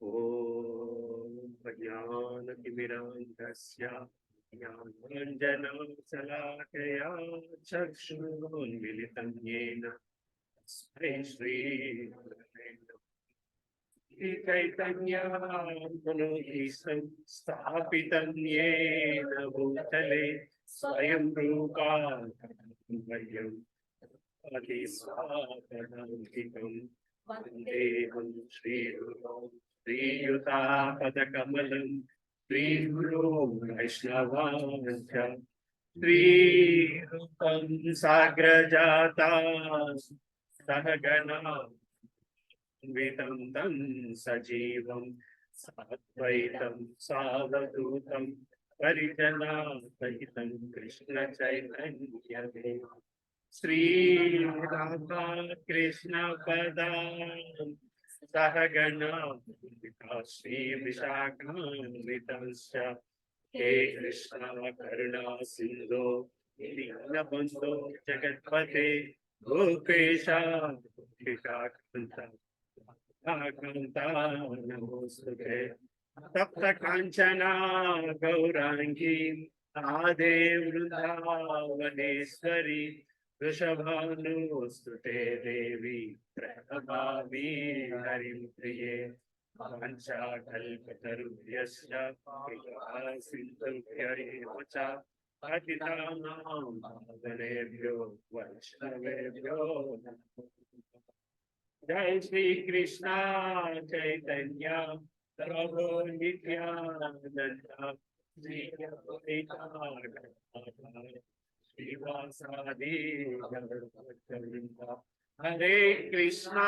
ॐ ज्ञानतिमिरान्धस्य ज्ञानाञ्जनं शलाकया चक्षुरुन्मिलितं येन तस्मै श्रीगुरवे चैतन्यामनोभीष्टं स्थापितं येन भूतले स्वयं रूपा वयम् अधिस्वापदान्तिकम् वन्देऽहं श्रीगुरो श्रीयुतापदकमलं श्रीगुरो वैष्णवांश्च श्रीरूपं साग्रजाता सहगणा वितं तं सजीवं साद्वैतं सावधूतं परिजनासहितं कृष्णचैतन्यदेव श्री राधा कृष्ण पदां सहगणा श्री विशाखान्वितंश्च हे कृष्ण करुणा सिन्धो दीनबन्धो जगत्पते गोपेशा कान्ता नमोस्तुते तप्त काञ्चना गौरांगी राधे वृंदावनेश्वरी वृषभानुस्तुते देवी प्रणमामि हरिं प्रिये वाञ्छाकल्पतरुभ्यश्च कृपा सिन्धुभ्यैव च पतितानां पावनेभ्यो वैष्णवेभ्यो नमो जय श्री कृष्णा चैतन्य प्रभु नित्यानंद श्री अद्वैता श्रीवासादि गौरभक्तवृंद हरे कृष्णा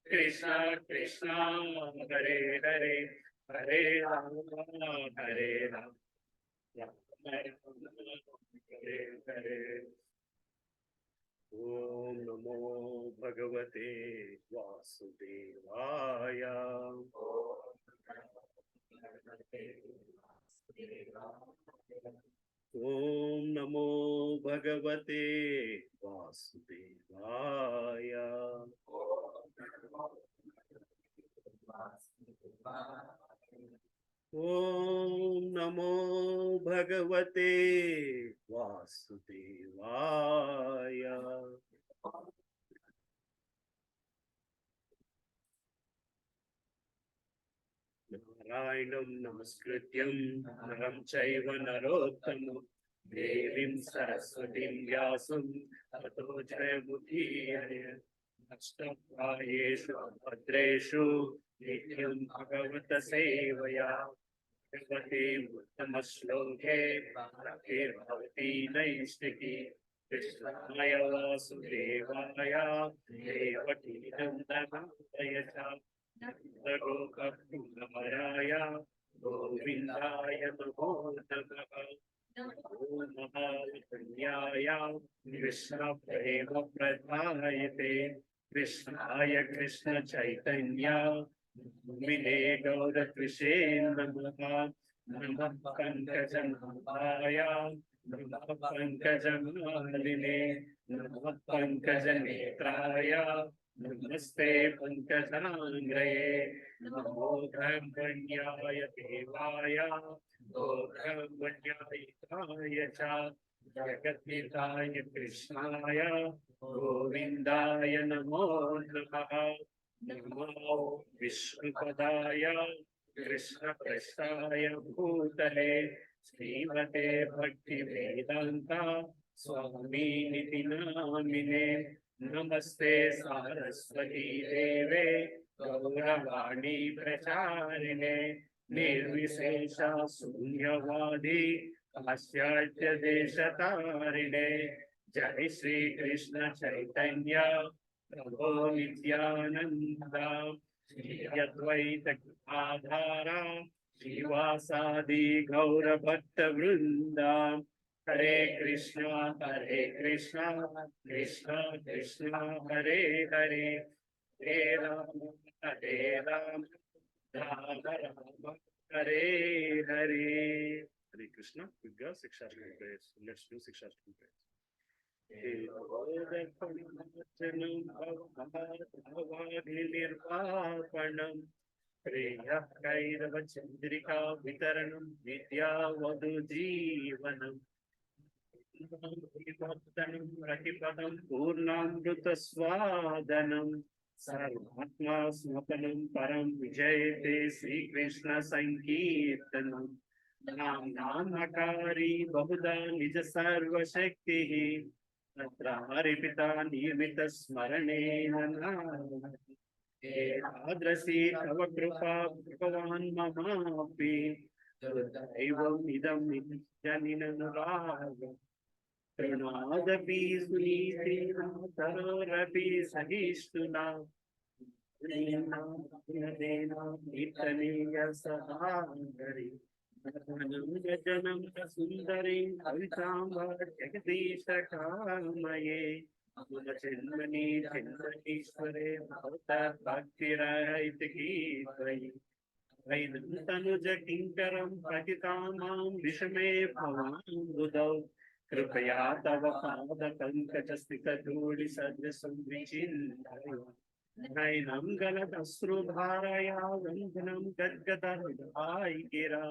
कृष्णा कृष्णा हरे हरे हरे राम हरे हरे ओम नमो भगवते वासुदेवाय ओम नमो भगवते वासुदेवाय ओम नमो भगवते वासुदेवाय नारायणं नमस्कृत्यं नरं चैव नरोत्तमं देवीं सरस्वतीं व्यासं ततो जयमुदीरये अष्टप्रायेषु भद्रेषु नित्यं भगवत सेवया भगवते उत्तमश्लोके भवती नैष्टिकी कृष्णाय वासुदेवाय देवकी नन्दनाय च गोपकुमाराय गोविन्दाय नमो नमः ॐ महाकन्याय कृष्णप्रेमप्रदायते कृष्णाय कृष्ण चैतन्य मिले गौरकृषे नमः नमः पंकजनाभाय नमः पंकजमालिने नमः पंकजनेत्राय नमस्ते पंकजांग्रये नमो ब्रह्मण्याय देवाय गो ब्रह्मण्याय च जगद्धिताय कृष्णाय गोविन्दाय नमो नमः नमो विष्णुपदाय कृष्णप्रसाय भूतले श्रीमते भक्तिवेदान्ता स्वामिनिति नामिने नमस्ते सारस्वती देवे गौरवाणी प्रचारिणे निर्विशेष शून्यवादी पाश्चात्य देशतारिणे जय श्री कृष्ण चैतन्य प्रभो नित्यानंद श्री अद्वैत गदाधर श्रीवासादि गौर भक्त वृंदा हरे Krishna Krishna Krishna Hare Hare Hare Ram Ram Ram Hare Hare Hare Krishna. With the Siksha Prayers, let's do Siksha Prayers. निर्वापणम् प्रेयः कैरवचन्द्रिका वितरणं विद्यावधुजीवनम् भक्तनं प्रतिपदं पूर्णामृतस्वादनं सर्वात्मा स्मपनं परं विजयते श्रीकृष्ण संकीर्तनम् नाम नामकारी बहुधा निज सर्वशक्तिः तत्र हरिपिता नियमित स्मरणेन एतादृशी तव कृपा भगवान् ममापि दैवम् इदं जनिननुराग तृणादपि सुनीतेन तरोरपि सहिष्णुना कीर्तनीय सहागरि जनम सुंदरी कवितां जगदीश कामये जन्मनि जन्मनीश्वरे भक्तिरहितगीतये वैदन्तनुज किङ्करं पतितानां विषमे भवाम्बुधौ कृपया तव पादपङ्कजस्थितधूलिसदृशं विचिन्तय नयनं गलदश्रुधारया वन्दनं गद्गदहृदयाय गिरा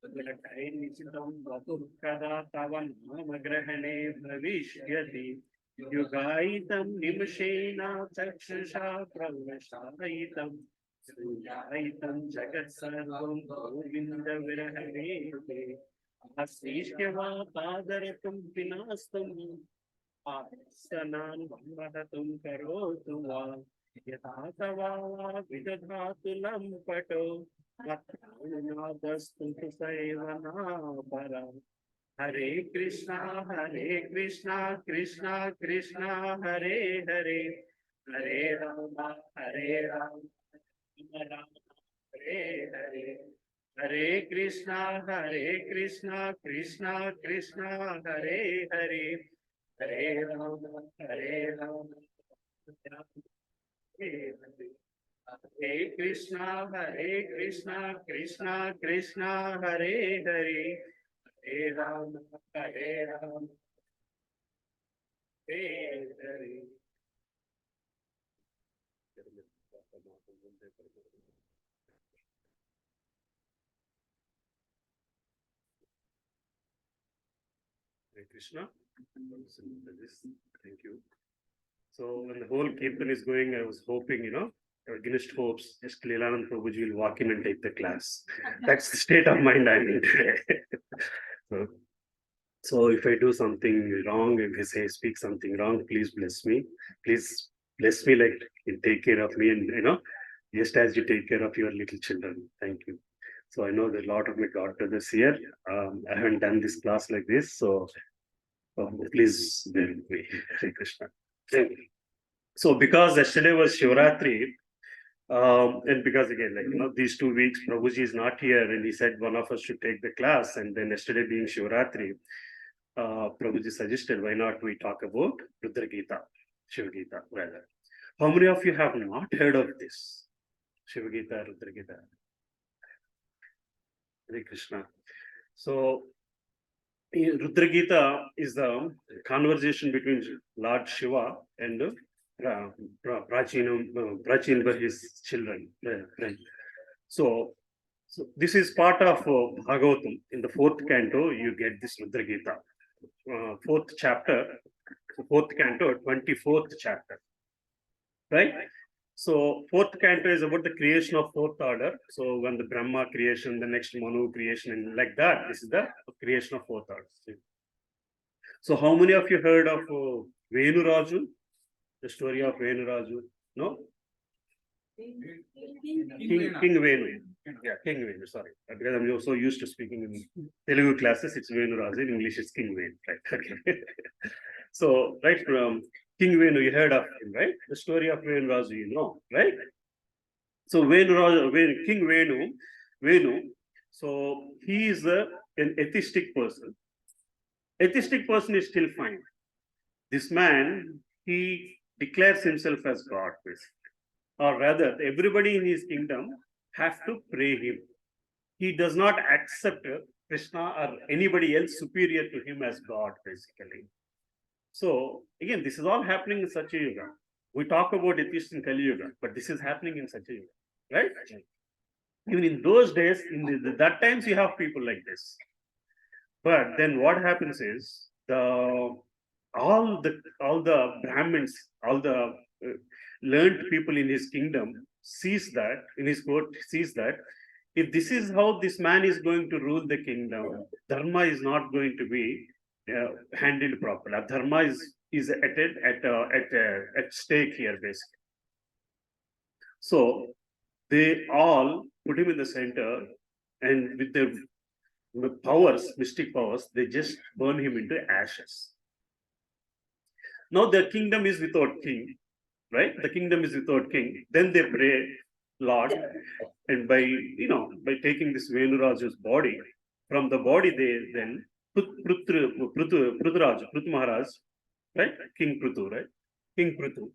निशितं वपुः कदा तव नामग्रहणे भविष्यति युगायितं निमिषेण चक्षुषा प्रवशायितं सूर्यायितं जगत्सर्वं गोविन्द विरहणे आश्लिष्य वा पादरतं विनास्तं आसनान् वहतुं करोतु वा यथा तवा विदधातु लम्पटो मत्प्राणनादस्तु सेवनापरा हरे Krishna Krishna Krishna Hare Hare Hare Ram Ram Hare Hare Hare Krishna Krishna Krishna Hare Hare Hare Ram Hare Hare Hare Krishna Krishna Krishna Hare Hare Hare Ram Hare Hare Krishna. Thank you. So when the whole kirtan is going, I was hoping, against hopes, just Leelanand Prabhuji will walk in and take the class. That's the state of mind I'm in today. So if I do something wrong, if I say speak something wrong, please bless me. Please bless me like you take care of me, and just as you take care of your little children. Thank you. So I know there's a lot of my god brothers here. I haven't done this class like this, so please bear with me. Hare Krishna. So because yesterday was Shivratri, and because again, these 2 weeks, Prabhuji is not here, and he said one of us should take the class, and then yesterday being Shivratri, Prabhuji suggested why not we talk about Rudra Gita, Shiva Gita rather. How many of you have not heard of this? Shiva Gita, Rudra Gita. Hare Krishna. So Rudra Gita is the conversation between Lord Shiva and Prachin were his children. Right. So this is part of Bhagavatam. In the 4th canto, you get this Rudra Gita. 4th chapter, 4th canto, 24th chapter. Right? So 4th canto is about the creation of 4th order. So when the Brahma creation, the next Manu creation, and like that, this is the creation of 4th order. So how many of you heard of Venu Raju? The story of Venu Raju? No? King Venu. Yeah, King Venu, sorry. Because I'm so used to speaking in Telugu classes, it's Venu Raju. In English, it's King Venu. Right? So, right from King Venu, you heard of him, right? The story of Venu Raju, you know, right? So King Venu, so he is an atheistic person. Atheistic person is still fine. This man, he declares himself as God, basically. Or rather, everybody in his kingdom have to pray him. He does not accept Krishna or anybody else superior to him as God, basically. So again, this is all happening in Satya Yuga. We talk about atheist in Kali Yuga, but this is happening in Satya Yuga, right? Even in those days, in that times, you have people like this. But then what happens is all the Brahmins, all the learned people in his kingdom sees that in his court sees that if this is how this man is going to rule the kingdom, dharma is not going to be handled properly. Dharma is at stake here basically. So they all put him in the center, and with their powers, mystic powers, they just burn him into ashes. Now the kingdom is without king, right? The kingdom is without king. Then they pray, Lord, and by taking this Venuraja's body, from the body they then Prutu Maharaj, right? King Prutu, right? King Prutu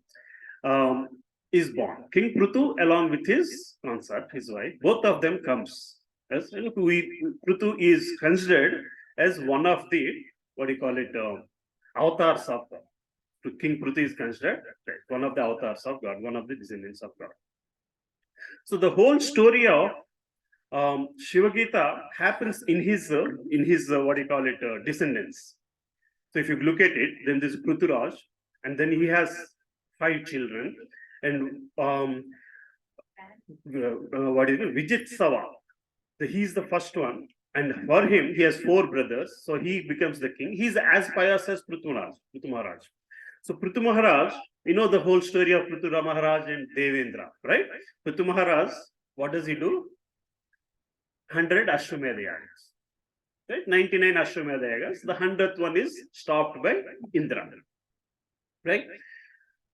is born. King Prutu along with his consort, his wife, both of them comes. As Prutu is considered as one of the avatars of God. King Prutu is considered one of the avatars of God, one of the descendants of God. So the whole story of Shiva Gita happens in his descendants. So if you look at it, then there's Prithviraj, and then he has 5 children, and Vijit Sava. So he's the first one, and for him, he has 4 brothers, so he becomes the king. He's as pious as Prithu Maharaj. So Prithu Maharaj, you know the whole story of Prithu Maharaj and Devendra, right? Prithu Maharaj, what does he do? 100 Ashwamedha Yagas, right? 99 Ashwamedha Yagas. The 100th one is stopped by Indra, right?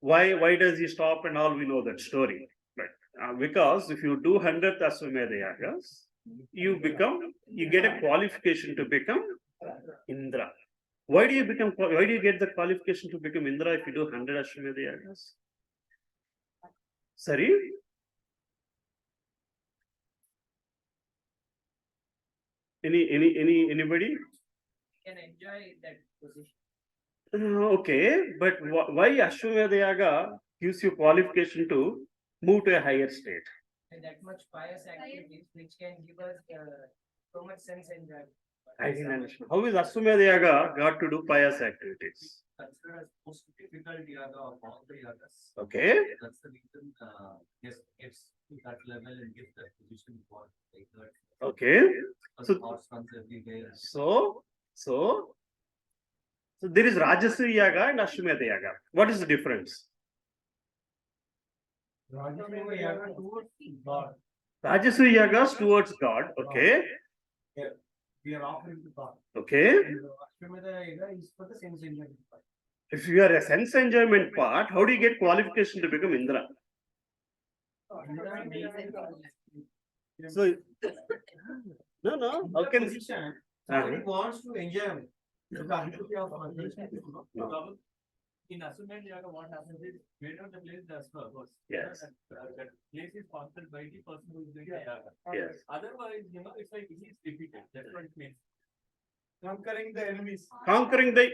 Why does he stop and all? We know that story, right? Because if you do 100th Ashwamedha Yagas, you get a qualification to become Indra. Why do you get the qualification to become Indra if you do 100 Ashwamedha Yagas? Sorry? Anybody? You can enjoy that position. Okay, but why Ashwamedha Yaga gives you qualification to move to a higher state? And that much pious activities which can give us so much sense enjoyment. I didn't understand. How is Ashwamedha Yaga got to do pious activities? Considered as most difficult yaga of all the yagas. Okay. That's the reason gets to that level and gives that position for like that. Okay. So horse runs every day. So there is Rajasvi Yaga and Ashwamedha Yaga. What is the difference? Rajasvi yaga towards God. Rajasvi Yagas towards God. Okay. Yeah. We are offering to God. Okay. And Ashwamedha yaga is for the sense enjoyment part. If you are a sense enjoyment part, how do you get qualification to become Indra? So no. How can somebody wants to enjoy? No. In Ashwamedha Yaga, what happens is, whenever the place does purpose, Yes. that place is sponsored by the person who is doing the yaga. Yes. Otherwise, it's like he's defeated. That's what it means. Conquering the enemies. Conquering the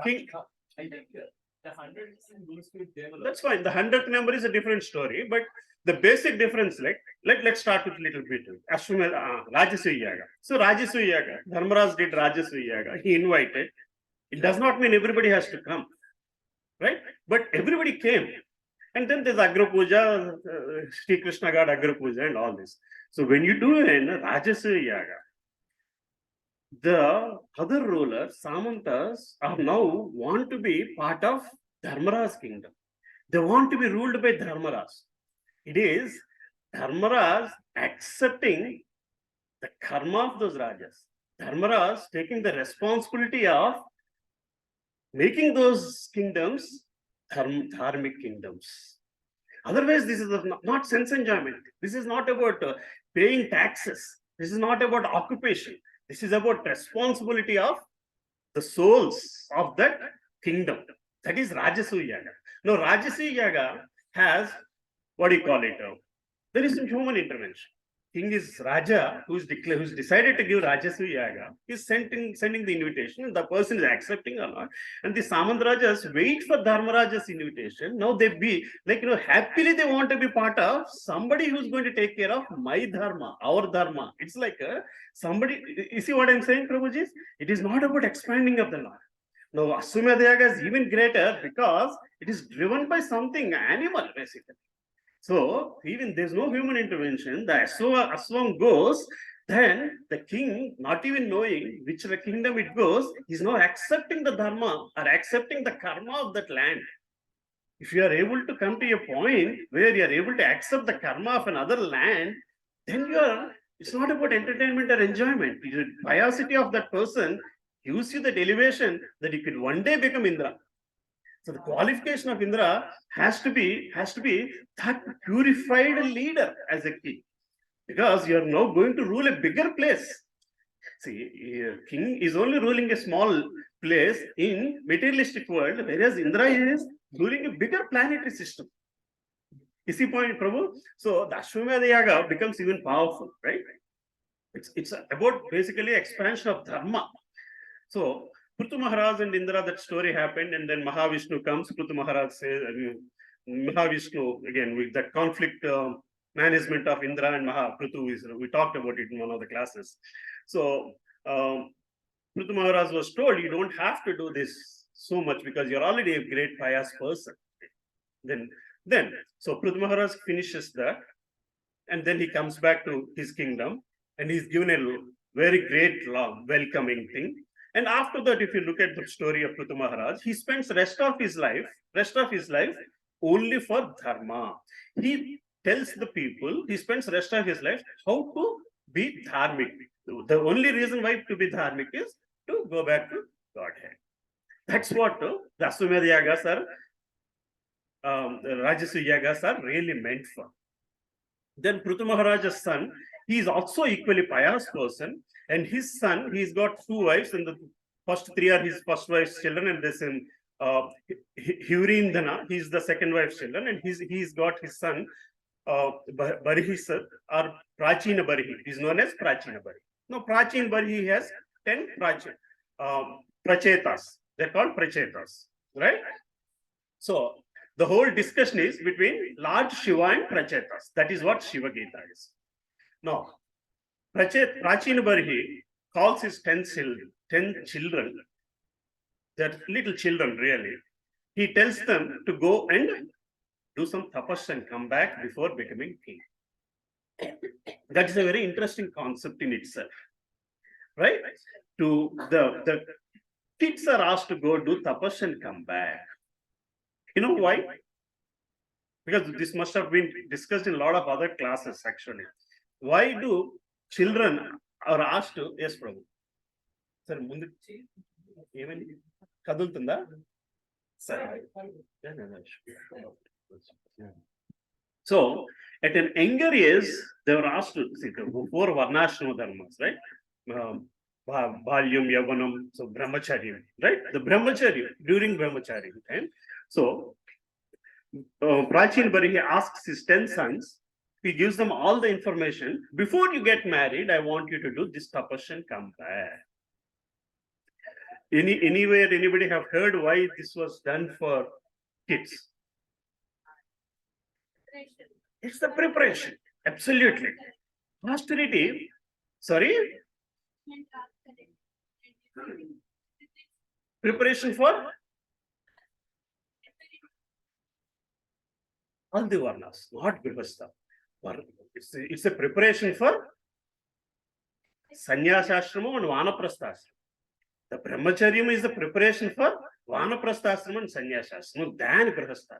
king. I think the 100 goes with them. That's fine. The 100th number is a different story, but the basic difference, let's start with a little bit. Ashwamedha, Rajasvi Yaga. So Rajasvi Yaga, Dharmaraj did Rajasvi Yaga. He invited. It does not mean everybody has to come, right? But everybody came. And then there's Agra Puja, Sri Krishna got Agra Puja and all this. So when you do an Rajasvi Yaga, the other rulers, Samantas, are now want to be part of Dharmaraj's kingdom. They want to be ruled by Dharmaraj. It is Dharmaraj accepting the karma of those Rajas. Dharmaraj taking the responsibility of making those kingdoms dharmic kingdoms. Otherwise, this is not sense enjoyment. This is not about paying taxes. This is not about occupation. This is about responsibility of the souls of that kingdom. That is Rajasvi Yaga. Now, Rajasvi Yaga has, there is some human intervention. king is Raja, who's decided to give Rajasvi Yaga, is sending the invitation, and the person is accepting or not. And the Samandrajas wait for Dharmaraja's invitation. Now they be like, happily they want to be part of somebody who's going to take care of my dharma, our dharma. It's like somebody, you see what I'm saying, Prabhuji? It is not about expanding of the law. Now, Aswamedha Yaga is even greater because it is driven by something animal, basically. So even there's no human intervention, the Aswam goes, then the king, not even knowing which kingdom it goes, is now accepting the dharma or accepting the karma of that land. If you are able to come to a point where you are able to accept the karma of another land, then it's not about entertainment or enjoyment. The piosity of that person gives you that elevation that you could one day become Indra. So the qualification of Indra has to be that purified leader as a king, because you are now going to rule a bigger place. See, king is only ruling a small place in materialistic world, whereas Indra is ruling a bigger planetary system. You see point, Prabhu? So the Ashwamedha Yaga becomes even powerful, right? It's about basically expansion of dharma. So Prithu Maharaj and Indra, that story happened, and then Mahavishnu comes. Prithu Maharaj says, Mahavishnu, again, with that conflict management of Indra and Prithu, we talked about it in one of the classes. So Prithu Maharaj was told, you don't have to do this so much because you're already a great pious person. So Prithu Maharaj finishes that, and then he comes back to his kingdom, and he's given a very great welcoming thing. And after that, if you look at the story of Prithu Maharaj, he spends rest of his life only for dharma. He tells the people, he spends rest of his life how to be dharmic. The only reason why to be dharmic is to go back to Godhead. That's what the Aswamedha Yagas are, the Rajasvi Yagas are really meant for. Then Prithu Maharaj's son, he is also equally pious person, and his son, he's got two wives, and the first three are his first wife's children, and this Hurindana, he's the second wife's children, and he's got his son Barihi or Prachina Barihi. He's known as Prachina Barihi. Now Prachina Barihi has 10 Prachetas. They're called Prachetas, right? So the whole discussion is between Lord Shiva and Prachetas. That is what Shiva Gita is. Now, Prachina Barihi calls his 10 children, they're little children really. He tells them to go and do some tapas and come back before becoming king. That is a very interesting concept in itself, right? To the kids are asked to go do tapas and come back. You know why? Because this must have been discussed in a lot of other classes actually. Why do children are asked to? Yes, Prabhu. Sir, mundu ఏమని కదులుతుందా? Sir. So at an younger age, they were asked to see the 4 varnashrama dharmas, right? Balyam, Yavanam, so brahmacharya, right? The brahmacharya, during brahmacharya time. So Prachin Barihi asks his 10 sons, he gives them all the information. Before you get married, I want you to do this tapas and come back. Anywhere, anybody have heard why this was done for kids? It's the preparation. Absolutely. Austerity. Sorry? Preparation for all the varnas, not Grihastha. It's a preparation for Sannyasashrama and Vanaprastha. The Brahmacharyam is the preparation for Vanaprastha and Sannyasashrama than Grihastha.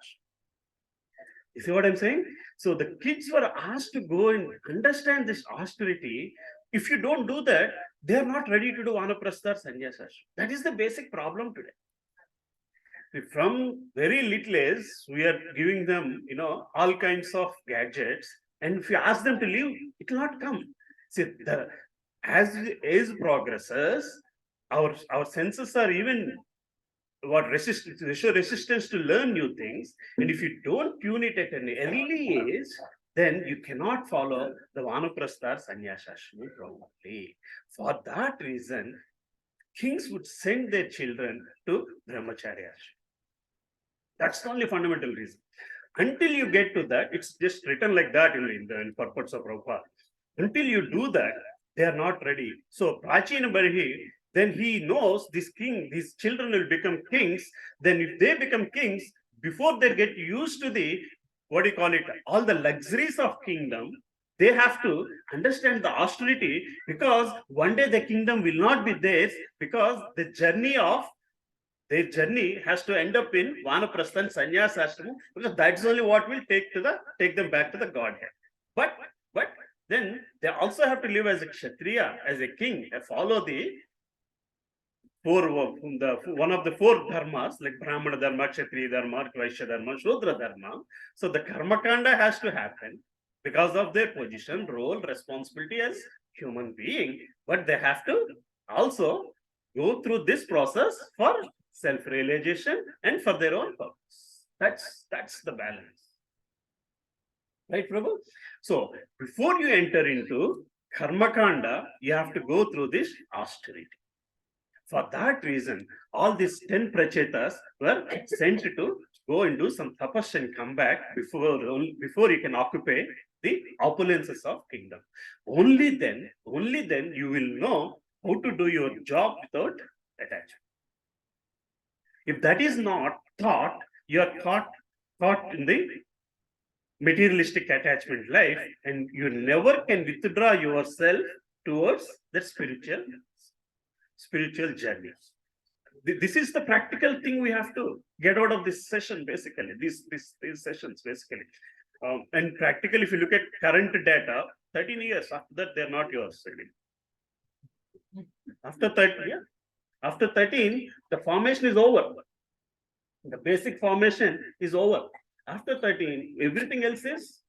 You see what I'm saying? So the kids were asked to go and understand this austerity. If you don't do that, they are not ready to do Vanaprastha Sannyasashrama. That is the basic problem today. From very little age, we are giving them, all kinds of gadgets. And if you ask them to leave, it will not come. See, as age progresses, our senses are even resistance to learn new things. And if you don't tune it at an early age, then you cannot follow the Vanaprastha Sannyasashram properly. For that reason, kings would send their children to Brahmacharya ashram. That's the only fundamental reason. Until you get to that, it's just written like that in the purports of Prabhupada. Until you do that, they are not ready. So Prachina Barhi, then he knows this king, these children will become kings. Then if they become kings, before they get used to the, what do you call it, all the luxuries of kingdom, they have to understand the austerity, because one day the kingdom will not be theirs, because the journey of their journey has to end up in Vanaprastha and Sannyas ashram, because that's only what will take them back to the Godhead. But then they also have to live as a Kshatriya, as a king, and follow the one of the four dharmas, like Brahmana Dharma, Kshatriya Dharma, Vaishya Dharma, Shudra Dharma. So the Karmakanda has to happen because of their position, role, responsibility as human being. But they have to also go through this process for self-realization and for their own purpose. That's the balance. Right, Prabhu? So before you enter into Karmakanda, you have to go through this austerity. For that reason, all these 10 prachetas were sent to go and do some tapas and come back before you can occupy the opulences of kingdom. Only then you will know how to do your job without attachment. If that is not taught, you are caught in the materialistic attachment life, and you never can withdraw yourself towards the spiritual journey. This is the practical thing we have to get out of this session, basically, these sessions, basically. And practically, if you look at current data, 13 years after that, they're not yours. After 13, the formation is over. The basic formation is over. After 13, everything else is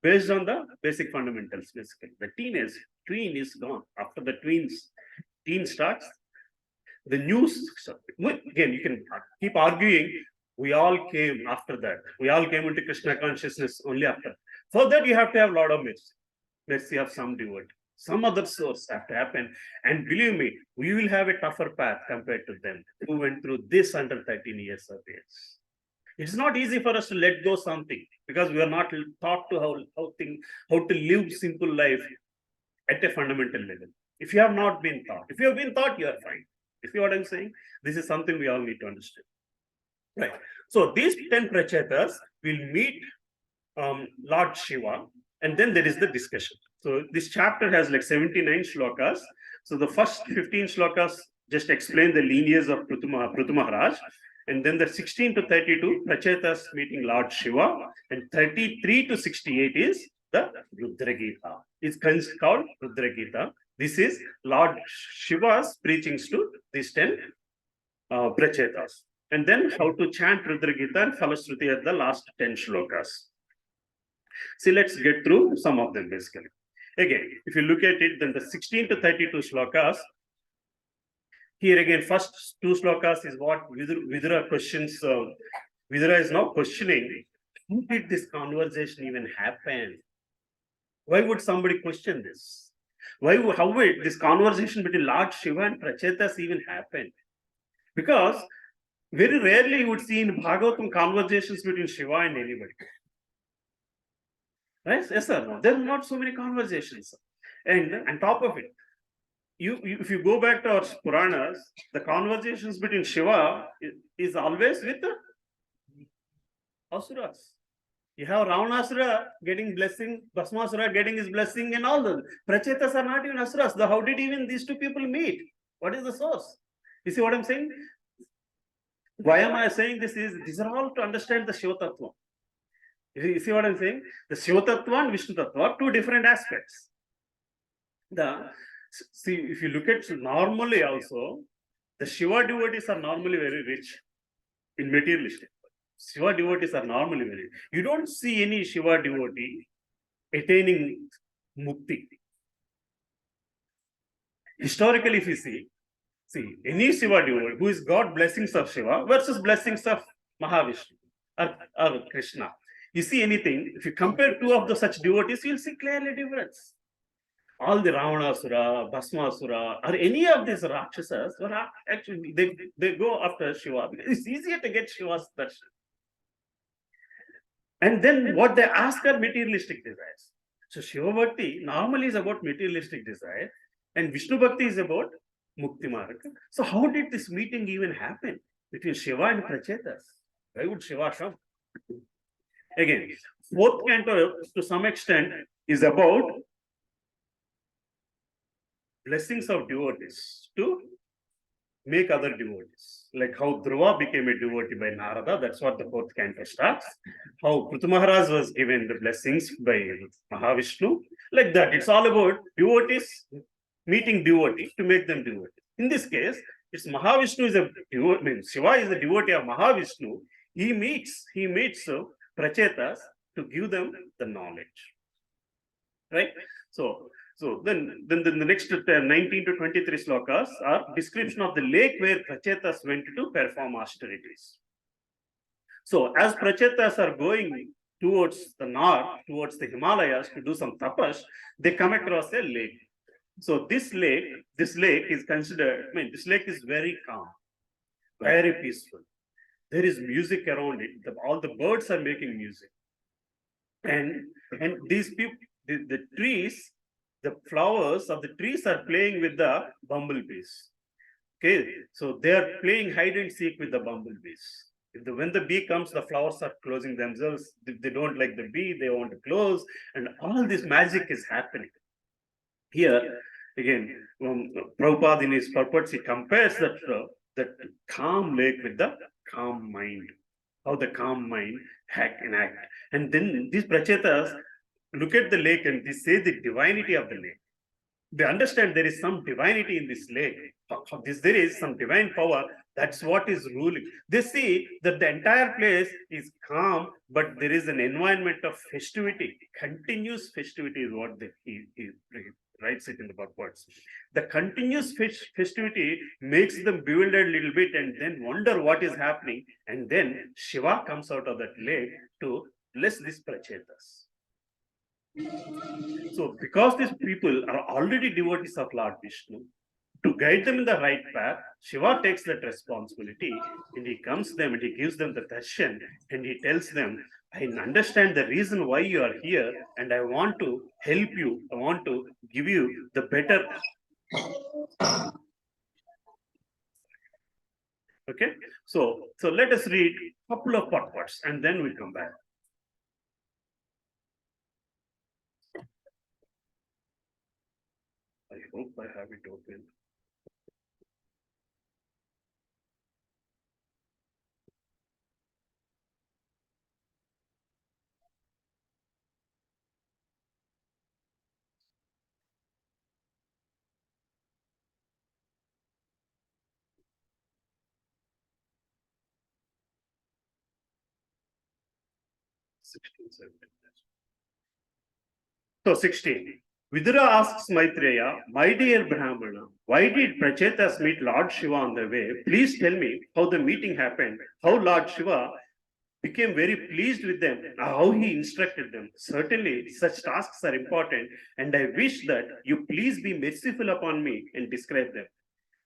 based on the basic fundamentals, basically. The tween is gone. After the teen starts, the news, again, you can keep arguing, we all came after that. We all came into Krishna consciousness only after. For that, you have to have a lot of mercy of some devotee. Some other source have to happen. And believe me, we will have a tougher path compared to them who went through this under 13 years of age. It's not easy for us to let go something, because we are not taught to how to live simple life at a fundamental level. If you have not been taught, if you have been taught, you are fine. You see what I'm saying? This is something we all need to understand. Right. So these 10 prachetas will meet Lord Shiva, and then there is the discussion. So this chapter has like 79 shlokas. So the first 15 shlokas just explain the lineage of Prithu Maharaj. And then the 16 to 32 prachetas meeting Lord Shiva, and 33 to 68 is the Rudra Gita. It's called Rudra Gita. This is Lord Shiva's preachings to these 10 prachetas. And then how to chant Rudra Gita and Phalashruti at the last 10 shlokas. See, let's get through some of them basically. Again, if you look at it, then the 16 to 32 shlokas, here again, first 2 shlokas is what Vidura questions. Vidura is now questioning, how did this conversation even happen? Why would somebody question this? How would this conversation between Lord Shiva and Prachetas even happen? Because very rarely you would see in Bhagavatam conversations between Shiva and anybody. Right? Yes, sir. No, there are not so many conversations. And on top of it, if you go back to our Puranas, the conversations between Shiva is always with the Asuras. You have Ravanasura getting blessing, Bhasmasura getting his blessing, and all those. Prachetas are not even Asuras. How did even these two people meet? What is the source? You see what I'm saying? Why am I saying this? These are all to understand the Shiva Tattva. You see what I'm saying? The Shiva Tattva and Vishnu Tattva are two different aspects. See, if you look at normally also, the Shiva devotees are normally very rich in materialistic. Shiva devotees are normally very rich. You don't see any Shiva devotee attaining mukti. Historically, if you see any Shiva devotee who is got blessings of Shiva versus blessings of Mahavishnu or Krishna. You see anything, if you compare two of the such devotees, you'll see clearly difference. All the Ravanasura, Bhasmasura, or any of these Rakshasas were actually, they go after Shiva. It's easier to get Shiva's darshan. And then what they ask are materialistic desires. So Shiva Bhakti normally is about materialistic desire, and Vishnu Bhakti is about Mukti Marga. So how did this meeting even happen between Shiva and Prachetas? Why would Shiva come? Again, fourth canto to some extent is about blessings of devotees to make other devotees. Like how Dhruva became a devotee by Narada, that's what the fourth canto starts. How Prithu Maharaj was given the blessings by Mahavishnu. Like that, it's all about devotees meeting devotees to make them devotees. In this case, it's Mahavishnu is a devotee, I mean, Shiva is the devotee of Mahavishnu. He meets Prachetas to give them the knowledge. Right? So then the next 19 to 23 slokas are description of the lake where Prachetas went to perform austerities. So as Prachetas are going towards the north, towards the Himalayas to do some tapas, they come across a lake. So this lake is considered, I mean, this lake is very calm, very peaceful. There is music around it. All the birds are making music. And these people, the trees, the flowers of the trees are playing with the bumblebees. Okay, so they are playing hide and seek with the bumblebees. When the bee comes, the flowers are closing themselves. If they don't like the bee, they want to close, and all this magic is happening. Here, again, Prabhupada in his purports, he compares that calm lake with the calm mind. How the calm mind can act. And then these Prachetas look at the lake and they say the divinity of the lake. They understand there is some divinity in this lake. There is some divine power. That's what is ruling. They see that the entire place is calm, but there is an environment of festivity. Continuous festivity is what he writes it in the purports. The continuous festivity makes them bewildered a little bit and then wonder what is happening. And then Shiva comes out of that lake to bless these Prachetas. So because these people are already devotees of Lord Vishnu, to guide them in the right path, Shiva takes that responsibility and he comes to them and he gives them the darshan and he tells them, I understand the reason why you are here and I want to help you. I want to give you the better. Okay, so let us read a couple of purports and then we come back. I hope I have it open. So 16. Vidura asks Maitreya, my dear Brahmana, why did Prachetas meet Lord Shiva on the way? Please tell me how the meeting happened, how Lord Shiva became very pleased with them, how he instructed them. Certainly, such tasks are important, and I wish that you please be merciful upon me and describe them.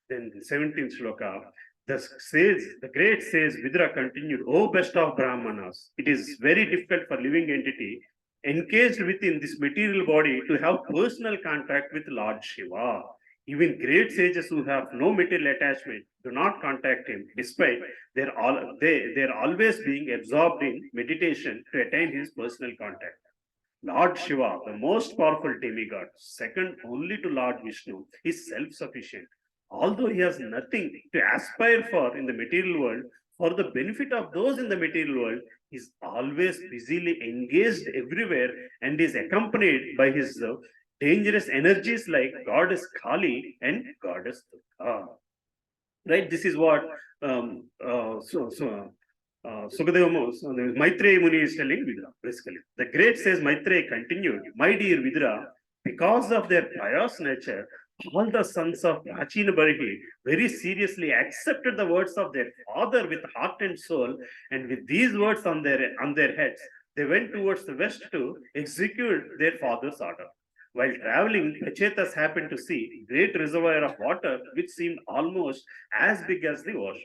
Then the 17th sloka, the great says, Vidura continued, O best of Brahmanas, it is very difficult for living entity encased within this material body to have personal contact with Lord Shiva. Even great sages who have no material attachment do not contact him, despite they're always being absorbed in meditation to attain his personal contact. Lord Shiva, the most powerful demigod, second only to Lord Vishnu, is self-sufficient. Although he has nothing to aspire for in the material world, for the benefit of those in the material world, he is always busily engaged everywhere and is accompanied by his dangerous energies like goddess Kali and goddess Durga. Right? This is what Sukadeva Maitreya Muni is telling Vidura, basically. The great says Maitreya continued, my dear Vidura, because of their pious nature, all the sons of Prachina Barihi very seriously accepted the words of their father with heart and soul, and with these words on their heads, they went towards the west to execute their father's order. While traveling, Prachetas happened to see a great reservoir of water which seemed almost as big as the ocean.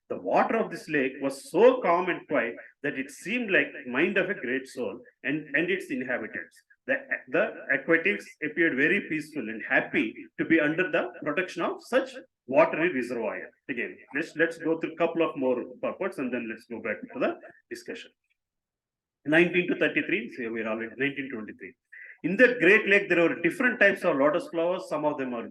The water of this lake was so calm and quiet that it seemed like the mind of a great soul and its inhabitants. The aquatics appeared very peaceful and happy to be under the protection of such watery reservoir. Again, let's go through a couple of more purports and then let's go back to the discussion. 19 to 33, so we are already 1923. In the Great Lake, there were different types of lotus flowers. Some of them are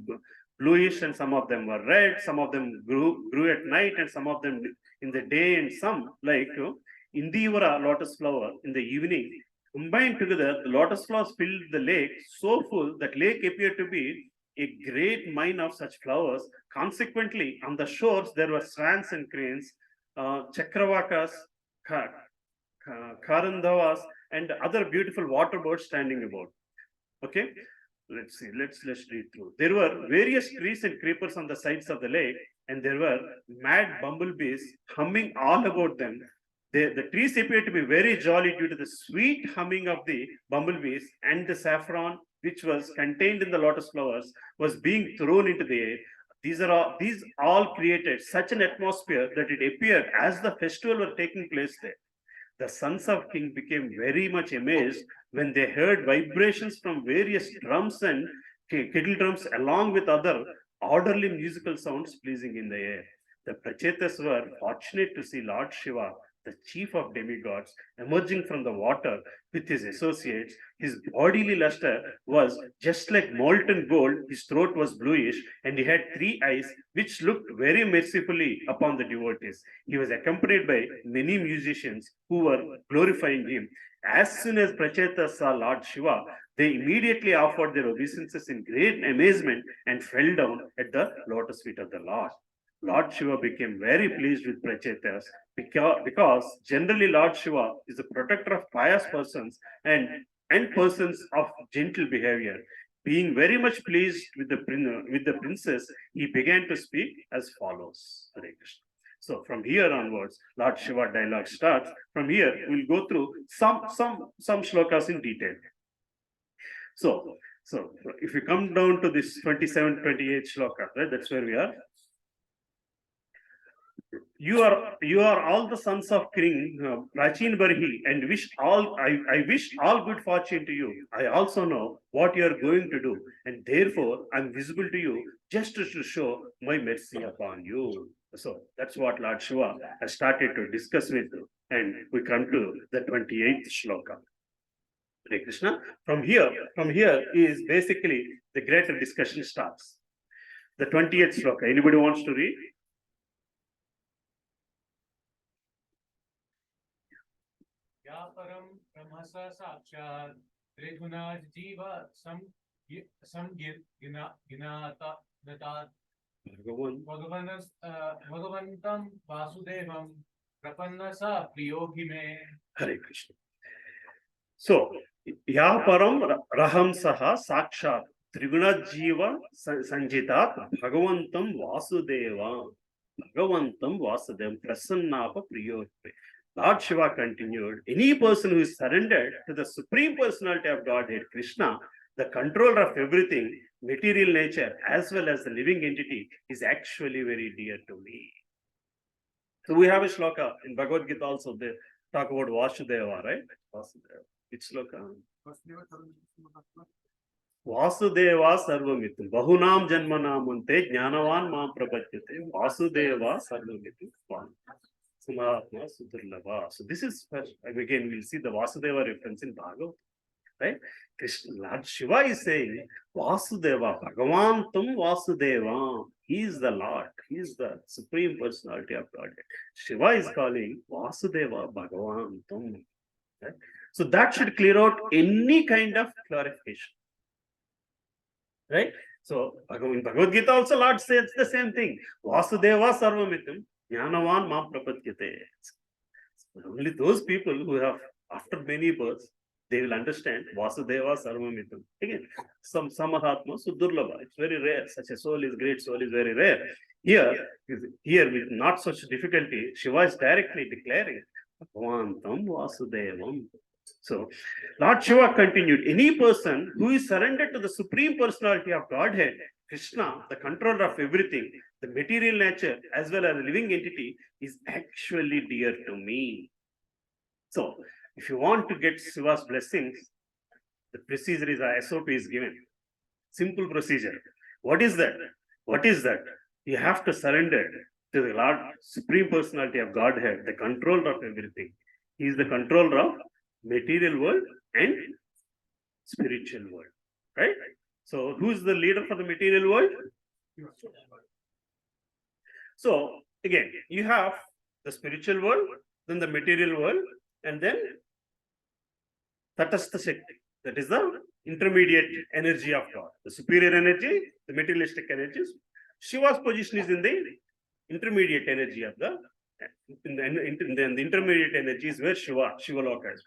bluish and some of them were red. Some of them grew at night and some of them in the day, and some like Indivara lotus flower in the evening. Combined together, the lotus flowers filled the lake so full that lake appeared to be a great mine of such flowers. Consequently, on the shores, there were swans and cranes, chakravakas, karandavas, and other beautiful water birds standing about. Okay, let's see, let's read through. There were various trees and creepers on the sides of the lake, and there were mad bumblebees humming all about them. The trees appeared to be very jolly due to the sweet humming of the bumblebees, and the saffron which was contained in the lotus flowers was being thrown into the air. These all created such an atmosphere that it appeared as the festival were taking place there. The sons of king became very much amazed when they heard vibrations from various drums and kettle drums along with other orderly musical sounds pleasing in the air. The Prachetas were fortunate to see Lord Shiva, the chief of demigods, emerging from the water with his associates. His bodily luster was just like molten gold, his throat was bluish, and he had 3 eyes which looked very mercifully upon the devotees. He was accompanied by many musicians who were glorifying him. As soon as Prachetas saw Lord Shiva, they immediately offered their obeisances in great amazement and fell down at the lotus feet of the Lord. Lord Shiva became very pleased with Prachetas because generally Lord Shiva is the protector of pious persons and persons of gentle behavior. Being very much pleased with the princess, he began to speak as follows. Hare Krishna. So from here onwards, Lord Shiva dialogue starts. From here, we'll go through some shlokas in detail. So if we come down to this 27, 28 shloka, right? That's where we are. You are all the sons of King Prachin Barhi, and I wish all good fortune to you. I also know what you are going to do, and therefore I'm visible to you just to show my mercy upon you. So that's what Lord Shiva has started to discuss with you, and we come to the 28th shloka. Hare Krishna. From here is basically the greater discussion starts. The 28th shloka. Anybody wants to read? Param Brahmasa Sakshat Triguna Jiva Ginata Datat Bhagavantam Vasudevam Prapannasa Priyogime. Hare Krishna. So, Ya Param Raham Saha Sakshat Triguna Jiva Sanjitat Bhagavantam Vasudeva Prasannapa Priyogime. Lord Shiva continued, any person who is surrendered to the Supreme Personality of Godhead, Krishna, the controller of everything, material nature, as well as the living entity, is actually very dear to me. So we have a shloka in Bhagavad Gita also, they talk about Vasudeva, right? Vasudeva. Which shloka? Vasudeva Sarvamitu. Bahunam Janmanamante Jnanavan Mam Prabhatyate. Vasudeva Sarvamitu. So this is first, again we'll see the Vasudeva reference in Bhagavad, right? Krishna, Lord Shiva is saying Vasudeva, Bhagavantam Vasudeva. He is the Lord, he is the Supreme Personality of Godhead. Shiva is calling Vasudeva Bhagavantam. Right? So that should clear out any kind of clarification. Right? So in Bhagavad Gita also Lord says the same thing. Vasudeva Sarvamitam. Jnanavan Mam Prapadyate. Only those people who have, after many births, they will understand Vasudeva Sarvamitam. Again, some Mahatma Sudurlabha. It's very rare. Such a soul is great, soul is very rare. Here with not such difficulty, Shiva is directly declaring Bhagavantam Vasudevam. So Lord Shiva continued, any person who is surrendered to the Supreme Personality of Godhead, Krishna, the controller of everything, the material nature as well as the living entity, is actually dear to me. So if you want to get Shiva's blessings, the procedure is a SOP is given. Simple procedure. What is that? What is that? You have to surrender to the Lord, Supreme Personality of Godhead, the controller of everything. He is the controller of material world and spiritual world. Right? So, who is the leader for the material world? So, again, you have the spiritual world, then the material world, and then Tatastha Shakti. That is the intermediate energy of God. The superior energy, the materialistic energies. Shiva's position is in the intermediate energy of the intermediate energy is where Shiva Loka is.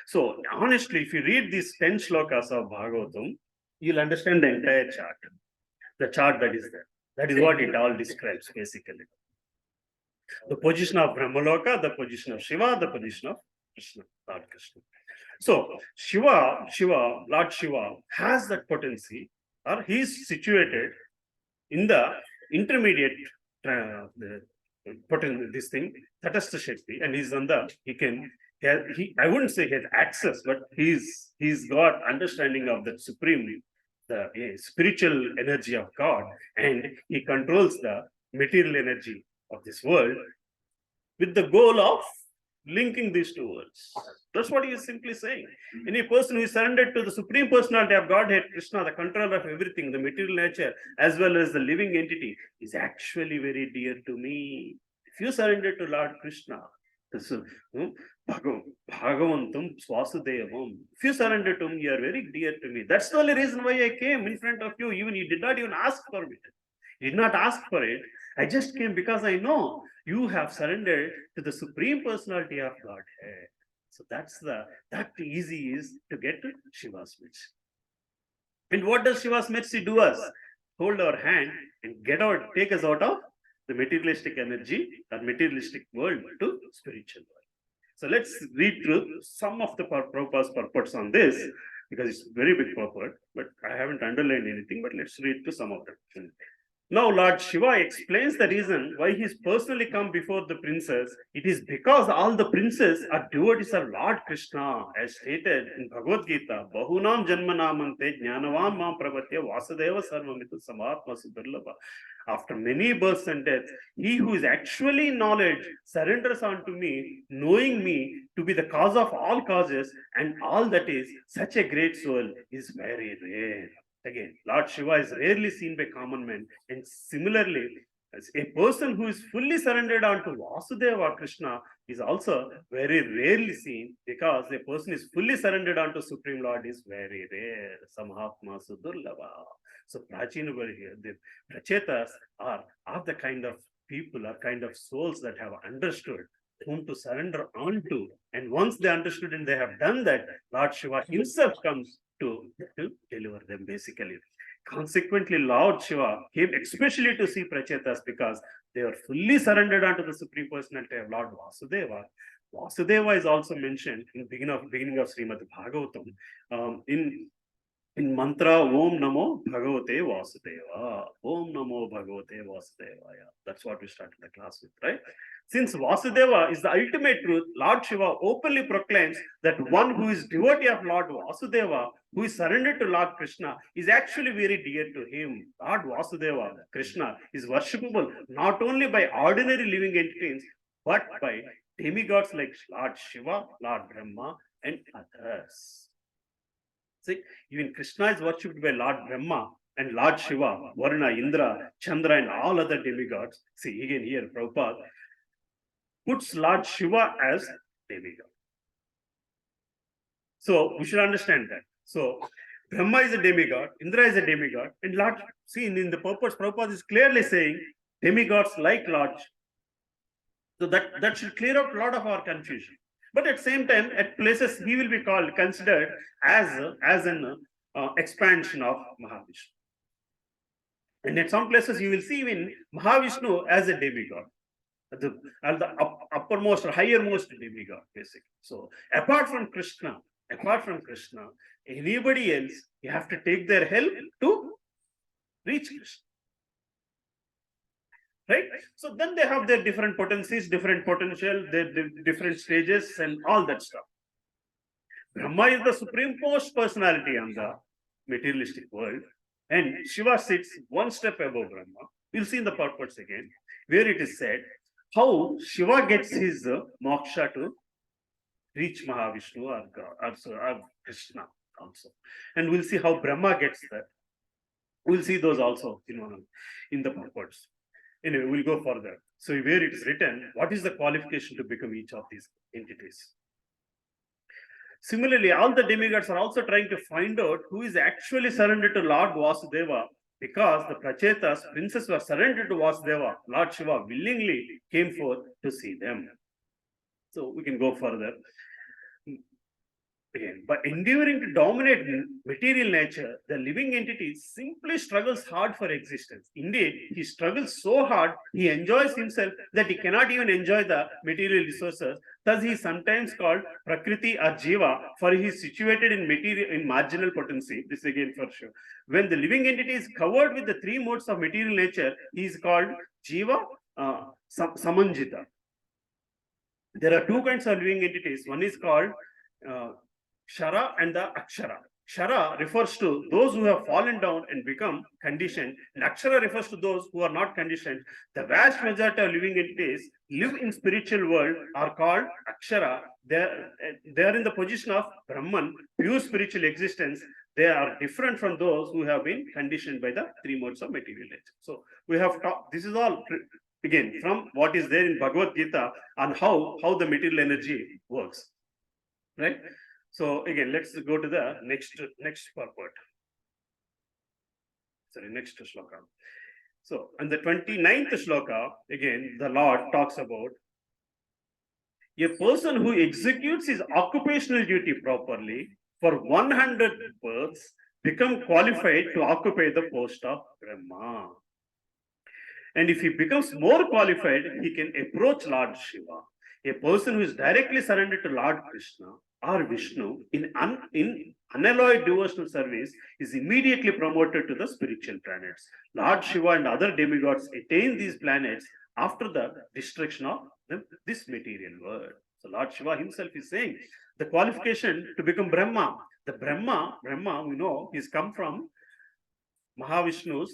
So honestly, if you read these 10 shlokas of Bhagavatam, you'll understand the entire chart. The chart that is there. That is what it all describes basically. The position of Brahmaloka, the position of Shiva, the position of Krishna, Lord Krishna. So Shiva, Lord Shiva has that potency, or he is situated in the intermediate this thing, Tatastha Shakti, and he's on the, I wouldn't say he has access, but he's got understanding of the supreme, the spiritual energy of God, and he controls the material energy of this world with the goal of linking these two worlds. That's what he is simply saying. Any person who is surrendered to the Supreme Personality of Godhead, Krishna, the controller of everything, the material nature, as well as the living entity, is actually very dear to me. If you surrender to Lord Krishna, Bhagavantam Swasudevam. If you surrender to him, you are very dear to me. That's the only reason why I came in front of you. Even you did not even ask for it. You did not ask for it. I just came because I know you have surrendered to the Supreme Personality of Godhead. So that easy is to get to Shiva's mercy. And what does Shiva's mercy do us? Hold our hand and take us out of the materialistic energy or materialistic world to spiritual world. So let's read through some of the Prabhupada's purports on this, because it's very big purport, but I haven't underlined anything, but let's read through some of them. Now, Lord Shiva explains the reason why he's personally come before the princes. It is because all the princes are devotees of Lord Krishna, as stated in Bhagavad Gita. Bahunam janmanamante jnanavan mam pravatya vasudeva sarvamitu samatma sudurlabha. After many births and deaths, he who is actually in knowledge surrenders unto me, knowing me to be the cause of all causes and all that is. Such a great soul is very rare. Again, Lord Shiva is rarely seen by common men, and similarly, as a person who is fully surrendered onto Vasudeva Krishna is also very rarely seen, because a person is fully surrendered onto Supreme Lord is very rare. Samahatma Sudurlava. So Prachina here, the Prachetas are the kind of people, are kind of souls that have understood whom to surrender onto, and once they understood and they have done that, Lord Shiva himself comes to deliver them basically. Consequently, Lord Shiva came especially to see Prachetas because they are fully surrendered unto the Supreme Personality of Lord Vasudeva. Vasudeva is also mentioned in beginning of Srimad Bhagavatam in mantra Om Namo Bhagavate Vasudeva. Om Namo Bhagavate Vasudevaya. That's what we started the class with, right? Since Vasudeva is the ultimate truth, Lord Shiva openly proclaims that one who is devotee of Lord Vasudeva, who is surrendered to Lord Krishna, is actually very dear to him. Lord Vasudeva, Krishna, is worshipable not only by ordinary living entities, but by demigods like Lord Shiva, Lord Brahma, and others. See, even Krishna is worshipped by Lord Brahma and Lord Shiva, Varuna, Indra, Chandra, and all other demigods. See, again here, Prabhupada puts Lord Shiva as demigod. So we should understand that. So Brahma is a demigod, Indra is a demigod, and Lord, see in the purpose, Prabhupada is clearly saying demigods like Lord. So that should clear out a lot of our confusion. But at the same time, at places he will be considered as an expansion of Mahavishnu. And at some places you will see even Mahavishnu as a demigod. the uppermost or highermost demigod, basically. So apart from Krishna, anybody else, you have to take their help to reach Krishna. Right? So then they have their different potencies, different potential, their different stages, and all that stuff. Brahma is the supreme most personality on the materialistic world, and Shiva sits one step above Brahma. We'll see in the purports again, where it is said how Shiva gets his moksha to reach Mahavishnu or God, or Krishna also. And we'll see how Brahma gets that. We'll see those also in the purports. Anyway, we'll go further. So where it is written, what is the qualification to become each of these entities? Similarly, all the demigods are also trying to find out who is actually surrendered to Lord Vasudeva, because the Prachetas, princes, were surrendered to Vasudeva. Lord Shiva willingly came forth to see them. So we can go further. Again, by endeavoring to dominate material nature, the living entity simply struggles hard for existence. Indeed, he struggles so hard, he enjoys himself that he cannot even enjoy the material resources. Thus, he is sometimes called Prakriti or Jiva, for he is situated in marginal potency. This again for sure. When the living entity is covered with the three modes of material nature, he is called Jiva, Samanjita. There are two kinds of living entities. One is called Shara and the Akshara. Shara refers to those who have fallen down and become conditioned, and Akshara refers to those who are not conditioned. The vast majority of living entities live in spiritual world are called Akshara. They are in the position of Brahman, pure spiritual existence. They are different from those who have been conditioned by the three modes of material nature. So we have talked, this is all again from what is there in Bhagavad Gita on how the material energy works, right? So again, let's go to the next purport. Sorry, next shloka. So, in the 29th shloka, again, the Lord talks about a person who executes his occupational duty properly for 100 births become qualified to occupy the post of Brahma. And if he becomes more qualified, he can approach Lord Shiva. A person who is directly surrendered to Lord Krishna or Vishnu in unalloyed devotional service is immediately promoted to the spiritual planets. Lord Shiva and other demigods attain these planets after the destruction of this material world. So Lord Shiva himself is saying the qualification to become Brahma. The Brahma, we know, is come from Mahavishnu's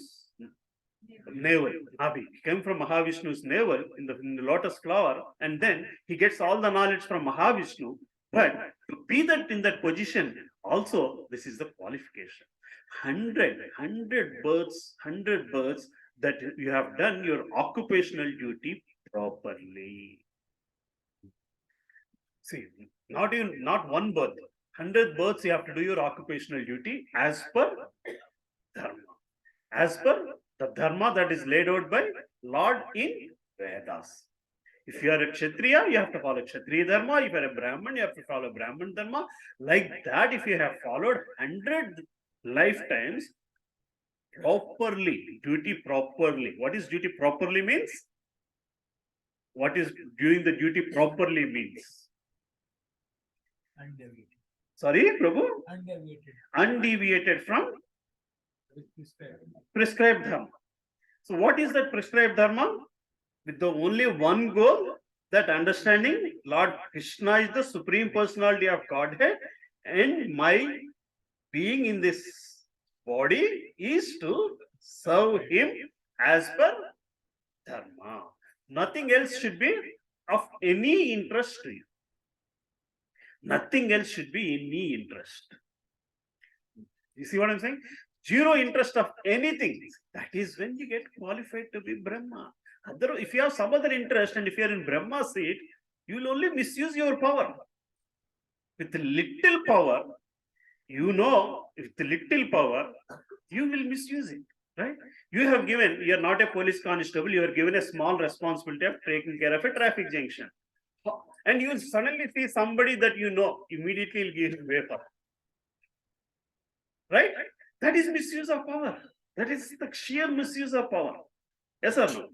navel. He came from Mahavishnu's navel in the lotus flower, and then he gets all the knowledge from Mahavishnu. But to be that in that position, also this is the qualification. 100 births that you have done your occupational duty properly. See, not one birth, 100 births you have to do your occupational duty as per dharma, as per the dharma that is laid out by Lord in Vedas. If you are a Kshatriya, you have to follow Kshatriya dharma. If you are a Brahman, you have to follow Brahman dharma. Like that, if you have followed 100 lifetimes properly, duty properly. What is duty properly means? What is doing the duty properly means? Undeviated. Sorry, Prabhu? Undeviated. Undeviated from Prescribed. prescribed dharma. So what is that prescribed dharma? With the only one goal, that understanding Lord Krishna is the supreme personality of Godhead, and my being in this body is to serve him as per dharma. Nothing else should be of any interest to you. Nothing else should be any interest. You see what I'm saying? Zero interest of anything. That is when you get qualified to be Brahma. Otherwise, if you have some other interest and if you are in Brahma seat, you will only misuse your power. With little power, with little power, you will misuse it, right? You are not a police constable, you are given a small responsibility of taking care of a traffic junction. And you will suddenly see somebody that you know, immediately will give him way for. Right? That is misuse of power. That is the sheer misuse of power. Yes or no?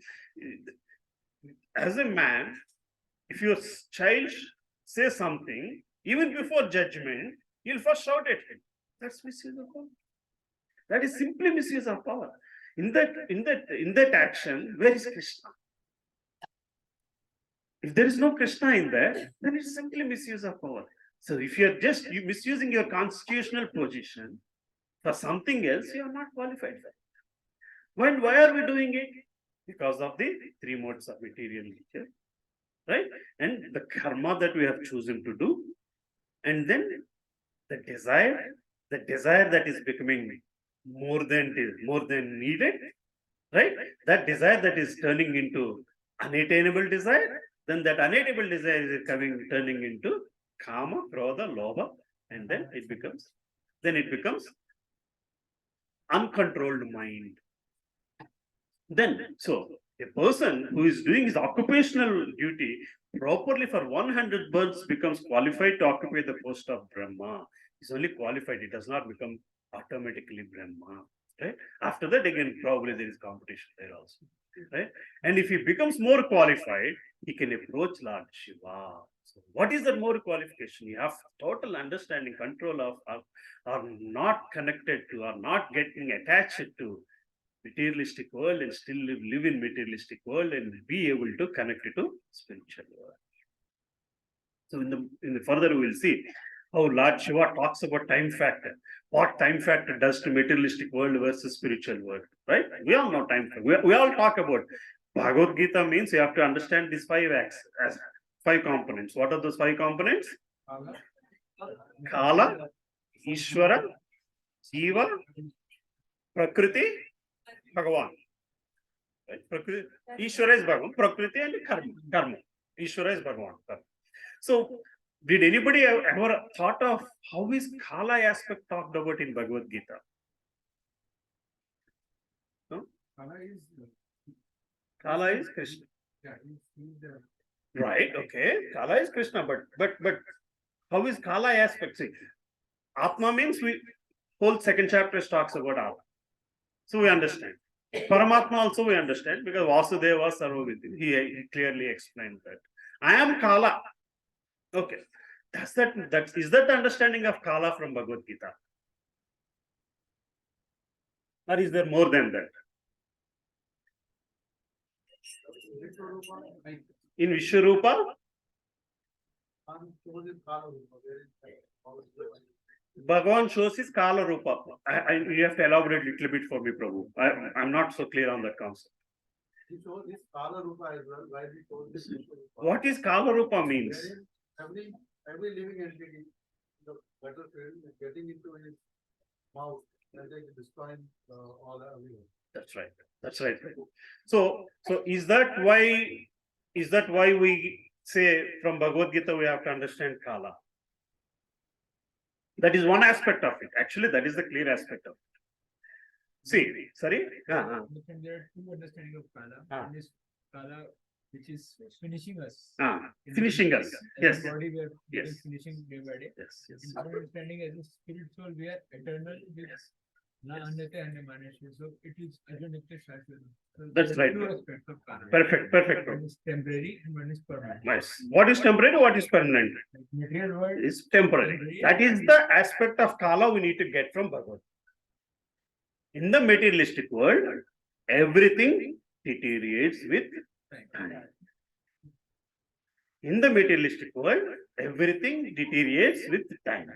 as a man, if your child says something, even before judgment, you'll first shout at him. That's misuse of power. That is simply misuse of power. In that action, where is Krishna? If there is no Krishna in there, then it's simply misuse of power. So if you're just misusing your constitutional position for something else, you are not qualified for it. Why are we doing it? Because of the three modes of material nature, right? And the karma that we have chosen to do, and then the desire that is becoming more than needed, right? That desire that is turning into unattainable desire, then that unattainable desire is turning into kama, krodha, lobha, and then it becomes uncontrolled mind. Then, so a person who is doing his occupational duty properly for 100 births becomes qualified to occupy the post of Brahma. He's only qualified, it does not become automatically Brahma. Right? After that, again, probably there is competition there also. Right? And if he becomes more qualified, he can approach Lord Shiva. So what is the more qualification? You have total understanding, control of, are not connected to, are not getting attached to materialistic world and still live in materialistic world and be able to connect it to spiritual world. So in the further we will see how Lord Shiva talks about time factor, what time factor does to materialistic world versus spiritual world, right? We all know time factor. We all talk about Bhagavad Gita means you have to understand these five acts as five components. What are those five components? Kala, Ishvara, Jiva, Prakriti, Bhagavan. Right? Prakriti, Ishvara is Bhagavan, Prakriti and Karma. Ishvara is Bhagavan. So, did anybody ever thought of how is Kala aspect talked about in Bhagavad Gita? No? Kala is Krishna. Right, okay. Kala is Krishna, but how is Kala aspect? See, Atma means whole second chapter talks about Atma. So we understand. Paramatma also we understand because Vasudeva Sarvavidya. He clearly explained that. I am Kala. Okay. Is that the understanding of Kala from Bhagavad Gita? Or is there more than that? In Vishwarupa, Bhagavan shows his Kala Rupa. You have to elaborate a little bit for me, Prabhu. I'm not so clear on that concept. He showed his Kala Rupa as well, while he showed this Vishwarupa. What is Kala Rupa means? Every living entity, the battlefield is getting into his mouth and then destroying all everyone. That's right. That's right. So is that why we say from Bhagavad Gita we have to understand Kala? That is one aspect of it. Actually, that is the clear aspect of it. See, sorry? There are two understanding of Kala. One is Kala, which is finishing us. Finishing us. As Yes. a body, we are Yes. finishing day by day. Yes. In our understanding as a spirit soul, we are eternal. Na Anyate Anya Manasya. So it is Ajanitya Shashvata. So That's there are right. two aspects of Kala. Perfect. One is temporary and one is permanent. Nice. What is temporary? What is permanent? Like material world Is temporary. That is the aspect of Kala we need to get from Bhagavad. In the materialistic world, everything deteriorates with time. In the materialistic world, everything deteriorates with time.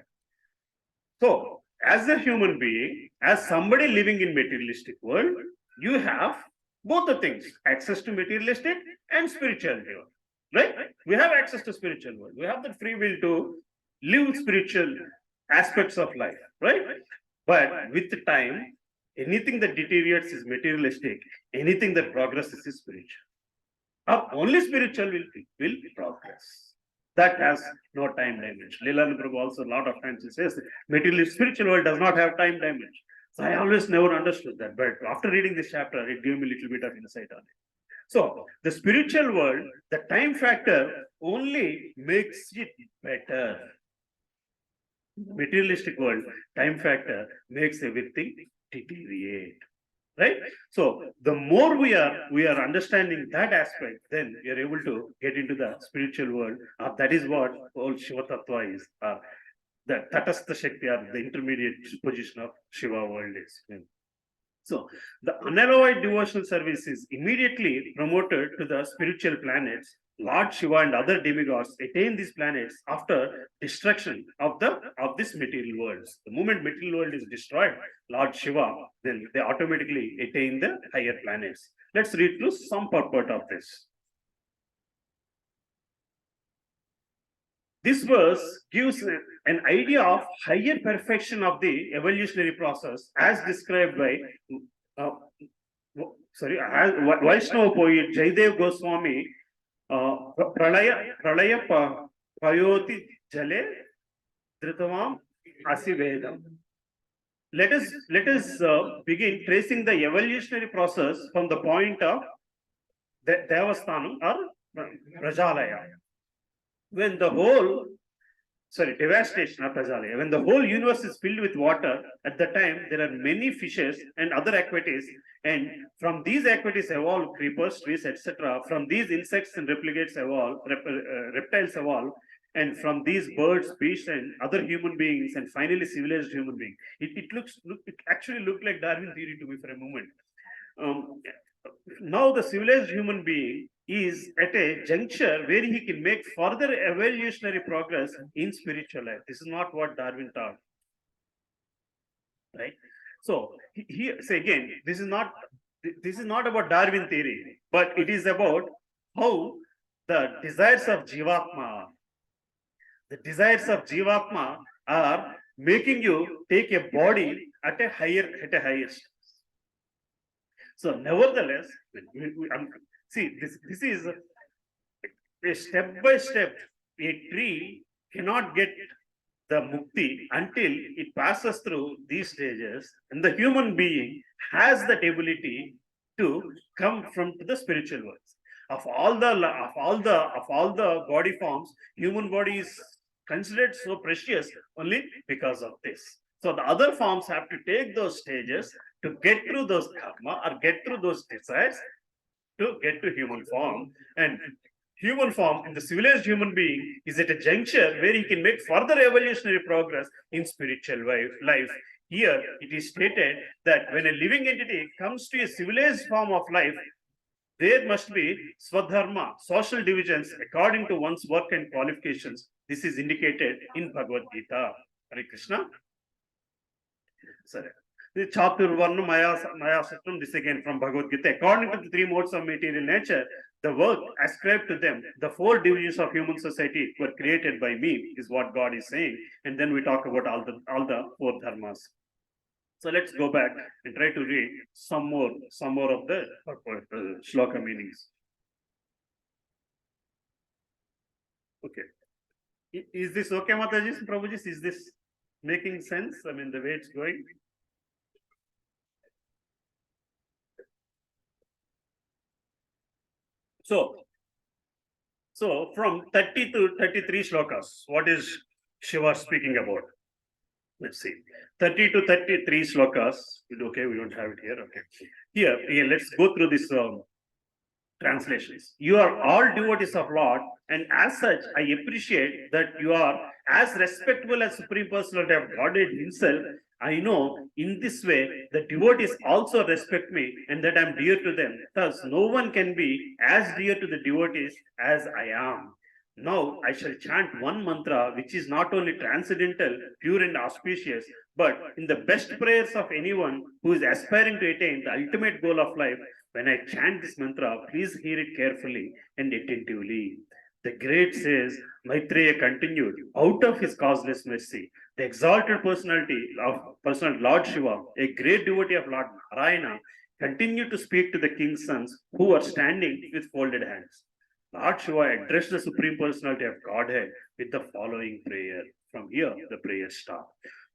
So, as a human being, as somebody living in materialistic world, you have both the things, access to materialistic and spirituality. Right? We have access to spiritual world. We have the free will to live spiritual aspects of life, right? But with the time, anything that deteriorates is materialistic, anything that progresses is spiritual. Only spiritual will progress. That has no time dimension. Leela Prabhu also a lot of times he says material spiritual world does not have time dimension. So I always never understood that. But after reading this chapter, it gave me a little bit of insight on it. So the spiritual world, the time factor only makes it better. Materialistic world, time factor makes everything deteriorate. right? So the more we are understanding that aspect, then we are able to get into the spiritual world. That is what all Shiva Tattva is. The Tatastha Shakti, or the intermediate position of Shiva world is. So the unalloyed devotional service is immediately promoted to the spiritual planets. Lord Shiva and other demigods attain these planets after destruction of this material world. The moment material world is destroyed, Lord Shiva, then they automatically attain the higher planets. Let's read through some purport of this. This verse gives an idea of higher perfection of the evolutionary process as described by uh, as Vaishnava poet Jaidev Goswami, Pralaya Payoti Jale Dritavam Asivedam. Let us begin tracing the evolutionary process from the point of Devasthanam or Prajalaya. When the whole devastation of Prajalaya, when the whole universe is filled with water, at the time there are many fishes and other aquatics, and from these aquatics evolve creepers, trees, etc. From these insects and replicates evolve, reptiles evolve, and from these birds, beasts, and other human beings, and finally civilized human beings. It actually looked like Darwin theory to me for a moment. Now the civilized human being is at a juncture where he can make further evolutionary progress in spiritual life. This is not what Darwin taught, right? So here, say again, this is not about Darwin theory, but it is about how the desires of Jivatma, are making you take a body at a higher stage. So, nevertheless, see, this is a step by step. A tree cannot get the mukti until it passes through these stages, and the human being has that ability to come from to the spiritual world. Of all the body forms, human body is considered so precious only because of this. So the other forms have to take those stages to get through those karma or get through those desires to get to human form. And human form in the civilized human being is at a juncture where he can make further evolutionary progress in spiritual life. Here it is stated that when a living entity comes to a civilized form of life, there must be swadharma, social divisions according to one's work and qualifications. This is indicated in Bhagavad Gita. Hare Krishna. Sorry. The chapter 1, Maya Sattam, this again from Bhagavad Gita. According to the three modes of material nature, the work ascribed to them, the four divisions of human society were created by me, is what God is saying. And then we talk about all the four dharmas. So let's go back and try to read some more of the shloka meanings. Okay. Is this okay, Mataji, Prabhuji? Is this making sense? I mean, the way it's going? So from 30 to 33 shlokas, what is Shiva speaking about? Let's see. 30 to 33 shlokas. Okay, we don't have it here. Okay. Here let's go through this translations. You are all devotees of Lord, and as such, I appreciate that you are as respectable as Supreme Personality of Godhead Himself. I know in this way the devotees also respect me and that I am dear to them. Thus, no one can be as dear to the devotees as I am. Now I shall chant one mantra which is not only transcendental, pure and auspicious, but in the best prayers of anyone who is aspiring to attain the ultimate goal of life. When I chant this mantra, please hear it carefully and attentively. The great says, Maitreya continued, out of his causeless mercy, the exalted personality of Lord Shiva, a great devotee of Lord Narayana, continued to speak to the king's sons who were standing with folded hands. Lord Shiva addressed the Supreme Personality of Godhead with the following prayer. From here, the prayer starts.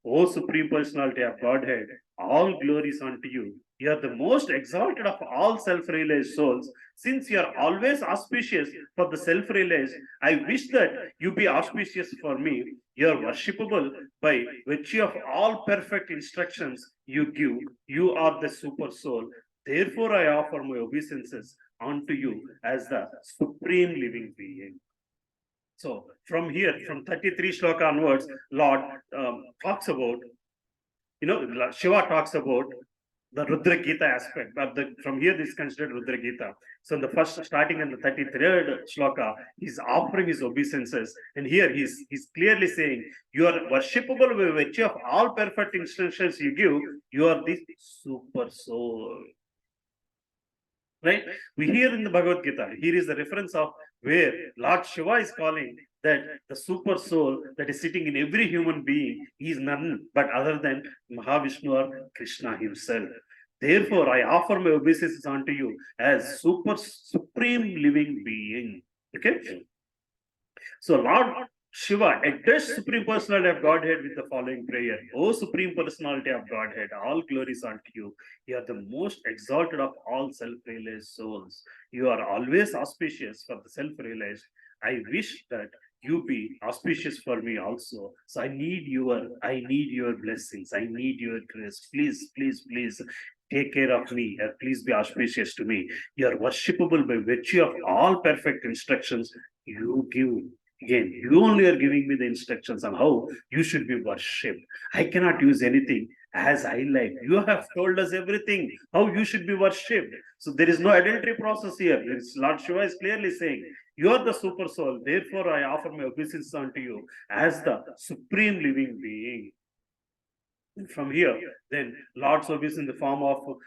O Supreme Personality of Godhead, all glories unto you. You are the most exalted of all self-realized souls. Since you are always auspicious for the self-realized, I wish that you be auspicious for me. You are worshipable by virtue of all perfect instructions you give. You are the super soul. Therefore, I offer my obeisances unto you as the supreme living being. So from here, from 33 shloka onwards, Lord talks about, Shiva talks about the Rudra Gita aspect. But from here, this is considered Rudra Gita. So in the first, starting in the 33rd shloka, he's offering his obeisances. And here he's clearly saying, you are worshipable by virtue of all perfect instructions you give. You are the super soul. Right? We hear in the Bhagavad Gita, here is the reference of where Lord Shiva is calling that the super soul that is sitting in every human being is none but other than Mahavishnu or Krishna himself. Therefore, I offer my obeisances unto you as supreme living being. Okay. So Lord Shiva addressed Supreme Personality of Godhead with the following prayer. O Supreme Personality of Godhead, all glories unto you. You are the most exalted of all self-realized souls. You are always auspicious for the self-realized. I wish that you be auspicious for me also. So I need your blessings. I need your grace. Please, please, please take care of me. Please be auspicious to me. You are worshipable by virtue of all perfect instructions you give. Again, you only are giving me the instructions on how you should be worshipped. I cannot use anything as I like. You have told us everything, how you should be worshipped. So there is no adultery process here. There is, Lord Shiva is clearly saying, you are the super soul. Therefore, I offer my obeisance unto you as the supreme living being. And from here, then Lord service in the form of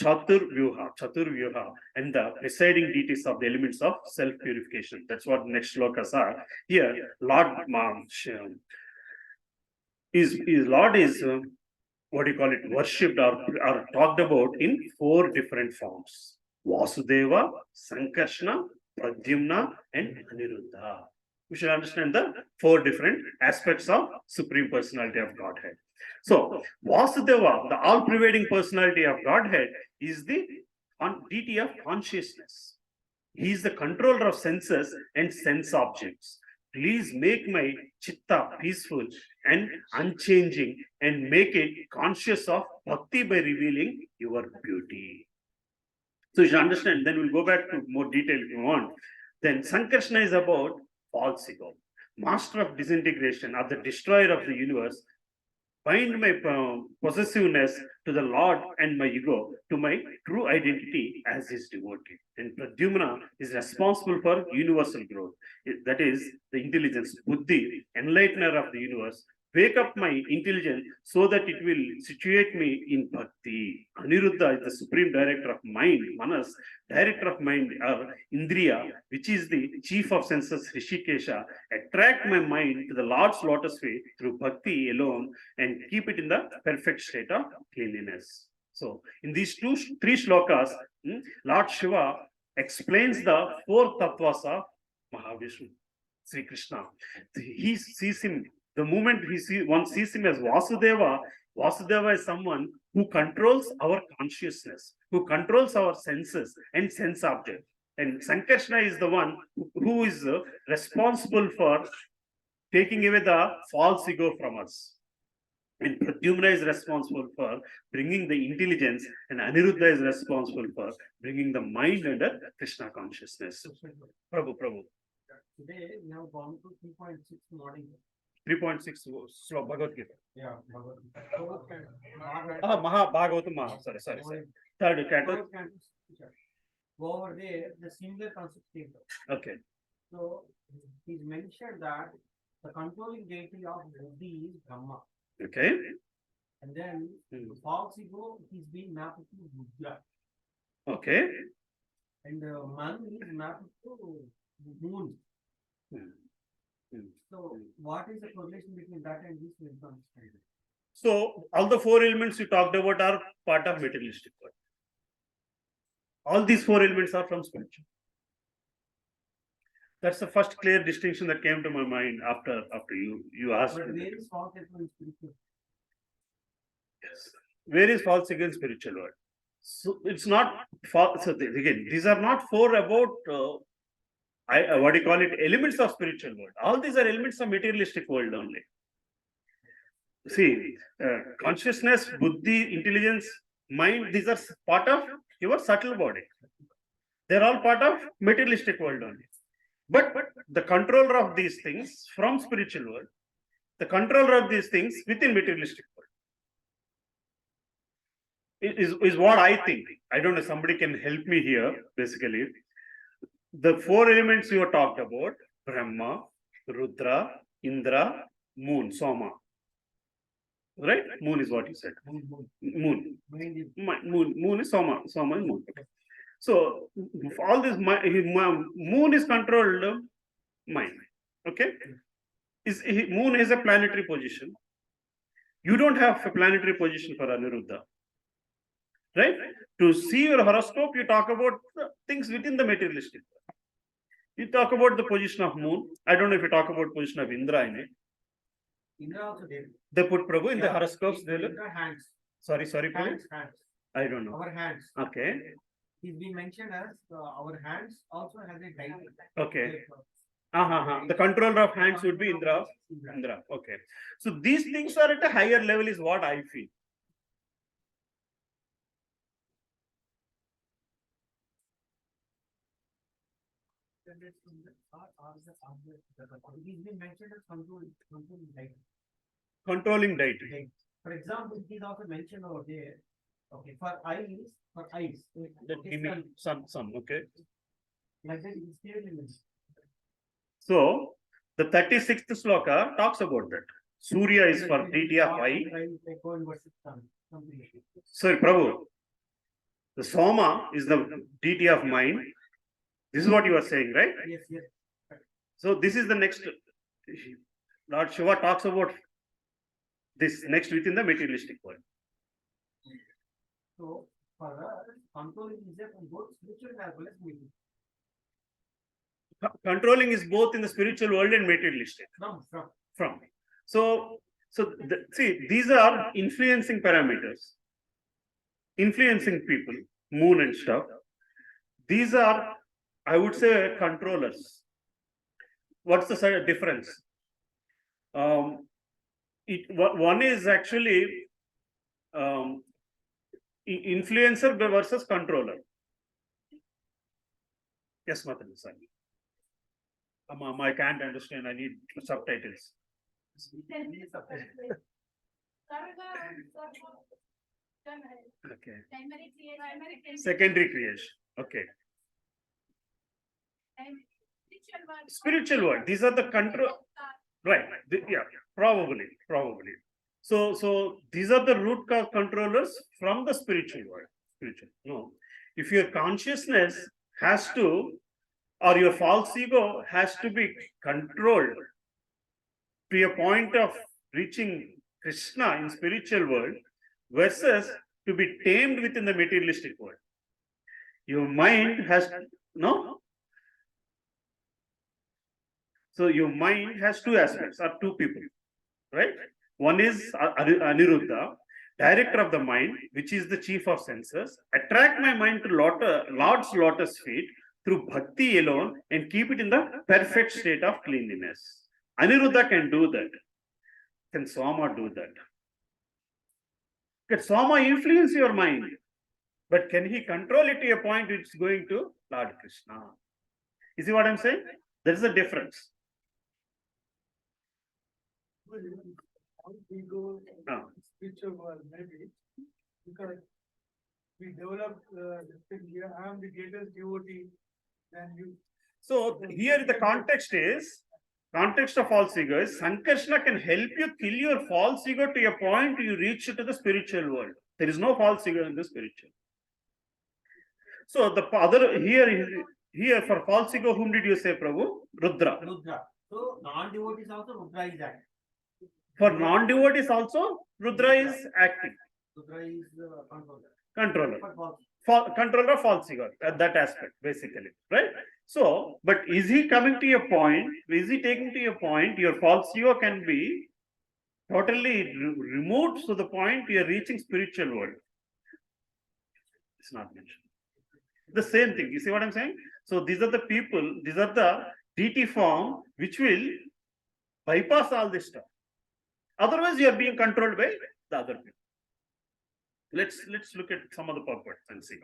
Chatur Vyuha, and the presiding deities of the elements of self-purification. That's what next shlokas are. Here, Lord is what do you call it, worshipped or talked about in 4 different forms. Vasudeva, Sankarshna, Pradyumna, and Aniruddha. We should understand the 4 different aspects of Supreme Personality of Godhead. So, Vasudeva, the all-pervading personality of Godhead, is the deity of consciousness. He is the controller of senses and sense objects. Please make my chitta peaceful and unchanging and make it conscious of bhakti by revealing your beauty. So you should understand, then we'll go back to more detail if you want. Then Sankarshna is about false ego, master of disintegration, or the destroyer of the universe. Bind my possessiveness to the Lord and my ego to my true identity as his devotee. And Pradyumna is responsible for universal growth. That is the intelligence, Buddhi, enlightener of the universe. Wake up my intelligence so that it will situate me in bhakti. Aniruddha is the supreme director of mind, Manas, director of mind, Indriya, which is the chief of senses, Rishikesha. Attract my mind to the Lord's lotus feet through bhakti alone and keep it in the perfect state of cleanliness. So, in these 3 shlokas, Lord Shiva explains the 4 tattvas of Mahavishnu, Sri Krishna. He sees him. The moment one sees him as Vasudeva, Vasudeva is someone who controls our consciousness, who controls our senses and sense objects. And Sankarshna is the one who is responsible for taking away the false ego from us. And Pradyumna is responsible for bringing the intelligence, and Aniruddha is responsible for bringing the mind under Krishna consciousness. Prabhu. Today we have gone to 3.6 morning. 3.6 Bhagavad Gita. Yeah. Mahabhagavatam. Sorry. Third canto. Over there, the similar concept came up. Okay. So he's mentioned that the controlling deity of Buddhi is Brahma. Okay. And then the false ego is being mapped to Buddha. Okay. And the man is mapped to moon. So what is the correlation between that and this will understand? So all the 4 elements you talked about are part of materialistic world. All these 4 elements are from spiritual. That's the first clear distinction that came to my mind after you asked. But where is false ego in spiritual? Yes. Where is false ego in spiritual world? So it's not for, so again, these are not for about, what do you call it, elements of spiritual world. All these are elements of materialistic world only. See, consciousness, buddhi, intelligence, mind, these are part of your subtle body. They're all part of materialistic world only. But the controller of these things from spiritual world, the controller of these things within materialistic world is what I think. I don't know, somebody can help me here, basically. The four elements you talked about, Brahma, Rudra, Indra, Moon, Soma. Right? Moon is what you said. Moon. Moon is Soma. Soma is moon. Okay. So all this moon is controlled mind. Okay. Moon is a planetary position. You don't have a planetary position for Aniruddha. Right? To see your horoscope, you talk about things within the materialistic. You talk about the position of moon. I don't know if you talk about position of Indra in it. Indra also did. They put Prabhu in the horoscopes. They look. Indra hands. Sorry, Prabhu. Hands. I don't know. Our hands. Okay. He's been mentioned as our hands also has a deity. Okay. The controller of hands would be Indra. Indra. Okay. So these things are at a higher level, is what I feel. He's been mentioned as controlling deity. Controlling deity. For example, it is also mentioned over there. Okay, for eyes. Give me some. Okay. Like that, it's clearly mentioned. So the 36th sloka talks about that. Surya is for deity of eye. Sorry, Prabhu. The Soma is the deity of mind. This is what you are saying, right? Yes. So this is the next. Lord Shiva talks about this next within the materialistic world. So for us, controlling is from both spiritual as well as material. Controlling is both in the spiritual world and materialistic. From. So see, these are influencing parameters, influencing people, moon and stuff. These are, I would say, controllers. What's the difference? One is actually influencer versus controller. Yes, Matan. I can't understand. I need subtitles. Okay. Secondary creation. Okay. Spiritual world. These are the control. Right. Yeah. Probably. So these are the root cause controllers from the spiritual world. No. If your consciousness has to, or your false ego has to be controlled to a point of reaching Krishna in spiritual world versus to be tamed within the materialistic world. Your mind has no. So your mind has two aspects, or two people, right? One is Aniruddha, director of the mind, which is the chief of senses. Attract my mind to Lord's lotus feet through bhakti alone and keep it in the perfect state of cleanliness. Aniruddha can do that. Can Soma do that? Can Soma influence your mind? But can he control it to a point which is going to Lord Krishna? You see what I'm saying? There is a difference. We go spiritual world, maybe because we develop this thing here. I am the greatest devotee, then you. So here the context of false ego is Sankarshana can help you kill your false ego to a point you reach to the spiritual world. There is no false ego in the spiritual. So the other here for false ego, whom did you say, Prabhu? Rudra. So non-devotees also Rudra is acting. For non-devotees also, Rudra is acting. Rudra is Controller. Controller of false ego, that aspect, basically, right? So, but is he coming to a point, is he taking to a point, your false ego can be totally removed to the point you are reaching spiritual world. It's not mentioned. The same thing. You see what I'm saying? So these are the people, these are the DT form which will bypass all this stuff. Otherwise, you are being controlled by the other people. Let's look at some of the purports and see.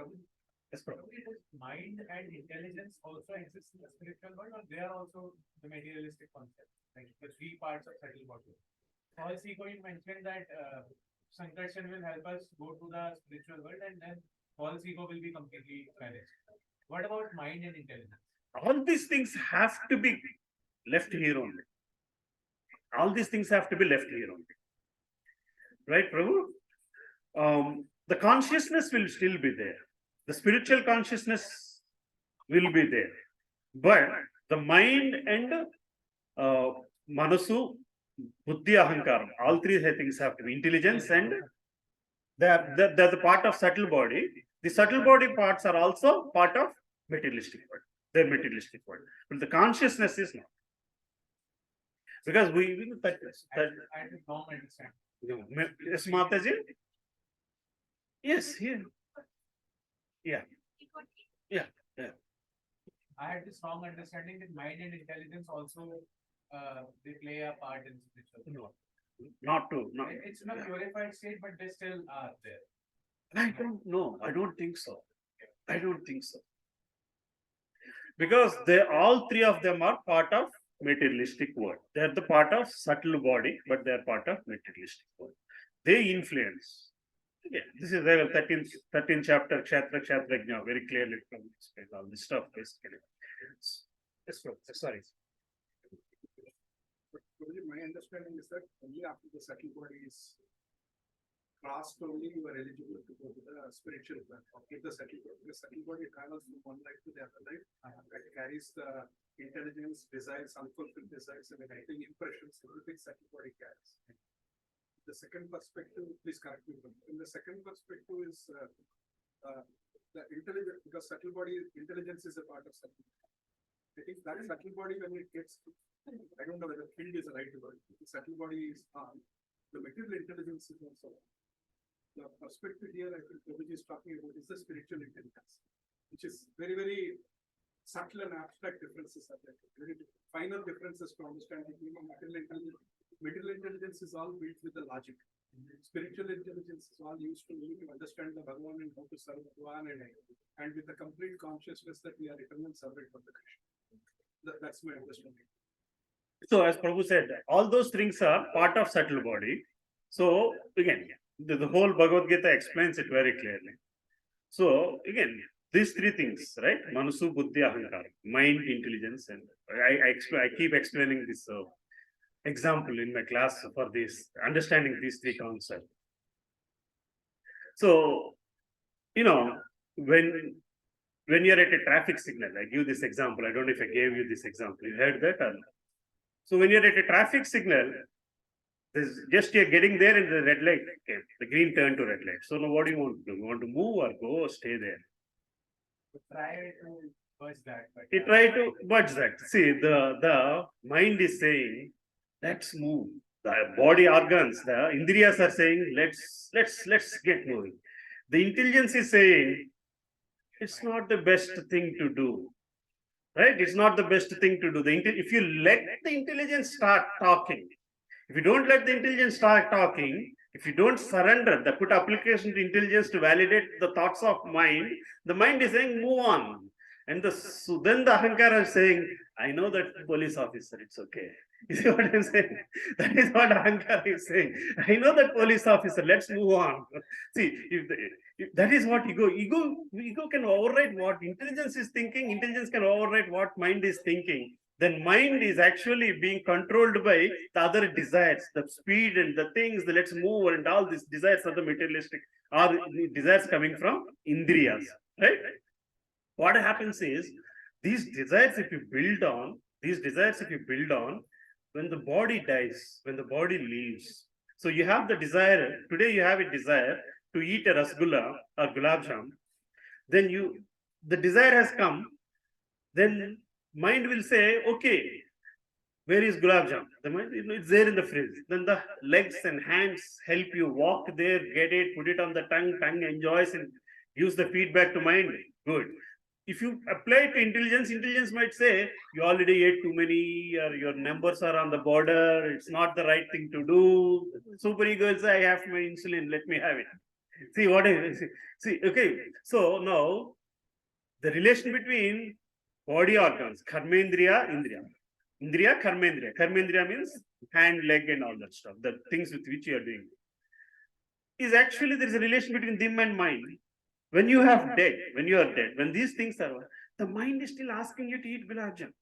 Yes, Prabhu. Does mind and intelligence also exist in the spiritual world, or they are also the materialistic concept, like the three parts of subtle body? False ego, you mentioned that Sankarshan will help us go to the spiritual world, and then false ego will be completely vanished. What about mind and intelligence? All these things have to be left here only. All these things have to be left here only. Right, Prabhu? The consciousness will still be there. The spiritual consciousness will be there. But the mind and Manasu, Buddhi, Ahankaram, all three things have to be intelligence, and they're the part of subtle body. The subtle body parts are also part of materialistic world. They're materialistic world. But the consciousness is not. Because I have a wrong understanding. yes, Mataji? Yes, here. Yeah. I had this wrong understanding that mind and intelligence also they play a part in spiritual. No, no. It's not purified state, but they still are there. I don't know. I don't think so. Because all three of them are part of materialistic world. They are the part of subtle body, but they are part of materialistic world. They influence. Yeah, this is the 13th chapter, Kshetra Kshetrajna, very clearly explains all this stuff basically. Yes, sorry. My understanding is that only after the subtle body is crossed, only you are eligible to go to the spiritual plan. If the subtle body travels from one life to the other life, that carries the intelligence, desires, unfulfilled desires, and I think impressions, everything subtle body carries. The second perspective, please correct me. In the second perspective is the intelligence, because subtle body intelligence is a part of subtle body. I think that subtle body, when it gets, I don't know whether field is the right word. The subtle body is on. The material intelligence is also on. The perspective here, I think Prabhuji is talking about is the spiritual intelligence, which is very, very subtle and abstract differences are there. Very finer differences to understand between material intelligence. Material intelligence is all built with the logic. Spiritual intelligence is all used to understand the Bhagavan and how to serve Bhagavan, and with the complete consciousness that we are eternal servant of the Krishna. That's my understanding. So as Prabhu said, all those things are part of subtle body. So again, the whole Bhagavad Gita explains it very clearly. So again, these three things, right? Manasu, Buddhi, Ahankara, mind, intelligence, and I keep explaining this example in my class for this, understanding these three concepts. So, when you're at a traffic signal, I give this example. I don't know if I gave you this example. You heard that or not? So when you're at a traffic signal, you're getting there and the red light came, the green turned to red light. So now what do you want to do? You want to move or go or stay there? Try to budge that. You try to budge that. See, the mind is saying, let's move. The body organs, the indriyas are saying, let's get moving. The intelligence is saying, it's not the best thing to do. Right? It's not the best thing to do. If you let the intelligence start talking, if you don't let the intelligence start talking, if you don't surrender, put application to intelligence to validate the thoughts of mind, the mind is saying, move on. And then the Ahankara is saying, I know that police officer, it's okay. You see what I'm saying? That is what Ahankara is saying. I know that police officer, let's move on. See, if that is what ego can override what intelligence is thinking, intelligence can override what mind is thinking. Then mind is actually being controlled by the other desires, the speed and the things, the let's move and all these desires are the materialistic, are the desires coming from indriyas, right? What happens is, these desires if you build on, when the body dies, when the body leaves, so you have the desire, today you have a desire to eat a rasgulla or gulab jam, then the desire has come, then mind will say, okay, where is gulab jam? The mind, it's there in the fridge. Then the legs and hands help you walk there, get it, put it on the tongue enjoys and Gives the feedback to mind. Good. If you apply it to intelligence, intelligence might say you already ate too many, or your numbers are on the border. It's not the right thing to do. Super ego will say, I have my insulin. Let me have it. See what I see. Okay. So now the relation between body organs, karmendriya, indriya. Indriya, karmendriya. Karmendriya means hand, leg, and all that stuff. The things with which you are doing. Is actually there is a relation between them and mind. When you are dead, when these things are, the mind is still asking you to eat gulab jam.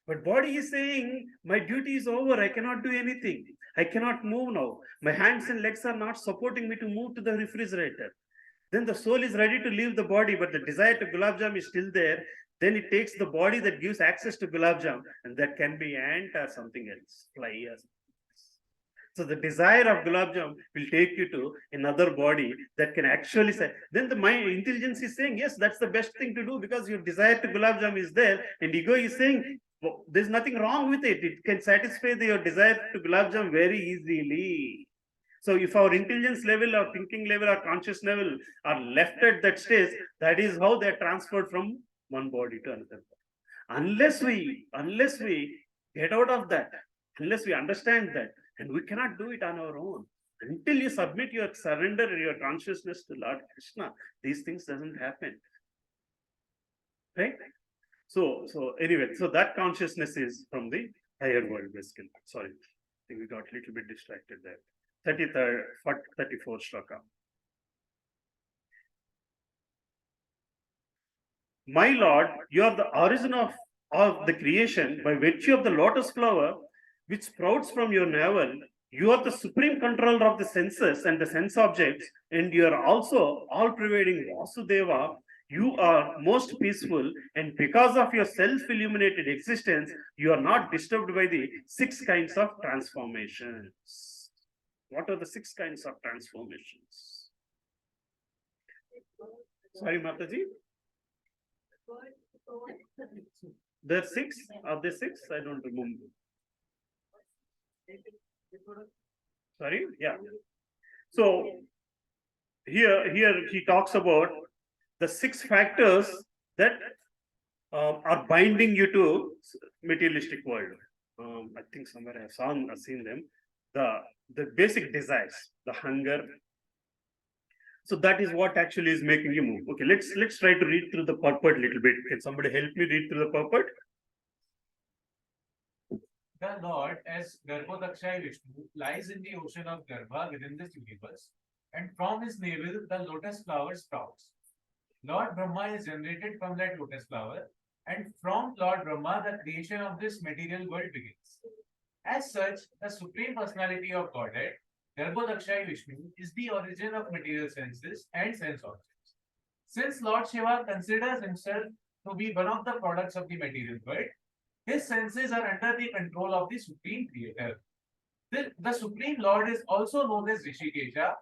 But body is saying, my duty is over. I cannot do anything. I cannot move now. My hands and legs are not supporting me to move to the refrigerator. Then the soul is ready to leave the body, but the desire to gulab jam is still there. Then it takes the body that gives access to gulab jam, and that can be ant or something else, fly or something. So the desire of gulab jam will take you to another body that can actually say, then the mind intelligence is saying, yes, that's the best thing to do because your desire to gulab jam is there. And ego is saying, well, there's nothing wrong with it. It can satisfy your desire to gulab jam very easily. So if our intelligence level, our thinking level, our conscious level are left at that stage, that is how they're transferred from one body to another. Unless we get out of that, unless we understand that, and we cannot do it on our own. Until you submit your surrender, your consciousness to Lord Krishna, these things doesn't happen. Right? So anyway, so that consciousness is from the higher world, basically. Sorry, I think we got a little bit distracted there. 33rd, 34th shloka. My Lord, you are the origin of the creation by virtue of the lotus flower which sprouts from your navel. You are the supreme controller of the senses and the sense objects, and you are also all-pervading Vasudeva. You are most peaceful, and because of your self-illuminated existence, you are not disturbed by the 6 kinds of transformations. What are the 6 kinds of transformations? Sorry, Mataji. There are 6? Are there 6? I don't remember. Sorry? Yeah. So here he talks about the 6 factors that are binding you to materialistic world. I think somewhere I've seen them. The basic desires, the hunger. So that is what actually is making you move. Okay, let's try to read through the purport a little bit. Can somebody help me read through the purport? The Lord, as Garbhodakshaya Vishnu, lies in the ocean of Garbha within this universe, and from his navel the lotus flower sprouts. Lord Brahma is generated from that lotus flower, and from Lord Brahma the creation of this material world begins. As such, the Supreme Personality of Godhead, Garbhodakshaya Vishnu, is the origin of material senses and sense objects. Since Lord Shiva considers himself to be one of the products of the material world, his senses are under the control of the Supreme Creator. The Supreme Lord is also known as Rishikesha,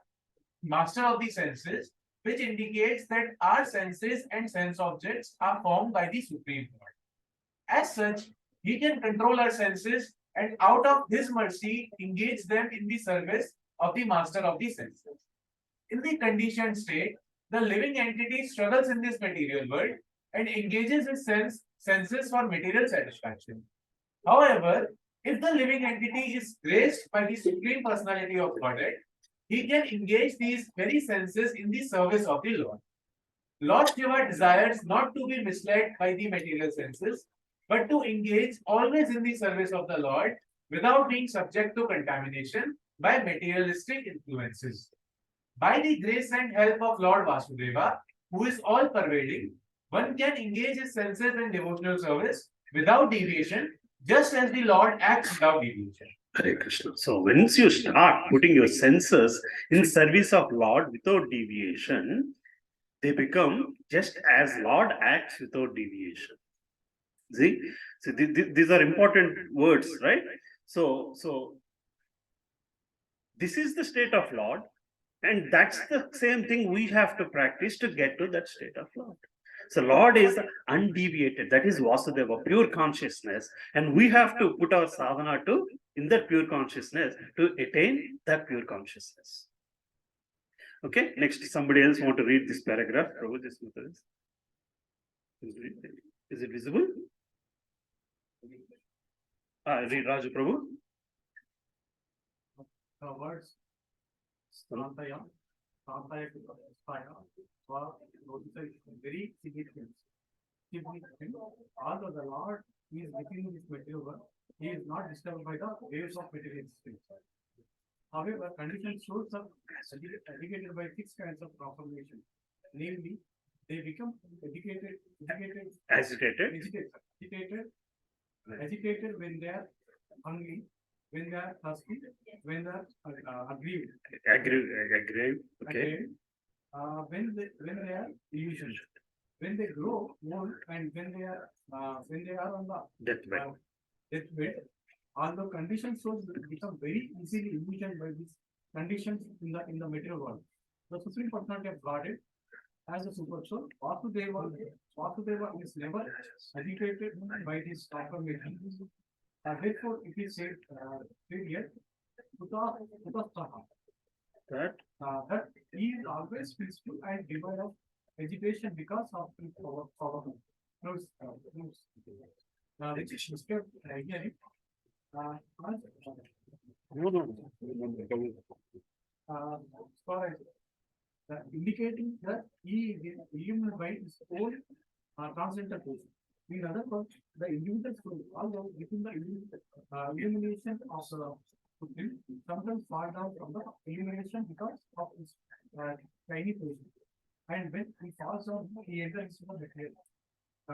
Master of the Senses, which indicates that our senses and sense objects are formed by the Supreme Lord. As such, he can control our senses and out of his mercy engage them in the service of the Master of the Senses. In the conditioned state, the living entity struggles in this material world and engages his senses for material satisfaction. However, if the living entity is graced by the Supreme Personality of Godhead, he can engage these very senses in the service of the Lord. Lord Shiva desires not to be misled by the material senses, but to engage always in the service of the Lord without being subject to contamination by materialistic influences. By the grace and help of Lord Vasudeva, who is all pervading, one can engage his senses in devotional service without deviation, just as the Lord acts without deviation. Hare Krishna. So once you start putting your senses in service of Lord without deviation, they become just as Lord acts without deviation. See, so these are important words, right? So this is the state of Lord, and that's the same thing we have to practice to get to that state of Lord. So Lord is undeviated. That is Vasudeva, pure consciousness, and we have to put our sadhana in that pure consciousness to attain that pure consciousness. Okay, next somebody else want to read this paragraph. Prabhu, this method is it visible? Read Raju Prabhu. The words Santaya, Santaya to Spaya, were very significant. Although the Lord is within this material world, he is not disturbed by the waves of material existence. However, conditioned souls are educated by 6 kinds of transformation. Namely, they become agitated when they are hungry, when they are thirsty, when they are aggrieved. Agree. Okay. Again, when they are illusioned, when they grow old, and when they are on the Deathbed. deathbed, although conditioned souls become very easily illusioned by these conditions in the material world. The Supreme Personality of Godhead as a super soul, Vasudeva is never agitated by this transformation. Therefore, it is said here, That that he is always peaceful and devoid of agitation because of his power. Which is described here. For indicating that he is illuminated by his own transcendental force. In other words, the individual soul, although within the illumination of the Supreme, sometimes fall down from the illumination because of his tiny position. And when he falls down, he enters into the material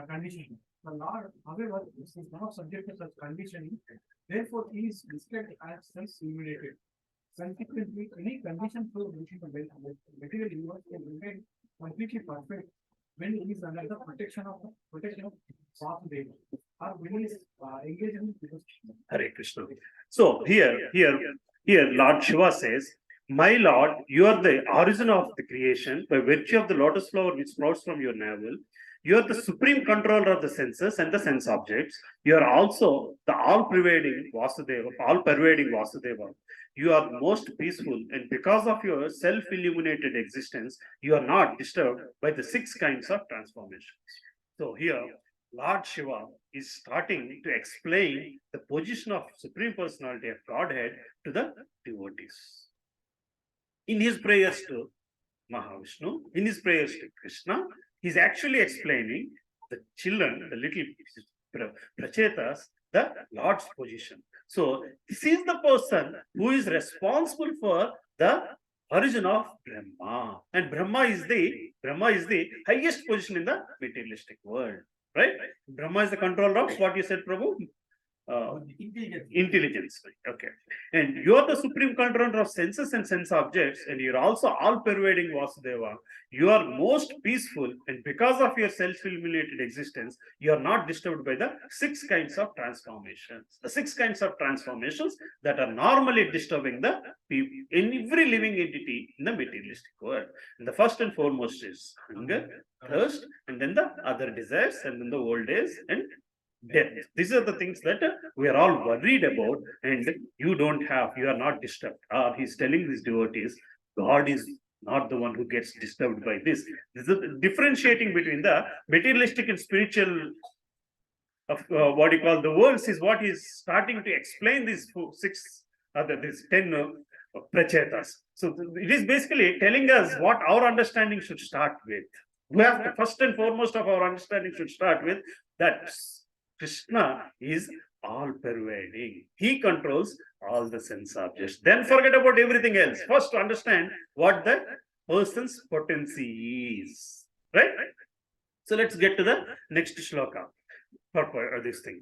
conditioning. The Lord, however, is not subject to such conditioning. Therefore, he is described as self-illuminated. Consequently, any condition flow within the material universe can remain completely perfect when it is under the protection of Vasudeva, or when it is engaged in devotion. Hare Krishna. So here, Lord Shiva says, "My Lord, you are the origin of the creation by virtue of the lotus flower which sprouts from your navel. You are the supreme controller of the senses and the sense objects. You are also the all-pervading Vasudeva. You are most peaceful, and because of your self-illuminated existence, you are not disturbed by the 6 kinds of transformations." So here, Lord Shiva is starting to explain the position of Supreme Personality of Godhead to the devotees. In his prayers to Mahavishnu, in his prayers to Krishna, he's actually explaining the children, the little prachetas, the Lord's position. So this is the person who is responsible for the origin of Brahma. And Brahma is the highest position in the materialistic world. Right? Brahma is the controller of what you said, Prabhu? Intelligence. Okay. And you are the supreme controller of senses and sense objects, and you're also all-pervading Vasudeva. You are most peaceful, and because of your self-illuminated existence, you are not disturbed by the 6 kinds of transformations. The 6 kinds of transformations that are normally disturbing the people in every living entity in the materialistic world. And the first and foremost is hunger, thirst, and then the other desires, and then the old age and death. These are the things that we are all worried about, and you are not disturbed. He's telling these devotees, God is not the one who gets disturbed by this. This is differentiating between the materialistic and spiritual of what you call the worlds is what is starting to explain these 10 prachetas. So it is basically telling us what our understanding should start with. We have to, first and foremost of our understanding should start with that Krishna is all-pervading. He controls all the sense objects. Then forget about everything else. First to understand what the person's potency is. Right? So let's get to the next shloka for this thing.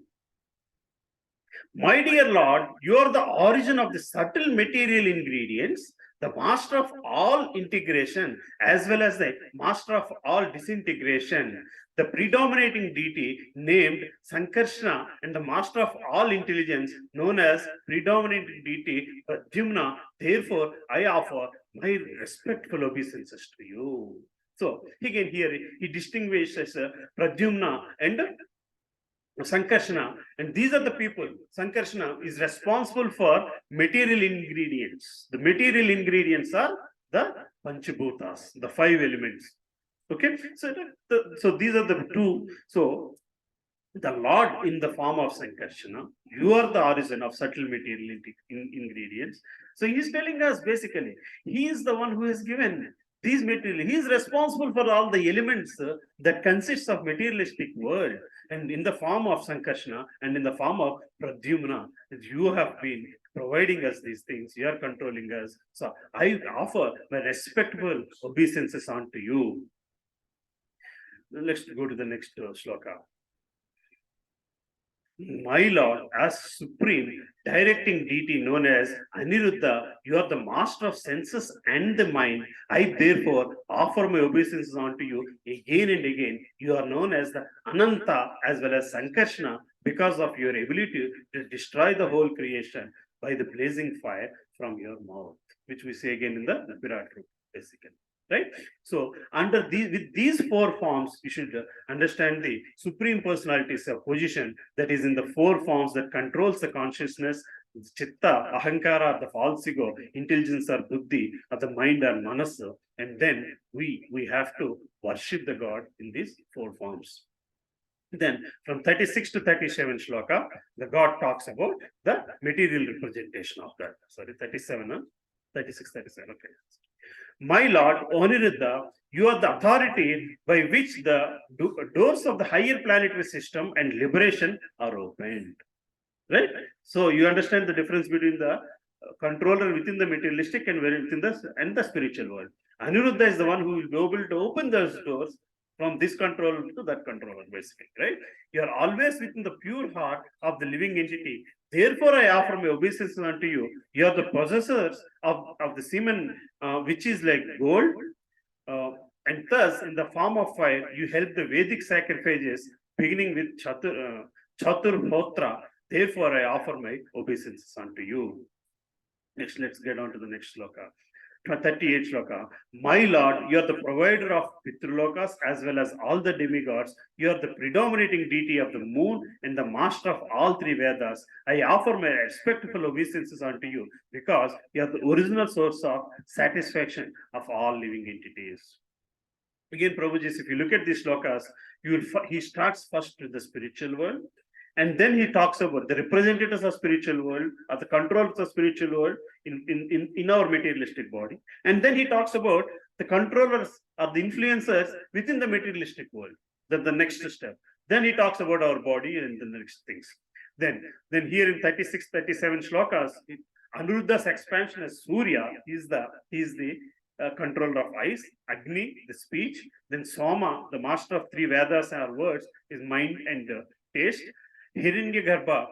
My dear Lord, you are the origin of the subtle material ingredients, the master of all integration, as well as the master of all disintegration, the predominating deity named Sankarshana, and the master of all intelligence known as predominating deity Pradyumna. Therefore, I offer my respectful obeisances to you. So again here he distinguishes Pradyumna and Sankarshana, and these are the people. Sankarshana is responsible for material ingredients. The material ingredients are the Panchabhutas, the five elements. Okay, so these are the two. So the Lord in the form of Sankarshana, you are the origin of subtle material ingredients. So he is telling us basically, he is the one who has given these material. He is responsible for all the elements that consists of materialistic world. And in the form of Sankarshana and in the form of Pradyumna, you have been providing us these things. You are controlling us. So I offer my respectful obeisances unto you. Let's go to the next shloka. My Lord, as supreme directing deity known as Aniruddha, you are the master of senses and the mind. I therefore offer my obeisances unto you again and again. You are known as the Ananta as well as Sankarshana because of your ability to destroy the whole creation by the blazing fire from your mouth, which we say again in the Virat Rupa, basically. Right? So, under these with these four forms, you should understand the supreme personalities of position that is in the four forms that controls the consciousness, chitta, ahankara, the false ego, intelligence or buddhi, of the mind or manasa, and then we have to worship the God in these four forms. Then from 36 to 37 shloka, the God talks about the material representation of that. Sorry, 37, huh? 36, 37, okay. My Lord, Aniruddha, you are the authority by which the doors of the higher planetary system and liberation are opened. Right? So you understand the difference between the controller within the materialistic and within the spiritual world. Aniruddha is the one who will be able to open those doors from this controller to that controller, basically, right? You are always within the pure heart of the living entity. Therefore, I offer my obeisance unto you. You are the possessors of the semen, which is like gold, and thus, in the form of fire, you help the Vedic sacrifices, beginning with Chatur Hotra. Therefore, I offer my obeisances unto you. Next, let's get on to the next sloka. 38 shloka. My Lord, you are the provider of Pitrulokas as well as all the demigods. You are the predominating deity of the moon and the master of all three Vedas. I offer my respectful obeisances unto you because you are the original source of satisfaction of all living entities. Again, Prabhuji, if you look at these shlokas, he starts first with the spiritual world, and then he talks about the representatives of spiritual world, or the controllers of spiritual world in our materialistic body. And then he talks about the controllers or the influencers within the materialistic world. That's the next step. Then he talks about our body and the next things. Then here in 36, 37 shlokas, Anuruddha's expansion as Surya is the controller of eyes, Agni, the speech, then Soma, the master of three Vedas or words, is mind and taste. Hiranyagarbha,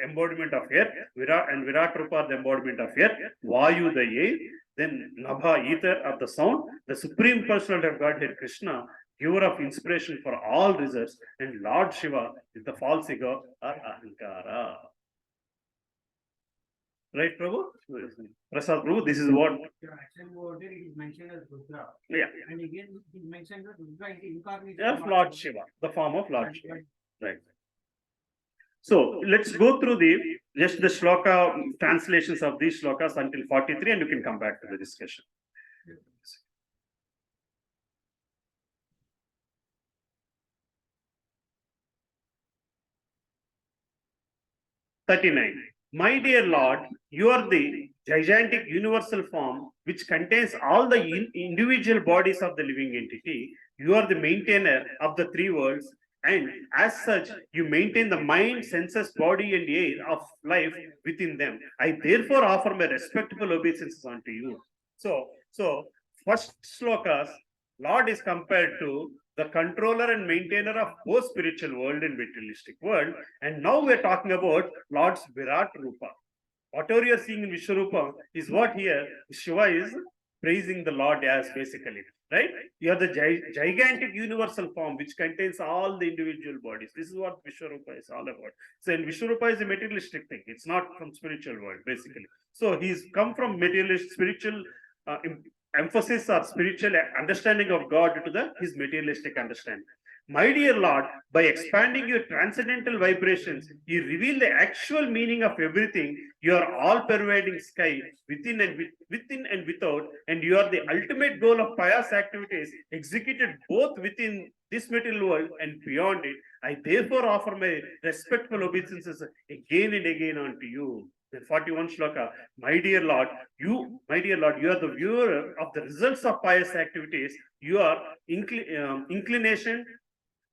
embodiment of earth, Virat Rupa, the embodiment of earth, Vayu, the air, then Nabha, ether of the sound, the supreme personality of Godhead Krishna, giver of inspiration for all results, and Lord Shiva is the false ego or Ahankara. Right, Prabhu? Prasad Prabhu, this is what. Actually, over there it is mentioned as Rudra. Yeah. And again, it is mentioned that Rudra is the incarnation Of Lord Shiva, the form of Lord Shiva. Right. So let's go through the shloka translations of these shlokas until 43, and you can come back to the discussion. 39. My dear Lord, you are the gigantic universal form which contains all the individual bodies of the living entity. You are the maintainer of the three worlds, and as such, you maintain the mind, senses, body, and air of life within them. I therefore offer my respectful obeisances unto you. So first slokas, Lord is compared to the controller and maintainer of both spiritual world and materialistic world. And now we're talking about Lord's Virat Rupa. Whatever you're seeing in Vishwarupa is what here Shiva is praising the Lord as, basically, right? You are the gigantic universal form which contains all the individual bodies. This is what Vishwarupa is all about. So, and Vishwarupa is a materialistic thing. It's not from spiritual world, basically. So he's come from materialist, spiritual emphasis or spiritual understanding of God to his materialistic understanding. My dear Lord, by expanding your transcendental vibrations, you reveal the actual meaning of everything. You are all pervading sky within and without, and you are the ultimate goal of pious activities executed both within this material world and beyond it. I therefore offer my respectful obeisances again and again unto you. The 41 shloka, my dear Lord, you are the viewer of the results of pious activities. You are inclination,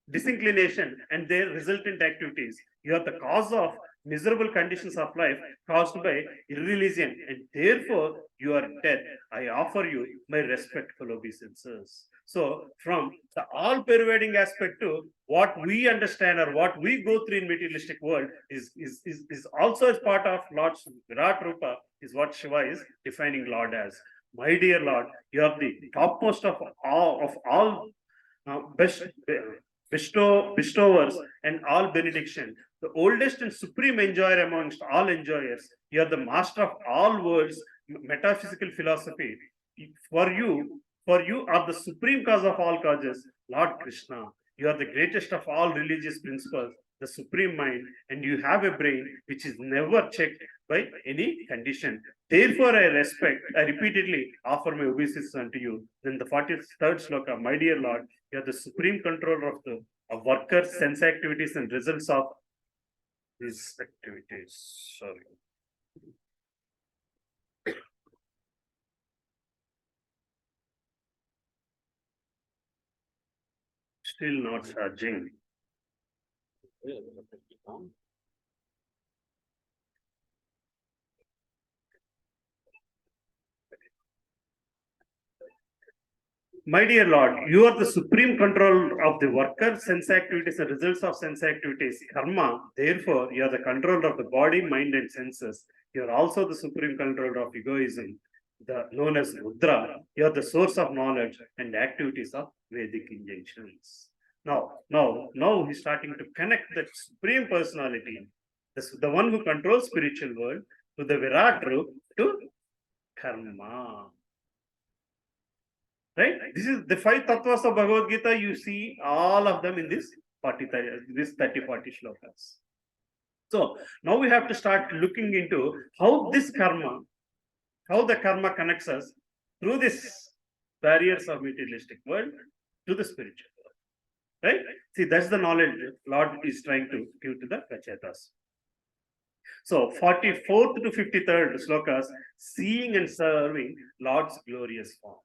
disinclination, and their resultant activities. You are the cause of miserable conditions of life caused by irreligion, and therefore you are dead. I offer you my respectful obeisances. So, from the all-pervading aspect to what we understand or what we go through in materialistic world is also as part of Lord's Virat Rupa, is what Shiva is defining Lord as. My dear Lord, you are the topmost of all best bestowers and all benediction, the oldest and supreme enjoyer amongst all enjoyers. You are the master of all worlds, metaphysical philosophy. For you are the supreme cause of all causes, Lord Krishna. You are the greatest of all religious principles, the supreme mind, and you have a brain which is never checked by any condition. Therefore, I repeatedly offer my obeisances unto you. Then the 43rd sloka, my dear Lord, you are the supreme controller of workers, sense activities, and results of these activities. Sorry. Still not charging. My dear Lord, you are the supreme controller of the worker, sense activities, and results of sense activities, karma. Therefore, you are the controller of the body, mind, and senses. You are also the supreme controller of egoism, known as Rudra. You are the source of knowledge and activities of Vedic injunctions. Now he's starting to connect the supreme personality, the one who controls spiritual world, to the Virat Rup, to karma. Right? This is the 5 tattvas of Bhagavad Gita. You see all of them in this 30-40 shlokas. So now we have to start looking into how the karma connects us through this barriers of materialistic world to the spiritual world. Right? See, that's the knowledge Lord is trying to give to the Rachetas. So 44th to 53rd shlokas, seeing and serving Lord's glorious form.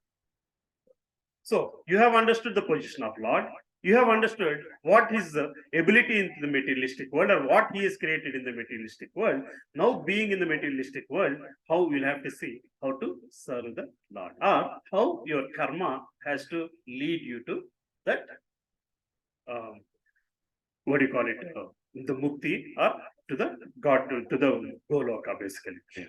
So you have understood the position of Lord. You have understood what his ability in the materialistic world or what he has created in the materialistic world. Now being in the materialistic world, how we'll have to see how to serve the Lord, or how your karma has to lead you to that, what do you call it, the mukti, or to the God, to the Goloka basically.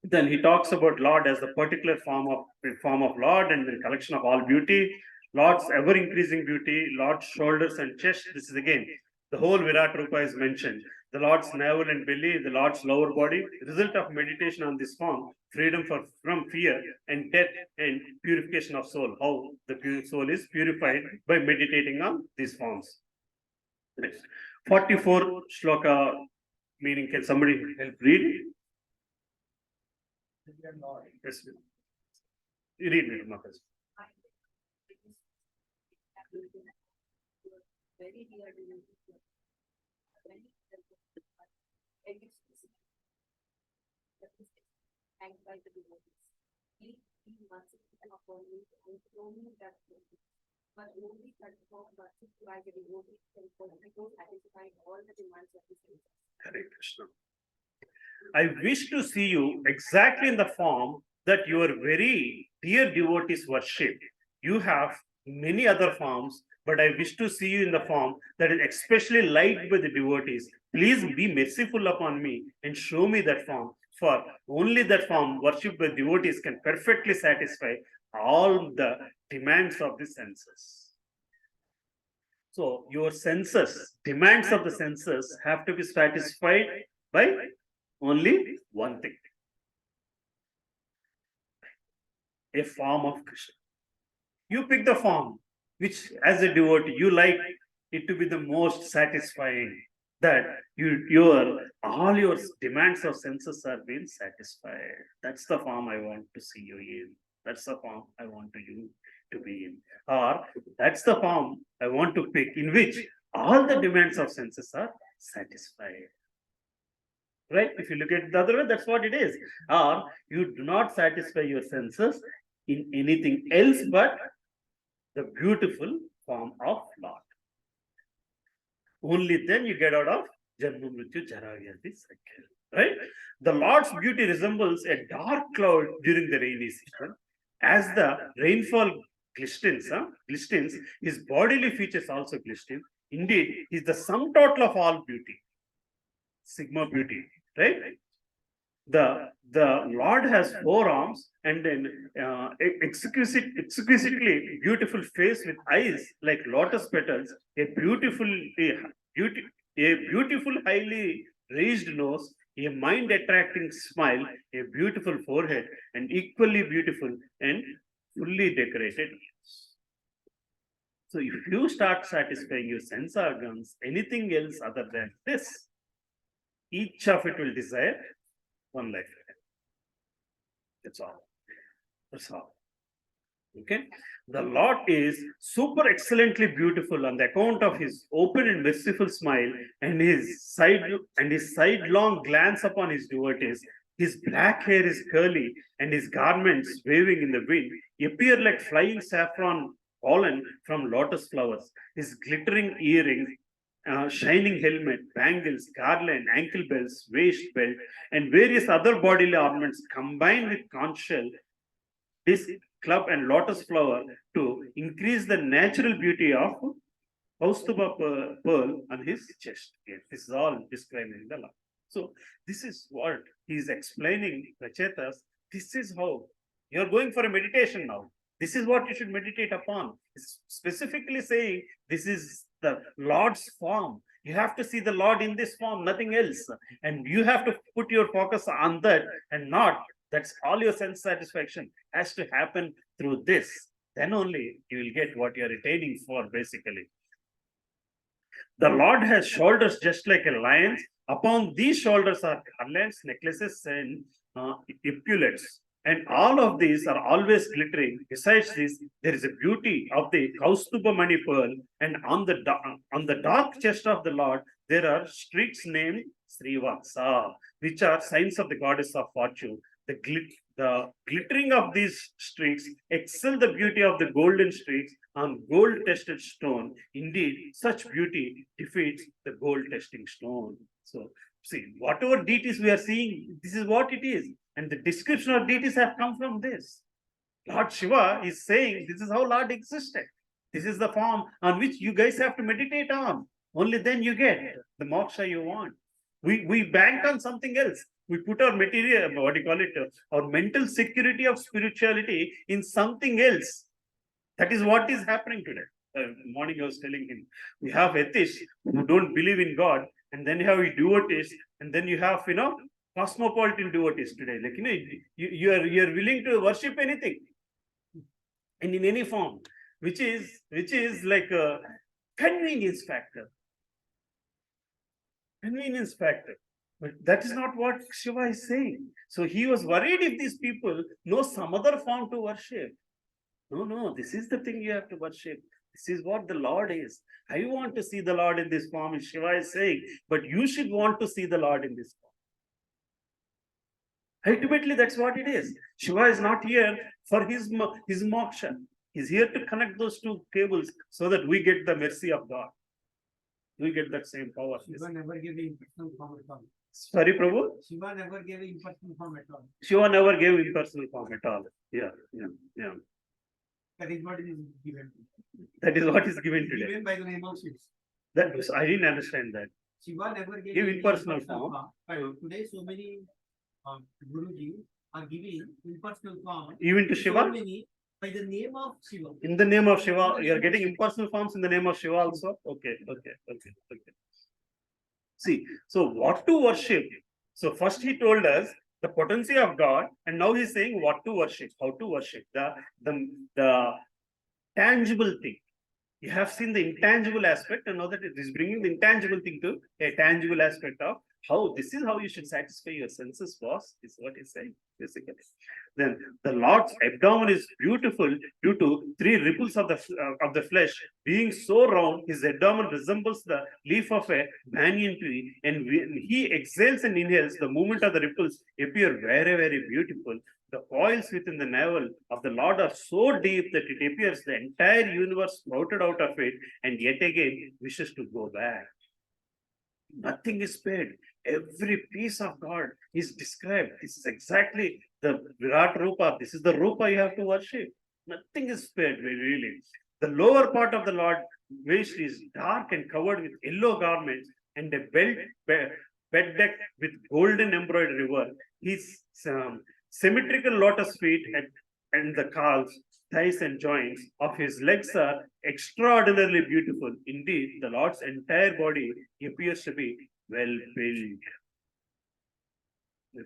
Then he talks about Lord as the particular form of Lord and the collection of all beauty, Lord's ever increasing beauty, Lord's shoulders and chest. This is again the whole Virat Rupa is mentioned. The Lord's navel and belly, the Lord's lower body. Result of meditation on this form, freedom from fear and death and purification of soul. How the soul is purified by meditating on these forms. Next, 44 shloka meaning. Can somebody help read it? Yes, you read it, Marcus. Very dear to you. And by the devotees. He merciful upon me and show me that but only that for merciful by the devotees can satisfy all the demands of the senses. Hare Krishna. I wish to see you exactly in the form that your very dear devotees worship. You have many other forms, but I wish to see you in the form that is especially liked by the devotees. Please be merciful upon me and show me that form. For only that form worshipped by devotees can perfectly satisfy all the demands of the senses. So your senses, demands of the senses have to be satisfied by only one thing, a form of Krishna. You pick the form, which as a devotee, you like it to be the most satisfying, that all your demands of senses are being satisfied. That's the form I want to see you in. That's the form I want you to be in. Or that's the form I want to pick, in which all the demands of senses are satisfied. Right? If you look at it the other way, that's what it is. Or you do not satisfy your senses in anything else but the beautiful form of Lord. Only then you get out of Janma Mrityu Jara Vyadhi cycle. Right? The Lord's beauty resembles a dark cloud during the rainy season. As the rainfall glistens, his bodily features also glisten. Indeed, he is the sum total of all beauty. Sigma beauty, right? The Lord has four arms and then exquisitely beautiful face with eyes like lotus petals, a beautiful, highly raised nose, a mind attracting smile, a beautiful forehead, and equally beautiful and fully decorated ears. So if you start satisfying your sense organs, anything else other than this, each of it will desire one lifetime. That's all. That's all. Okay. The Lord is super excellently beautiful on the account of his open and merciful smile and his sidelong glance upon his devotees. His black hair is curly and his garments waving in the wind appear like flying saffron pollen from lotus flowers. His glittering earrings, shining helmet, bangles, garland, ankle belts, waist belt, and various other bodily ornaments combined with conch shell, disc, club, and lotus flower to increase the natural beauty of Kaustuba pearl on his chest. Yes, this is all described in the law. So this is what he is explaining, Rachetas. This is how you are going for a meditation now. This is what you should meditate upon. It's specifically saying this is the Lord's form. You have to see the Lord in this form, nothing else. And you have to put your focus on that and not that's all your sense satisfaction has to happen through this. Then only you will get what you are retaining for, basically. The Lord has shoulders just like a lion's. Upon these shoulders are garlands, necklaces, and epaulets. And all of these are always glittering. Besides this, there is a beauty of the Kaustuba Mani pearl, and on the dark chest of the Lord, there are streaks named Srivatsa, which are signs of the goddess of fortune. The glittering of these streaks excel the beauty of the golden streaks on gold tested stone. Indeed, such beauty defeats the gold testing stone. So, see, whatever deities we are seeing, this is what it is. And the description of deities have come from this. Lord Shiva is saying this is how Lord existed. This is the form on which you guys have to meditate on. Only then you get the moksha you want. We bank on something else. We put our material, what do you call it, our mental security of spirituality in something else. That is what is happening today. Morning I was telling him, we have atheists who don't believe in God, and then you have devotees, and then you have, cosmopolitan devotees today. Like, you're willing to worship anything and in any form, which is like a convenience factor. Convenience factor. But that is not what Shiva is saying. So he was worried if these people know some other form to worship. No, this is the thing you have to worship. This is what the Lord is. I want to see the Lord in this form, Shiva is saying, but you should want to see the Lord in this form. Ultimately, that's what it is. Shiva is not here for his moksha. He's here to connect those two cables so that we get the mercy of God. We get that same power. Shiva never gave the impersonal form at all. Sorry, Prabhu? Shiva never gave the impersonal form at all. Shiva never gave impersonal form at all. Yeah. That is what is given. That is what is given today. Given by the name of Shiva. That was, I didn't understand that. Shiva never gave Give the impersonal form. But today so many Guruji are giving impersonal form. Even to Shiva? So many by the name of Shiva. In the name of Shiva, you are getting impersonal forms in the name of Shiva also? Okay. See, so what to worship? So first he told us the potency of God, and now he's saying what to worship, how to worship, the tangible thing. You have seen the intangible aspect, and now that it is bringing the intangible thing to a tangible aspect of how this is how you should satisfy your senses, boss, is what he's saying, basically. Then the Lord's abdomen is beautiful due to three ripples of the flesh being so round. His abdomen resembles the leaf of a banyan tree, and when he exhales and inhales, the movement of the ripples appear very, very beautiful. The coils within the navel of the Lord are so deep that it appears the entire universe sprouted out of it, and yet again wishes to go back. Nothing is spared. Every piece of God is described. This is exactly the Virat Rupa. This is the Rupa you have to worship. Nothing is spared, really. The lower part of the Lord waist is dark and covered with yellow garments, and a bed decked with golden embroidery work. His symmetrical lotus feet and the calves, thighs, and joints of his legs are extraordinarily beautiful. Indeed, the Lord's entire body appears to be well built.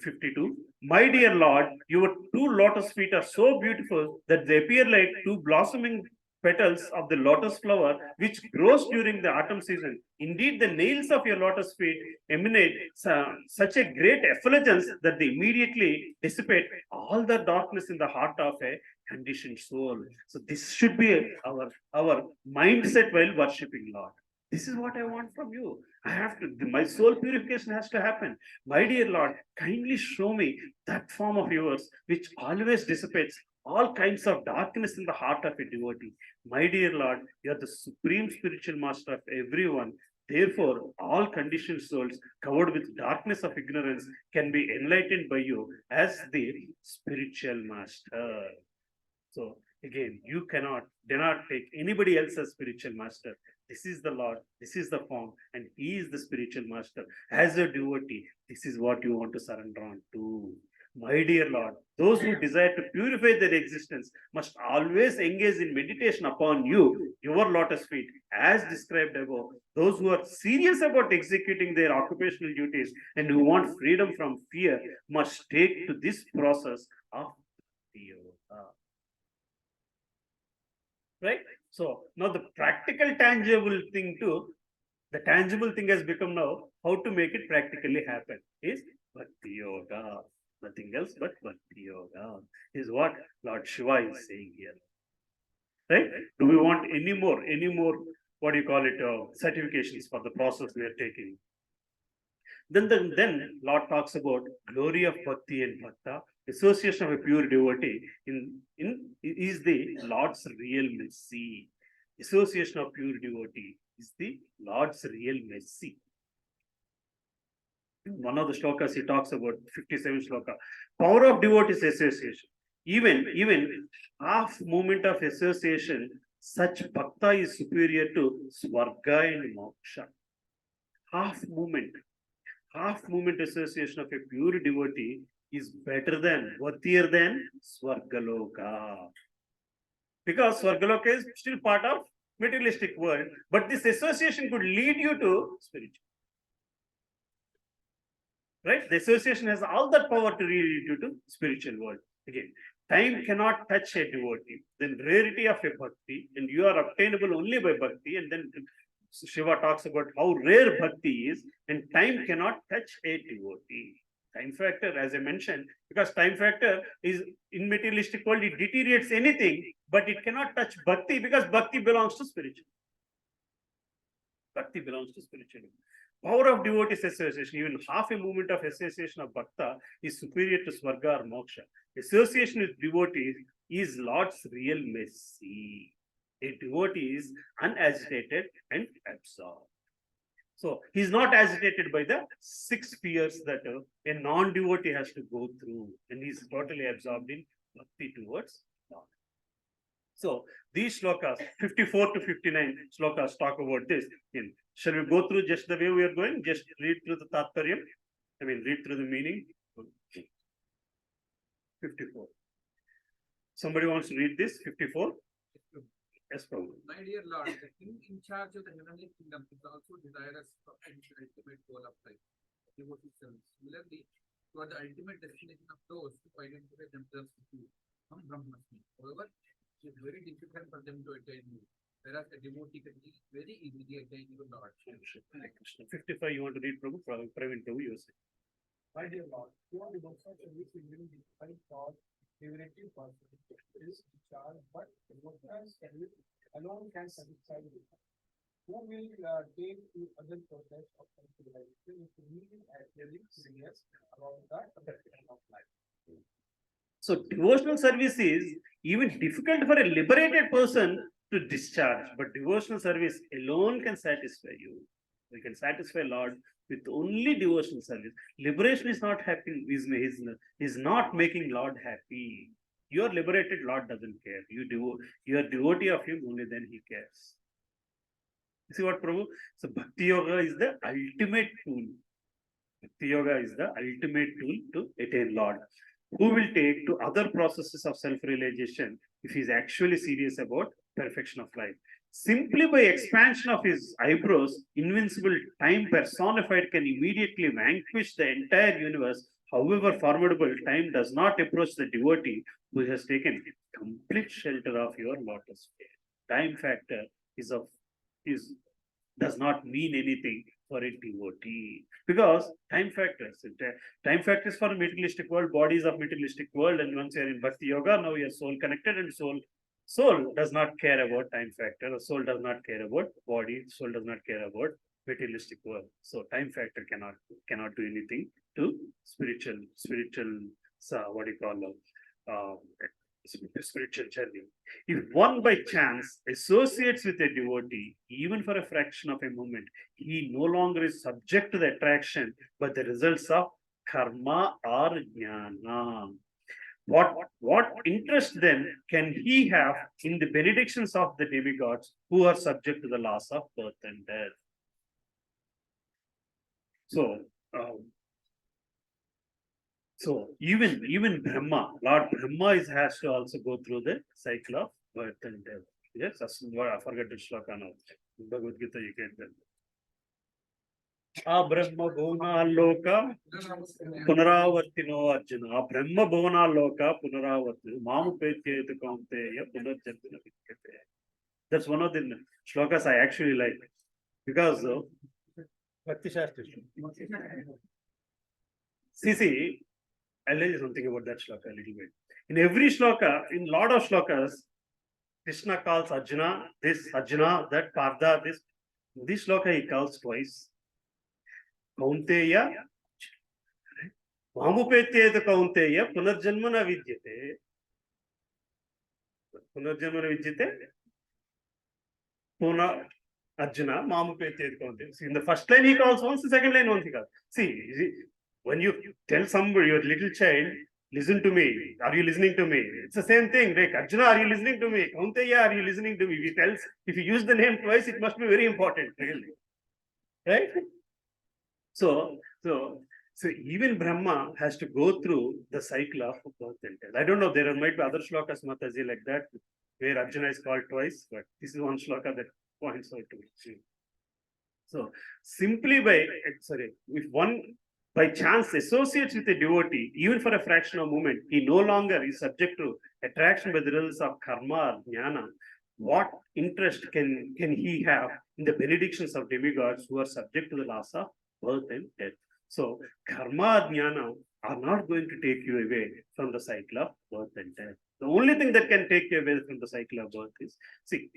52. My dear Lord, your two lotus feet are so beautiful that they appear like two blossoming petals of the lotus flower which grows during the autumn season. Indeed, the nails of your lotus feet emanate such a great effulgence that they immediately dissipate all the darkness in the heart of a conditioned soul. So this should be our mindset while worshipping Lord. This is what I want from you. I have to, my soul purification has to happen. My dear Lord, kindly show me that form of yours which always dissipates all kinds of darkness in the heart of a devotee. My dear Lord, you are the supreme spiritual master of everyone. Therefore, all conditioned souls covered with darkness of ignorance can be enlightened by you as the spiritual master. So again, you do not take anybody else as spiritual master. This is the Lord, this is the form, and He is the spiritual master. As a devotee, this is what you want to surrender on to. My dear Lord, those who desire to purify their existence must always engage in meditation upon you, your lotus feet, as described above. Those who are serious about executing their occupational duties and who want freedom from fear must take to this process of yoga. Right? So now the practical tangible thing too, the tangible thing has become now how to make it practically happen is Bhakti Yoga. Nothing else but Bhakti Yoga is what Lord Shiva is saying here. Right? Do we want any more, what do you call it, certifications for the process we are taking? Then Lord talks about glory of Bhakti and Bhakta. Association of a pure devotee is the Lord's real mercy. Association of pure devotee is the Lord's real mercy. In one of the shlokas, he talks about 57 shloka. Power of devotees association. Even half movement of association, such bhakta is superior to swarga and moksha. Half movement association of a pure devotee is better than, worthier than Swargaloka. Because Swargaloka is still part of materialistic world, but this association could lead you to spiritual. Right? The association has all that power to lead you to spiritual world. Again, time cannot touch a devotee. Then rarity of a bhakti, and you are obtainable only by bhakti, and then Shiva talks about how rare bhakti is, and time cannot touch a devotee. Time factor, as I mentioned, because time factor is in materialistic world, it deteriorates anything, but it cannot touch bhakti because bhakti belongs to spiritual. Bhakti belongs to spiritual. Power of devotees association, even half a movement of association of bhakta is superior to swarga or moksha. Association with devotees is Lord's real mercy. A devotee is unagitated and absorbed. So he's not agitated by the 6 fears that a non-devotee has to go through, and he's totally absorbed in bhakti towards God. So these shlokas, 54 to 59 shlokas talk about this. Shall we go through just the way we are going? Just read through the tatparyam. Read through the meaning. 54. Somebody wants to read this? 54? Yes, Prabhu. My dear Lord, the king in charge of the heavenly kingdom is also desirous of the ultimate goal of life, devotee service. Similarly, toward the ultimate destination of those who identify themselves with you, Brahmasmi. However, it is very difficult for them to attain you. Whereas a devotee can be very easily attain your Lord. Hare Krishna. 55, you want to read Prabhu? Praveen, Prabhu, you say. My dear Lord, your devotional service is really defined for liberating person is discharged, but devotional service alone can satisfy the divine. Who will take to other process of civilization if we are really serious about the perfection of life? So devotional service is even difficult for a liberated person to discharge, but devotional service alone can satisfy you. We can satisfy Lord with only devotional service. Liberation is not happy, is not making Lord happy. You are liberated, Lord doesn't care. You are devotee of him, only then he cares. You see what, Prabhu? So Bhakti Yoga is the ultimate tool. Bhakti Yoga is the ultimate tool to attain Lord, who will take to other processes of self-realization if he is actually serious about perfection of life. Simply by expansion of his eyebrows, invincible time personified can immediately vanquish the entire universe. However formidable, time does not approach the devotee who has taken complete shelter of your lotus feet. Time factor is does not mean anything for a devotee because time factors for materialistic world, bodies of materialistic world, and once you are in Bhakti Yoga, now you are soul connected, and soul does not care about time factor, or soul does not care about body, soul does not care about materialistic world. So time factor cannot do anything to spiritual what do you call spiritual journey. If one by chance associates with a devotee, even for a fraction of a moment, he no longer is subject to the attraction, but the results of karma or jnana. What interest then can he have in the benedictions of the demigods who are subject to the laws of birth and death? So, even Brahma, Lord Brahma has to also go through the cycle of birth and death. Yes, I forget the shloka now. Bhagavad Gita, you get that. Brahma Bhuvana Loka Punaravartino Arjuna. Brahma Bhuvana Loka Punaravartino. Mamu Petye Kaunteya Punarjantina Vidyate. That's one of the shlokas I actually like because Bhakti Shastra. See, I'll tell you something about that shloka a little bit. In every shloka, in lot of shlokas, Krishna calls Arjuna this, Arjuna that, Partha this. This shloka he calls twice. Kaunteya, Mamupetye Kaunteya, Punarjanmana Vidyate. Punarjanmana Vidyate. Puna Arjuna, Mamupetye Kaunteya. See, in the first line he calls once, the second line once he calls. See, when you tell somebody, your little child, listen to me. Are you listening to me? It's the same thing. Like, Arjuna, are you listening to me? Kaunteya, are you listening to me? If you use the name twice, it must be very important, really. Right? So even Brahma has to go through the cycle of birth and death. I don't know, there might be other shlokas, Mataji, like that, where Arjuna is called twice, but this is one shloka that points out to it. So simply if one by chance associates with a devotee, even for a fraction of a moment, he no longer is subject to attraction by the results of karma or jnana. What interest can he have in the benedictions of demigods who are subject to the laws of birth and death? So karma or jnana are not going to take you away from the cycle of birth and death. The only thing that can take you away from the cycle of birth is, see,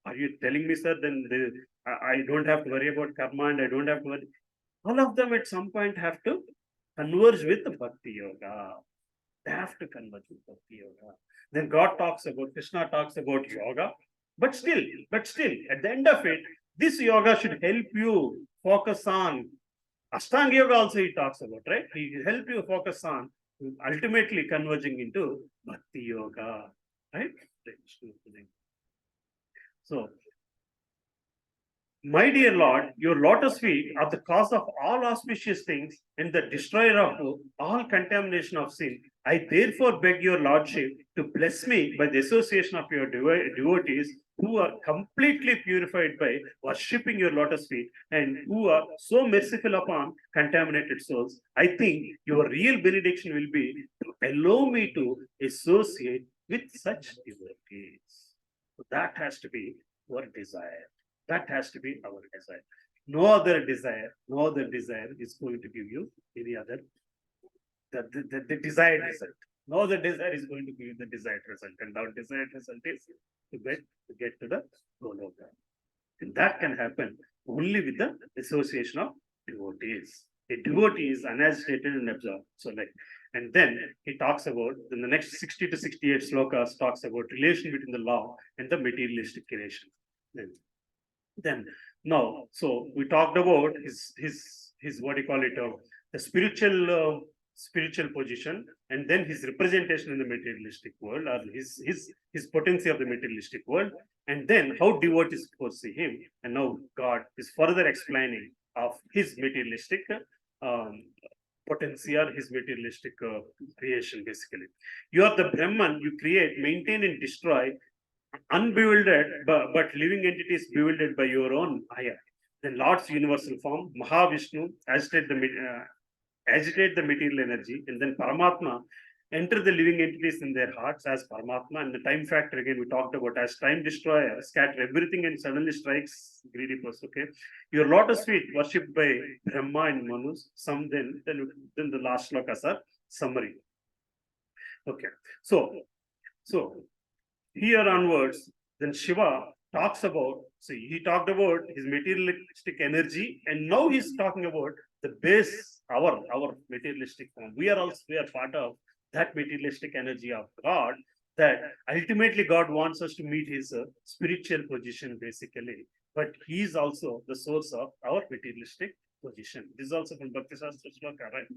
are you telling me, sir, then I don't have to worry about karma and I don't have to worry. All of them at some point have to converge with the Bhakti Yoga. They have to converge with Bhakti Yoga. Then Krishna talks about yoga, but still, at the end of it, this yoga should help you focus on Ashtanga Yoga also he talks about, right? He will help you focus on ultimately converging into Bhakti Yoga, right? So, my dear Lord, your lotus feet are the cause of all auspicious things and the destroyer of all contamination of sin. I therefore beg your Lordship to bless me by the association of your devotees who are completely purified by worshipping your lotus feet and who are so merciful upon contaminated souls. I think your real benediction will be to allow me to associate with such devotees. So that has to be our desire. That has to be our desire. No other desire is going to give you any other the desired result. No other desire is going to give you the desired result, and our desired result is to get to the goal of God. And that can happen only with the association of devotees. A devotee is unagitated and absorbed. So, like, and then he talks about in the next 60 to 68 slokas talks about relation between the law and the materialistic creation. Then now, so we talked about his what do you call it, the spiritual position, and then his representation in the materialistic world, or his potency of the materialistic world, and then how devotees foresee him, and now God is further explaining of his materialistic um, potency or his materialistic creation. Basically, you are the Brahman. You create, maintain, and destroy unbewildered, but living entities bewildered by your own Aya. Then Lord's universal form, Mahavishnu, agitate the material energy, and then Paramatma enter the living entities in their hearts as Paramatma. And the time factor again we talked about as time destroyer, scatter everything and suddenly strikes greedy person. Okay, your lotus feet worshipped by Brahma and Manus. Some then the last slokas are summary. Okay, so here onwards, then Shiva talks about, see, he talked about his materialistic energy, and now he's talking about the base, our materialistic form. We are part of that materialistic energy of God, that ultimately God wants us to meet his spiritual position, basically. But he is also the source of our materialistic position. This is also from Bhakti Shastra Shloka, right?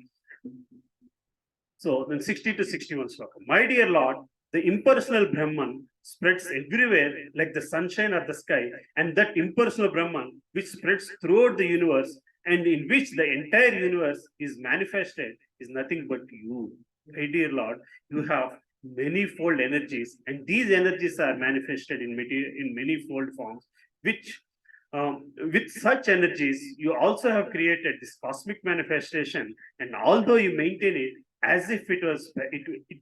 So then 60 to 61 sloka. My dear Lord, the impersonal Brahman spreads everywhere like the sunshine of the sky, and that impersonal Brahman which spreads throughout the universe and in which the entire universe is manifested is nothing but you. My dear Lord, you have many-fold energies, and these energies are manifested in many-fold forms, which with such energies, you also have created this cosmic manifestation, and although you maintain it as if it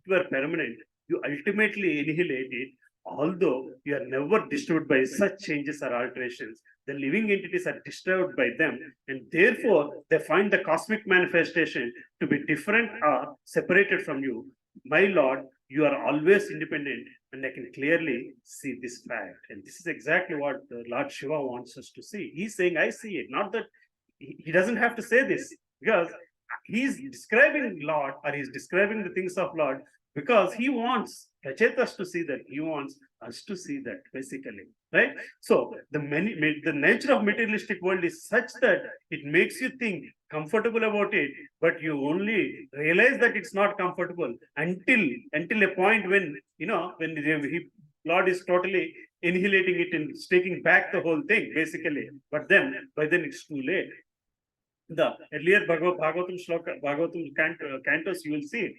were permanent, you ultimately annihilate it. Although you are never disturbed by such changes or alterations, the living entities are disturbed by them, and therefore they find the cosmic manifestation to be different or separated from you. My Lord, you are always independent, and I can clearly see this fact. And this is exactly what the Lord Shiva wants us to see. He's saying, I see it. Not that he doesn't have to say this, because he's describing Lord, or he's describing the things of Lord, because he wants Prachetas to see that, he wants us to see that, basically, right? So the nature of materialistic world is such that it makes you think comfortable about it, but you only realize that it's not comfortable until a point when Lord is totally annihilating it and taking back the whole thing, basically. But then by then it's too late. The earlier Bhagavatam cantos, you will see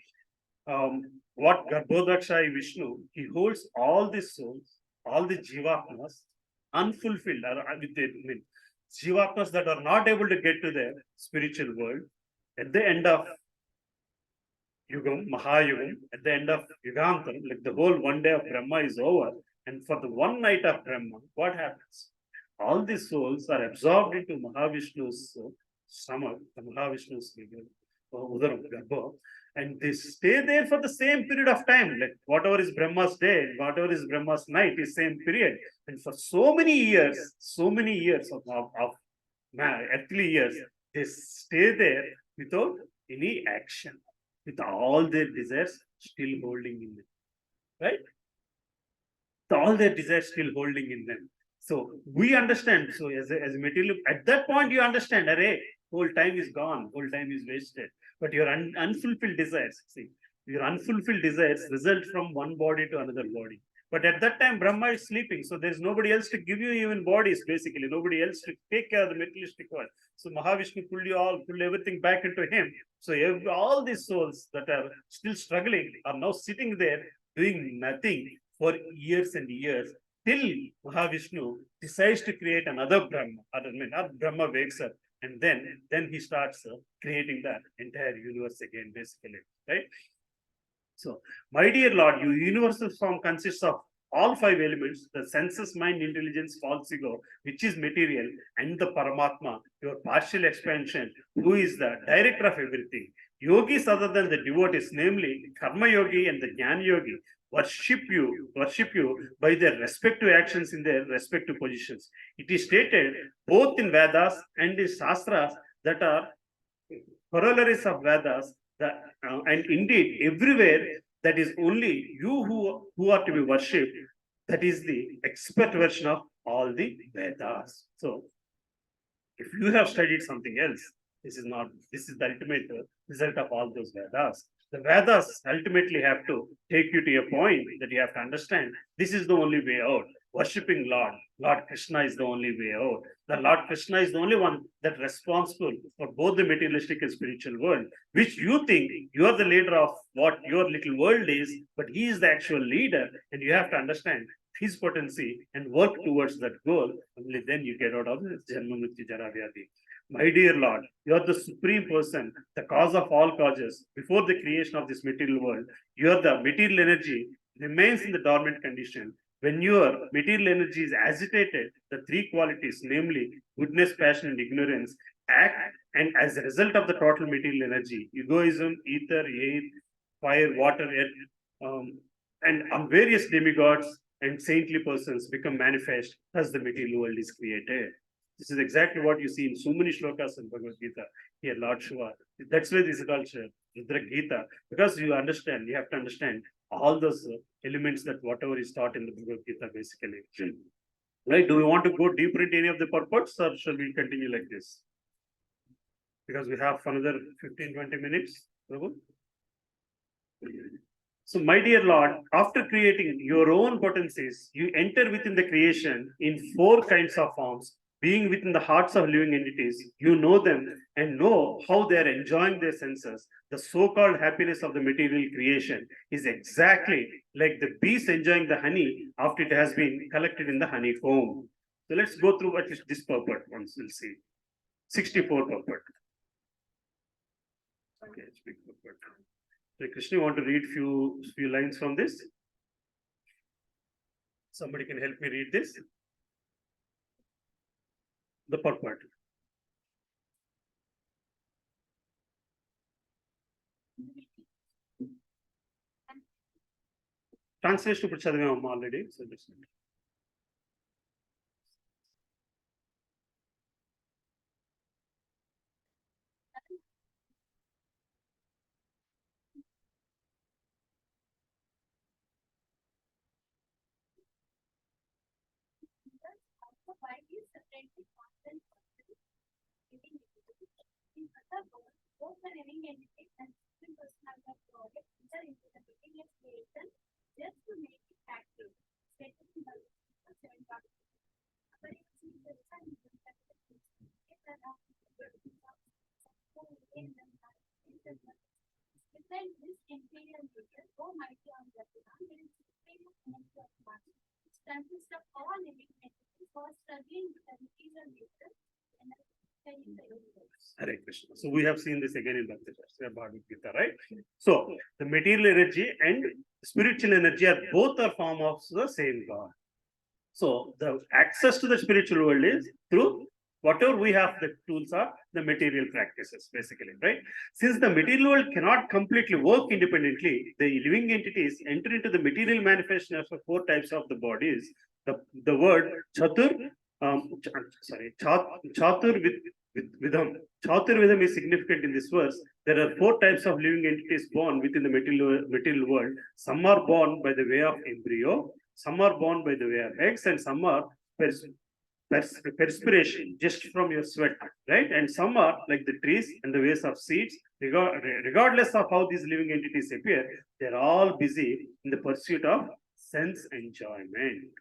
what Garbhodakshai Vishnu, he holds all the souls, all the jivatmas unfulfilled, with jivatmas that are not able to get to the spiritual world at the end of Yugam, Mahayugam, at the end of Yugantam, like the whole one day of Brahma is over, and for the one night of Brahma, what happens? All the souls are absorbed into Mahavishnu's stomach, the Mahavishnu's Udaram, Garbha, and they stay there for the same period of time. Like whatever is Brahma's day, whatever is Brahma's night is same period. And for so many years of earthly years, they stay there without any action, with all their desires still holding in them. Right? With all their desires still holding in them. So we understand. So as a material, at that point you understand, array, whole time is gone, whole time is wasted. But your unfulfilled desires, see, your unfulfilled desires result from one body to another body. But at that time, Brahma is sleeping, so there's nobody else to give you even bodies, basically, nobody else to take care of the materialistic world. So Mahavishnu pulled everything back into him. So all these souls that are still struggling are now sitting there doing nothing for years and years, till Mahavishnu decides to create another Brahma. Brahma wakes up, and then he starts creating that entire universe again, basically, right? So, my dear Lord, your universal form consists of all five elements, the senses, mind, intelligence, false ego, which is material, and the Paramatma, your partial expansion, who is the director of everything. Yogis other than the devotees, namely Karma Yogi and the Jnana Yogi, worship you by their respective actions in their respective positions. It is stated both in Vedas and in Shastras that are corollaries of Vedas, and indeed everywhere that is only you who are to be worshipped. That is the expert version of all the Vedas. So, if you have studied something else, this is not, this is the ultimate result of all those Vedas. The Vedas ultimately have to take you to a point that you have to understand this is the only way out. Worshipping Lord Krishna is the only way out. The Lord Krishna is the only one that responsible for both the materialistic and spiritual world, which you think you are the leader of what your little world is, but he is the actual leader, and you have to understand his potency and work towards that goal. Only then you get out of this Janma Mrityu Jara Vyadhi. My dear Lord, you are the supreme person, the cause of all causes. Before the creation of this material world, you are the material energy remains in the dormant condition. When your material energy is agitated, the three qualities, namely goodness, passion, and ignorance, act, and as a result of the total material energy, egoism, ether, air, fire, water, earth, and various demigods and saintly persons become manifest as the material world is created. This is exactly what you see in so many shlokas in Bhagavad Gita. Here, Lord Shiva. That's why this is called Rudra Gita, because you understand, you have to understand all those elements that whatever is taught in the Bhagavad Gita basically. Right? Do we want to go deeper into any of the purports, or shall we continue like this? Because we have another 15-20 minutes. Prabhu? So, my dear Lord, after creating your own potencies, you enter within the creation in four kinds of forms. Being within the hearts of living entities, you know them and know how they are enjoying their senses. The so-called happiness of the material creation is exactly like the bees enjoying the honey after it has been collected in the honeycomb. So let's go through at least this purport once. We'll see. 64 purport. Okay, speak purport. So Krishna, you want to read few lines from this? Somebody can help me read this. The purport. Translation ఇప్పుడు చదివాము already. So just Also, why do you separately constant living entities? In other words, both the living entities and system personality of project enter into the material creation just to make it active. Stated in the 7 part. Besides this imperial nature, O mighty on the ground, there is superior energy of matter, which consists of all living entities who are struggling with the material nature and are studying the universe. Hare Krishna. So we have seen this again in Bhagavad Gita, right? So the material energy and spiritual energy are both a form of the same God. So the access to the spiritual world is through whatever we have, the tools are the material practices, basically, right? Since the material world cannot completely work independently, the living entities enter into the material manifestation of the four types of the bodies. The word chatur, chatur vidham. Chatur vidham is significant in this verse. There are four types of living entities born within the material world. Some are born by the way of embryo, some are born by the way of eggs, and some are perspiration just from your sweat, right? And some are like the trees and the ways of seeds. Regardless of how these living entities appear, they're all busy in the pursuit of sense enjoyment.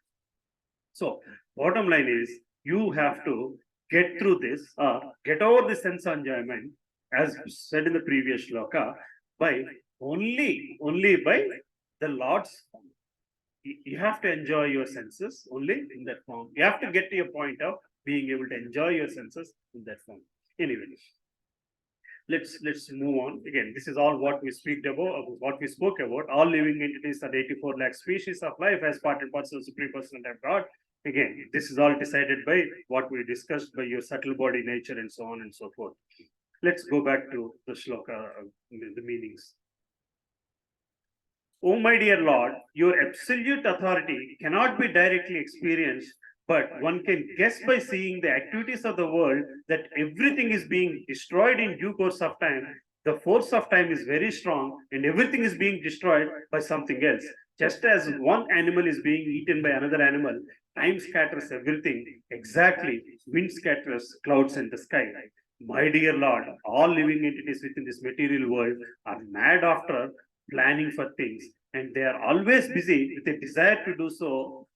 So, bottom line is you have to get through this, get over the sense enjoyment, as said in the previous shloka, by only by the Lord's form. You have to enjoy your senses only in that form. You have to get to a point of being able to enjoy your senses in that form. Anyway, let's move on. Again, this is all what we spoke about. All living entities are 84 lakh species of life as part and parcel of supreme personality of God. Again, this is all decided by what we discussed by your subtle body nature and so on and so forth. Let's go back to the shloka, the meanings. O my dear Lord, your absolute authority cannot be directly experienced, but one can guess by seeing the activities of the world that everything is being destroyed in due course of time. The force of time is very strong and everything is being destroyed by something else. Just as one animal is being eaten by another animal, time scatters everything. Exactly, wind scatters clouds in the sky. My dear Lord, all living entities within this material world are mad after planning for things, and they are always busy with a desire to do so,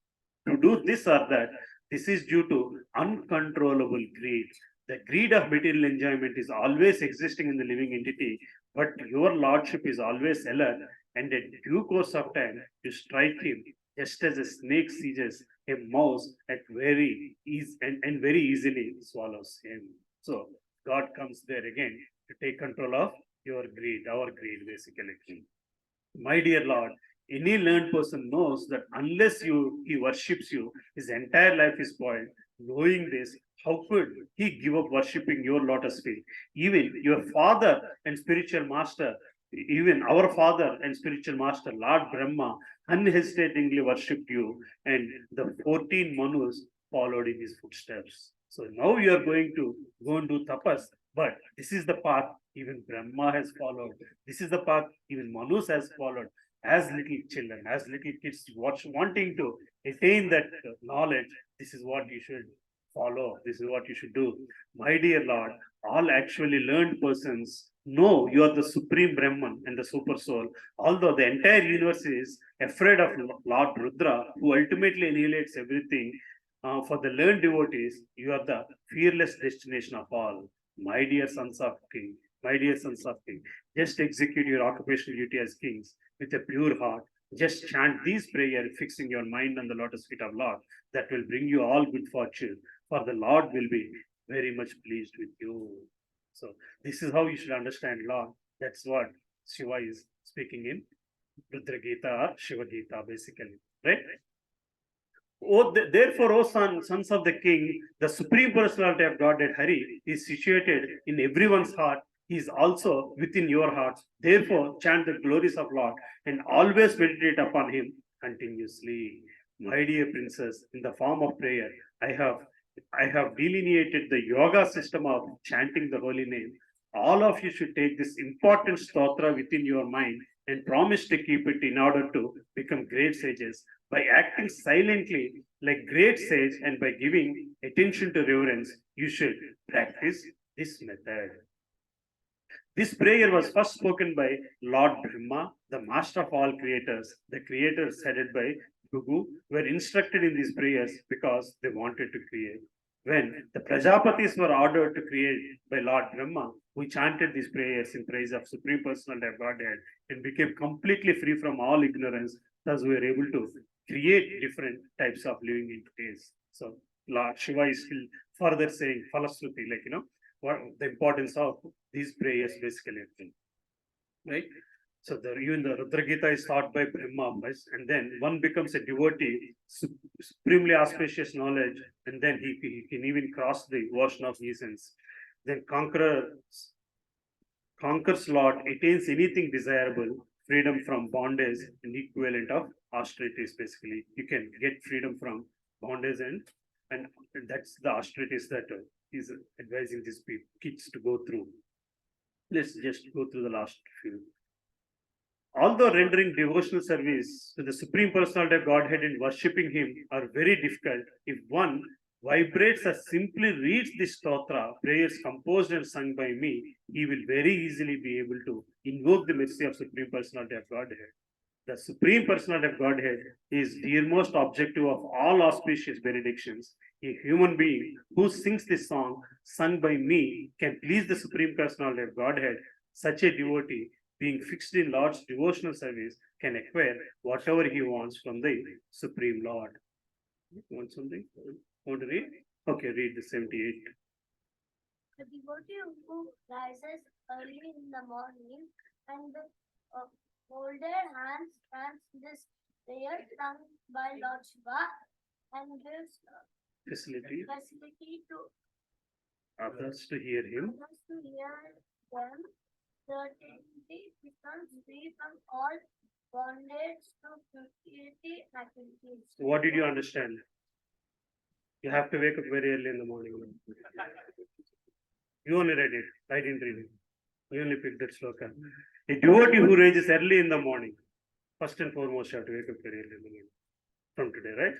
to do this or that. This is due to uncontrollable greed. The greed of material enjoyment is always existing in the living entity, but your lordship is always alert, and in due course of time, you strike him just as a snake seizes a mouse at and very easily swallows him. So God comes there again to take control of your greed, our greed, basically. My dear Lord, any learned person knows that unless he worships you, his entire life is spoiled. Knowing this, how could he give up worshipping your lotus feet? Even your father and spiritual master, even our father and spiritual master, Lord Brahma, unhesitatingly worshipped you, and the 14 Manus followed in his footsteps. So now you are going to go and do tapas, but this is the path even Brahma has followed. This is the path even Manus has followed as little children, as little kids wanting to attain that knowledge. This is what you should follow. This is what you should do. My dear Lord, all actually learned persons know you are the supreme Brahman and the super soul. Although the entire universe is afraid of Lord Rudra, who ultimately annihilates everything, for the learned devotees, you are the fearless destination of all. My dear sons of king, my dear sons of king, just execute your occupational duty as kings with a pure heart. Just chant these prayers, fixing your mind on the lotus feet of Lord. That will bring you all good fortune, for the Lord will be very much pleased with you. So this is how you should understand Lord. That's what Shiva is speaking in Rudra Gita or Shiva Gita, basically, right? Therefore, O sons of the king, the supreme personality of Godhead Hari is situated in everyone's heart. He is also within your hearts. Therefore, chant the glories of Lord and always meditate upon him continuously. My dear princess, in the form of prayer, I have I have delineated the yoga system of chanting the holy name. All of you should take this important stotra within your mind and promise to keep it in order to become great sages by acting silently like great sage and by giving attention to reverence. You should practice this method. This prayer was first spoken by Lord Brahma, the master of all creators. The creators, headed by Bhrigu, were instructed in these prayers because they wanted to create. When the Prajapatis were ordered to create by Lord Brahma, we chanted these prayers in praise of Supreme Personality of Godhead and became completely free from all ignorance. Thus, we were able to create different types of living entities. So, Lord Shiva is still further saying Falasruti, like, what the importance of these prayers basically, right? So even the Rudra Gita is taught by Brahma, and then one becomes a devotee, supremely auspicious knowledge, and then he can even cross the ocean of essence. Then conquers Lord, attains anything desirable, freedom from bondage, and equivalent of austerities. Basically, you can get freedom from bondage, and that's the austerities that is advising these kids to go through. Let's just go through the last few. Although rendering devotional service to the Supreme Personality of Godhead and worshipping Him are very difficult, if one vibrates or simply reads the stotra, prayers composed and sung by me, he will very easily be able to invoke the mercy of Supreme Personality of Godhead. The Supreme Personality of Godhead is dearmost objective of all auspicious benedictions. A human being who sings this song, sung by me, can please the Supreme Personality of Godhead. Such a devotee, being fixed in Lord's devotional service, can acquire whatever he wants from the Supreme Lord. Want something? Want to read? Okay, read the 78. The devotee who rises early in the morning and with folded hands stands this prayer sung by Lord Shiva and gives Facility facility to others to hear him. others to hear them. Certainty becomes free from all bondage to futility activities. What did you understand? You have to wake up very early in the morning. You only read it. I didn't read it. You only picked that sloka. A devotee who rages early in the morning. First and foremost, you have to wake up very early in the morning. From today, right?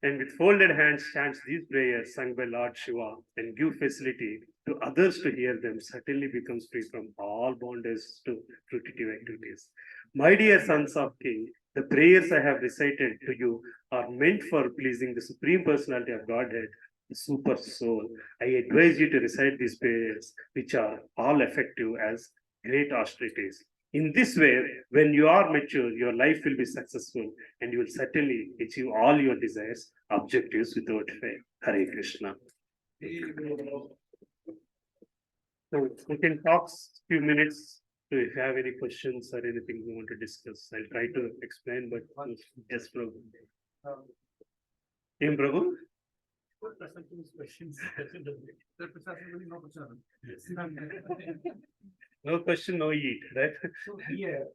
And with folded hands chants these prayers sung by Lord Shiva and give facility to others to hear them, certainly becomes free from all bondage to fruitive activities. My dear sons of King, the prayers I have recited to you are meant for pleasing the Supreme Personality of Godhead, the Super Soul. I advise you to recite these prayers, which are all effective as great austerities. In this way, when you are mature, your life will be successful and you will certainly achieve all your desires, objectives without fail. Hare Krishna. So we can talk few minutes if you have any questions or anything you want to discuss. I'll try to explain, but yes, Prabhu. Em Prabhu? Questions. Sir, Prasad, no question. No question, no eat, right? So here,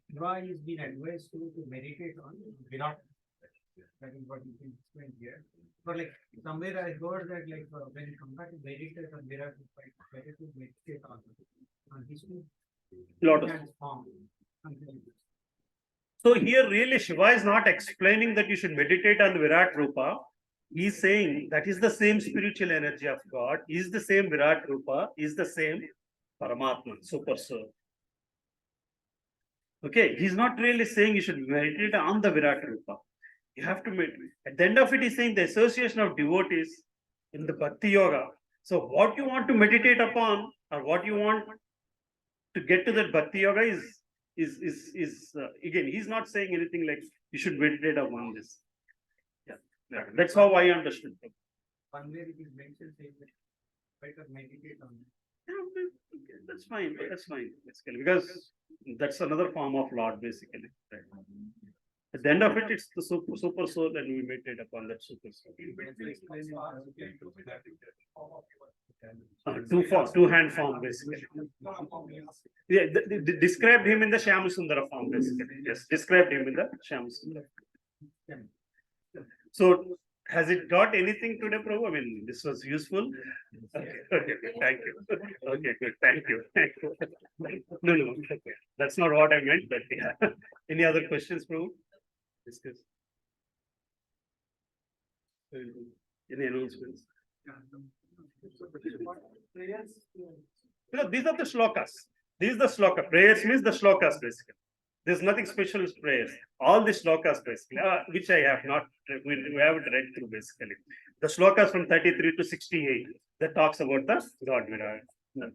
Shiva is being advised to meditate on Virat. That is what you can explain here. But like somewhere I heard that like when you compare to meditate on Virat, it's quite better to meditate on his two Lotus. hands form. Something like this. So here really Shiva is not explaining that you should meditate on Virat Rupa. He's saying that is the same spiritual energy of God, is the same Virat Rupa, is the same Paramatma, Super Soul. Okay, he's not really saying you should meditate on the Virat Rupa. You have to meditate. At the end of it, he's saying the association of devotees in the Bhakti Yoga. So what you want to meditate upon or what you want to get to that Bhakti Yoga is again, he's not saying anything like you should meditate upon this. Yeah, that's how I understood it. One way it is mentioned saying that better meditate on it. Yeah, that's fine, basically, because that's another form of Lord, basically. Right? At the end of it, it's the super soul, and we meditate upon that super soul. Two hand form, basically. Yeah, described him in the Shyamasundara form, basically. Yes, described him in the Shyamasundara. So, has it got anything today, Prabhu? I mean, this was useful. Okay, good, thank you. Okay, good, thank you. No, okay. That's not what I meant, but yeah. Any other questions, Prabhu? Discuss. Any announcements? No, these are the shlokas. These are the sloka. Prayers means the shlokas, basically. There's nothing special as prayers. All the shlokas, basically, which I have not, we haven't read through, basically. The shlokas from 33 to 68 that talks about the God Virat. No.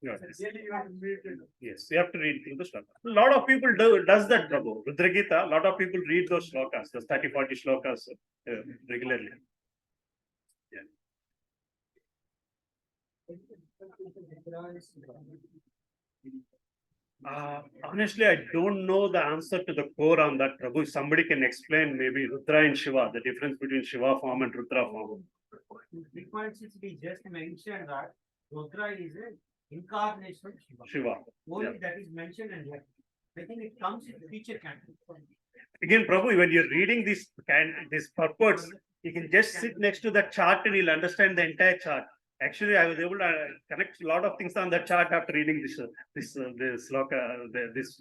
Yes, you have to read through the shlokas. A lot of people does that, Prabhu. Rudra Gita, a lot of people read those shlokas, those 30-40 shlokas regularly. Honestly, I don't know the answer to the core on that, Prabhu. If somebody can explain maybe Rudra and Shiva, the difference between Shiva form and Rudra form. Because we just mentioned that Rudra is an incarnation of Shiva. Shiva. Only that is mentioned and left. I think it comes in future canon. Again, Prabhu, when you're reading these purports, you can just sit next to that chart and you'll understand the entire chart. Actually, I was able to connect a lot of things on that chart after reading this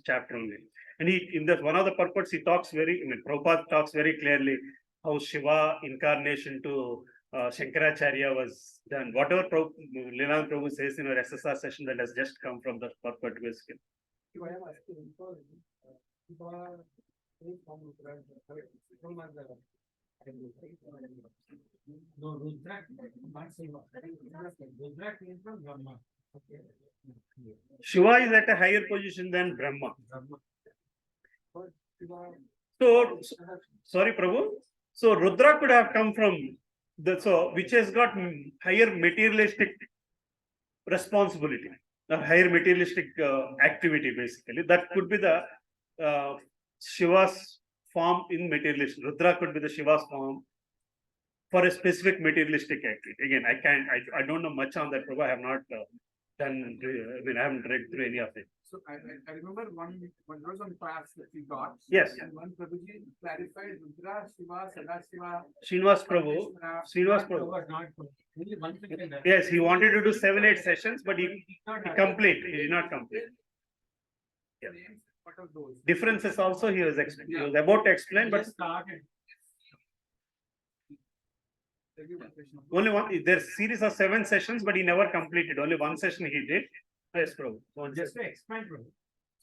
chapter only. And in one of the purports, Prabhupada talks very clearly how Shiva incarnation to Shankaracharya was done. Whatever Leelanand Prabhu says in our SSR session that has just come from the purport, basically. No, Rudra came from Brahma. Okay. Shiva is at a higher position than Brahma. So, sorry, Prabhu. So Rudra could have come from which has got higher materialistic responsibility, a higher materialistic activity, basically. That could be the Shiva's form in materialistic. Rudra could be the Shiva's form for a specific materialistic activity. Again, I don't know much on that, Prabhu. I have not done, I mean, I haven't read through any of it. So I remember one there was one class that we got. Yes. And one Prabhuji clarified Rudra, Shiva, Sadashiva. Srinivas Prabhu, Srinivas Prabhu. Was not only one second. Yes, he wanted to do 7-8 sessions, but he complete. He did not complete. Yeah. What are those? Differences also he was about to explain, but Just started. Thank you, Krishna. only one. There's series of 7 sessions, but he never completed. Only one session he did. Yes, Prabhu. Just to expand, bro.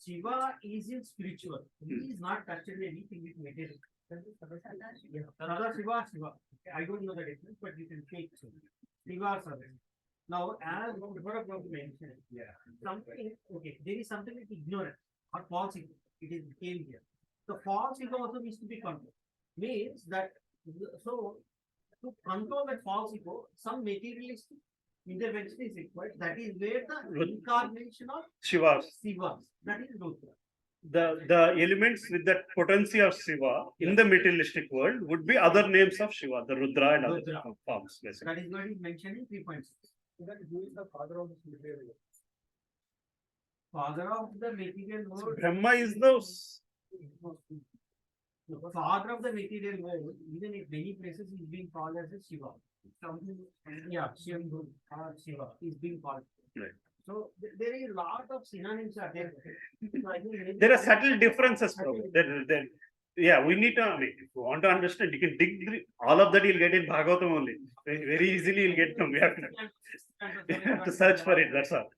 Shiva is in spiritual. He is not touching anything with material. Yeah. Sada Shiva, Shiva. I don't know the difference, but you can take so. Shiva, Sada. Now, as Rudra mentioned, something, okay, there is something like ignorant or false ego. It is came here. The false ego also needs to be controlled. Means that, so, to control that false ego, some materialistic intervention is required. That is where the incarnation of Shiva. Shiva, that is Rudra. The elements with that potency of Shiva in the materialistic world would be other names of Shiva, the Rudra and other Rudra. forms, basically. That is what is mentioned in 3.6. Then who is the father of this material? Father of the material world. Brahma is the Father of the material world, even in many places is being called as a Shiva. Yeah, Shiva is being called. Right. So there is a lot of synonyms are there. So I think there are subtle differences, Prabhu. Yeah, we need to, I mean, if you want to understand, you can dig through, all of that you'll get in Bhagavatam only. Very easily you'll get them. You have to search for it, that's all.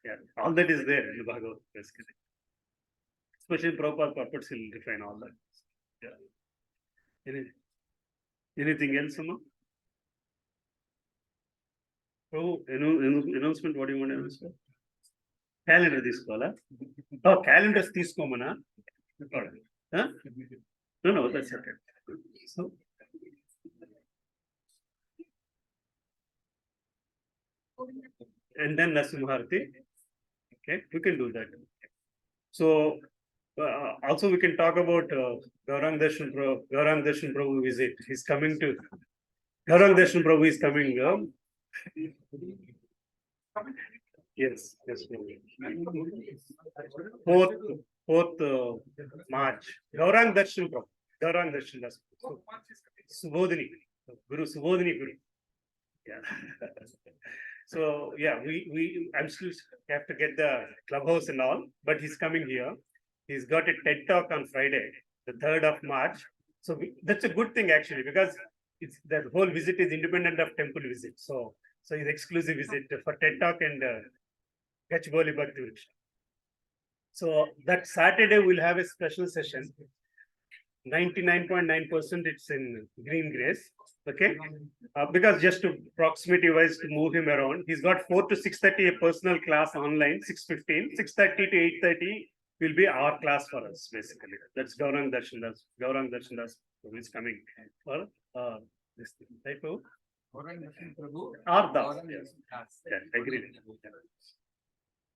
Yeah, all that is there in the Bhagavatam, basically. Especially Prabhupada purports will define all that. Yeah. Anything else, Amma? Prabhu, announcement, what do you want to announce? Calendar తీసుకోవాలా? Oh, calendars తీసుకోమనా? Huh? No, that's okay. So, and then Nasimharti. Okay, we can do that. So, also we can talk about Gaurang Darshan Prabhu visit. He's coming to Gaurang Darshan Prabhu is coming. Yes. 4th March. Gaurang Darshan Prabhu. Gaurang Darshan Prabhu. Subodhini. Guru Subodhini Guru. Yeah. So yeah, I'm still have to get the clubhouse and all, but he's coming here. He's got a TED talk on Friday, the 3rd of March. So that's a good thing actually, because it's that whole visit is independent of temple visit. So it's exclusive visit for TED talk and Gachibowli Bhakti Vriksha. So that Saturday we'll have a special session. 99.9% it's in green grace. Okay, because just to proximity wise to move him around, he's got 4 to 6:30 a personal class online, 6:15, 6:30 to 8:30 will be our class for us, basically. That's Gaurang Darshan Das who is coming for this thing. Right, Prabhu? Or Das. Yeah, agreed.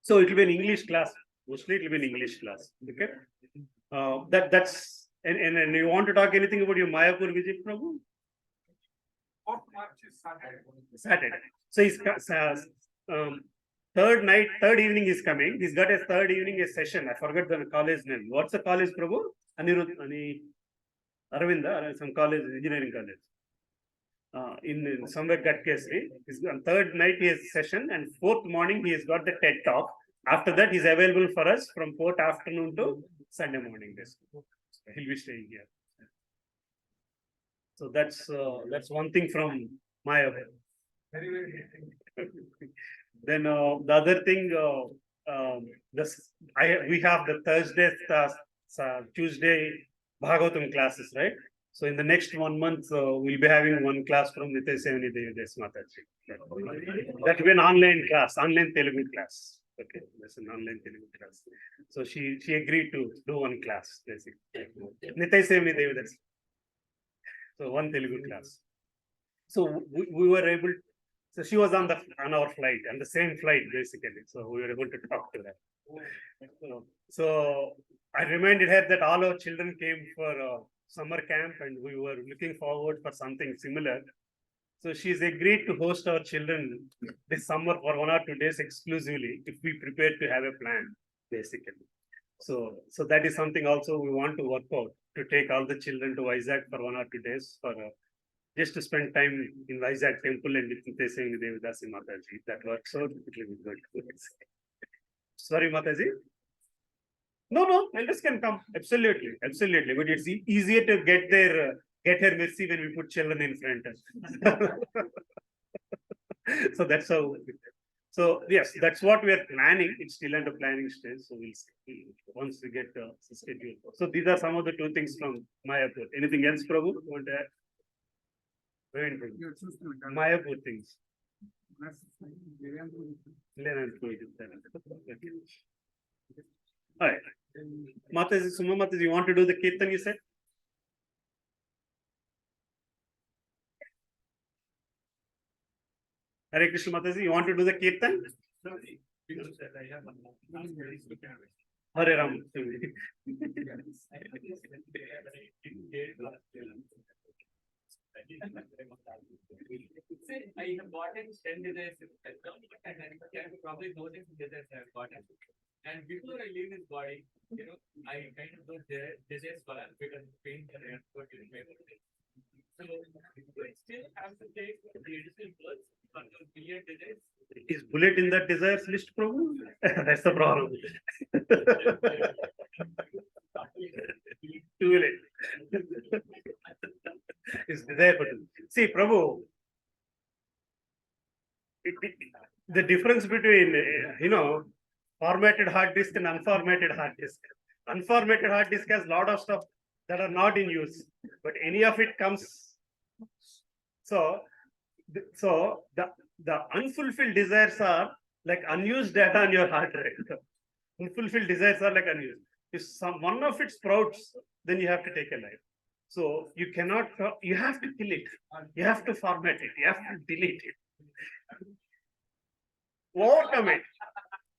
So it will be an English class. Mostly it will be an English class. Okay. That's and you want to talk anything about your Mayapur visit, Prabhu? 4th March is Saturday. So he's third evening is coming. He's got a third evening a session. I forgot the college name. What's the college, Prabhu? Aravinda, some college, engineering college. In somewhere Gatkesri. On third night he has session, and 4th morning he has got the TED talk. After that, he's available for us from 4th afternoon to Sunday morning. He'll be staying here. So that's one thing from my way. very Then the other thing, we have the Thursday, Tuesday Bhagavatam classes, right? So in the next 1 month, we'll be having one class from Nitya Sevani Devi Mataji. That will be an online class, online Telugu class. Okay, that's an online Telugu class. So she agreed to do one class, basically. Nitya Sevani Devi. So one Telugu class. So we were able So she was on our flight, on the same flight basically. So we were able to talk to her. So I reminded her that all our children came for summer camp and we were looking forward for something similar. So she's agreed to host our children this summer for 1 or 2 days exclusively if we prepare to have a plan, basically. So that is something also we want to work out, to take all the children to Vizag for 1 or 2 days for just to spend time in Vizag temple and saying Devidasi Mataji. That works out, it will be good. Sorry, Mataji. No, elders can come. Absolutely. But it's easier to get her mercy when we put children in front. So that's how. So yes, that's what we are planning. It's still under planning stage. So we'll see once we get the schedule. So these are some of the 2 things from Mayapur. Anything else, Prabhu? You want to add? Very good. Mayapur things. All right. Mataji, Suma Mataji, you want to do the kirtan, you said? Hare Krishna Mataji, you want to do the kirtan? Hare Ram. Say, I have gotten 10 desires in Techno, and then probably those desires I have gotten. And before I leave this body, I kind of those desires for because pain and what is so I still have to take the additional births for the billion desires. Is bullet in that desires list, Prabhu? That's the problem. Too late. Is desire for see, Prabhu. The difference between formatted hard disk and unformatted hard disk. Unformatted hard disk has a lot of stuff that are not in use, but any of it comes. So the unfulfilled desires are like unused data on your hard drive. Unfulfilled desires are like unused. If one of it sprouts, then you have to take a life. So you cannot. You have to kill it. You have to format it. You have to delete it. Overcome it.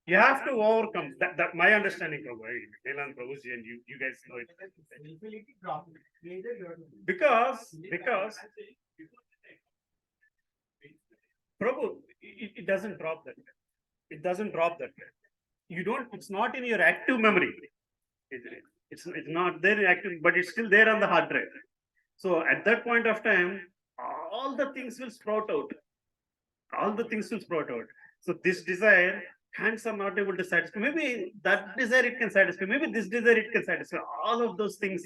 You have to overcome that. My understanding, Prabhu, Neelan Prabhuji, and you guys know it. Because Prabhu, it doesn't drop that. It doesn't drop that. You don't. It's not in your active memory. It's not there in active, but it's still there on the hard drive. So at that point of time, all the things will sprout out. All the things will sprout out. So this desire, hands are not able to satisfy. Maybe that desire it can satisfy. Maybe this desire it can satisfy. All of those things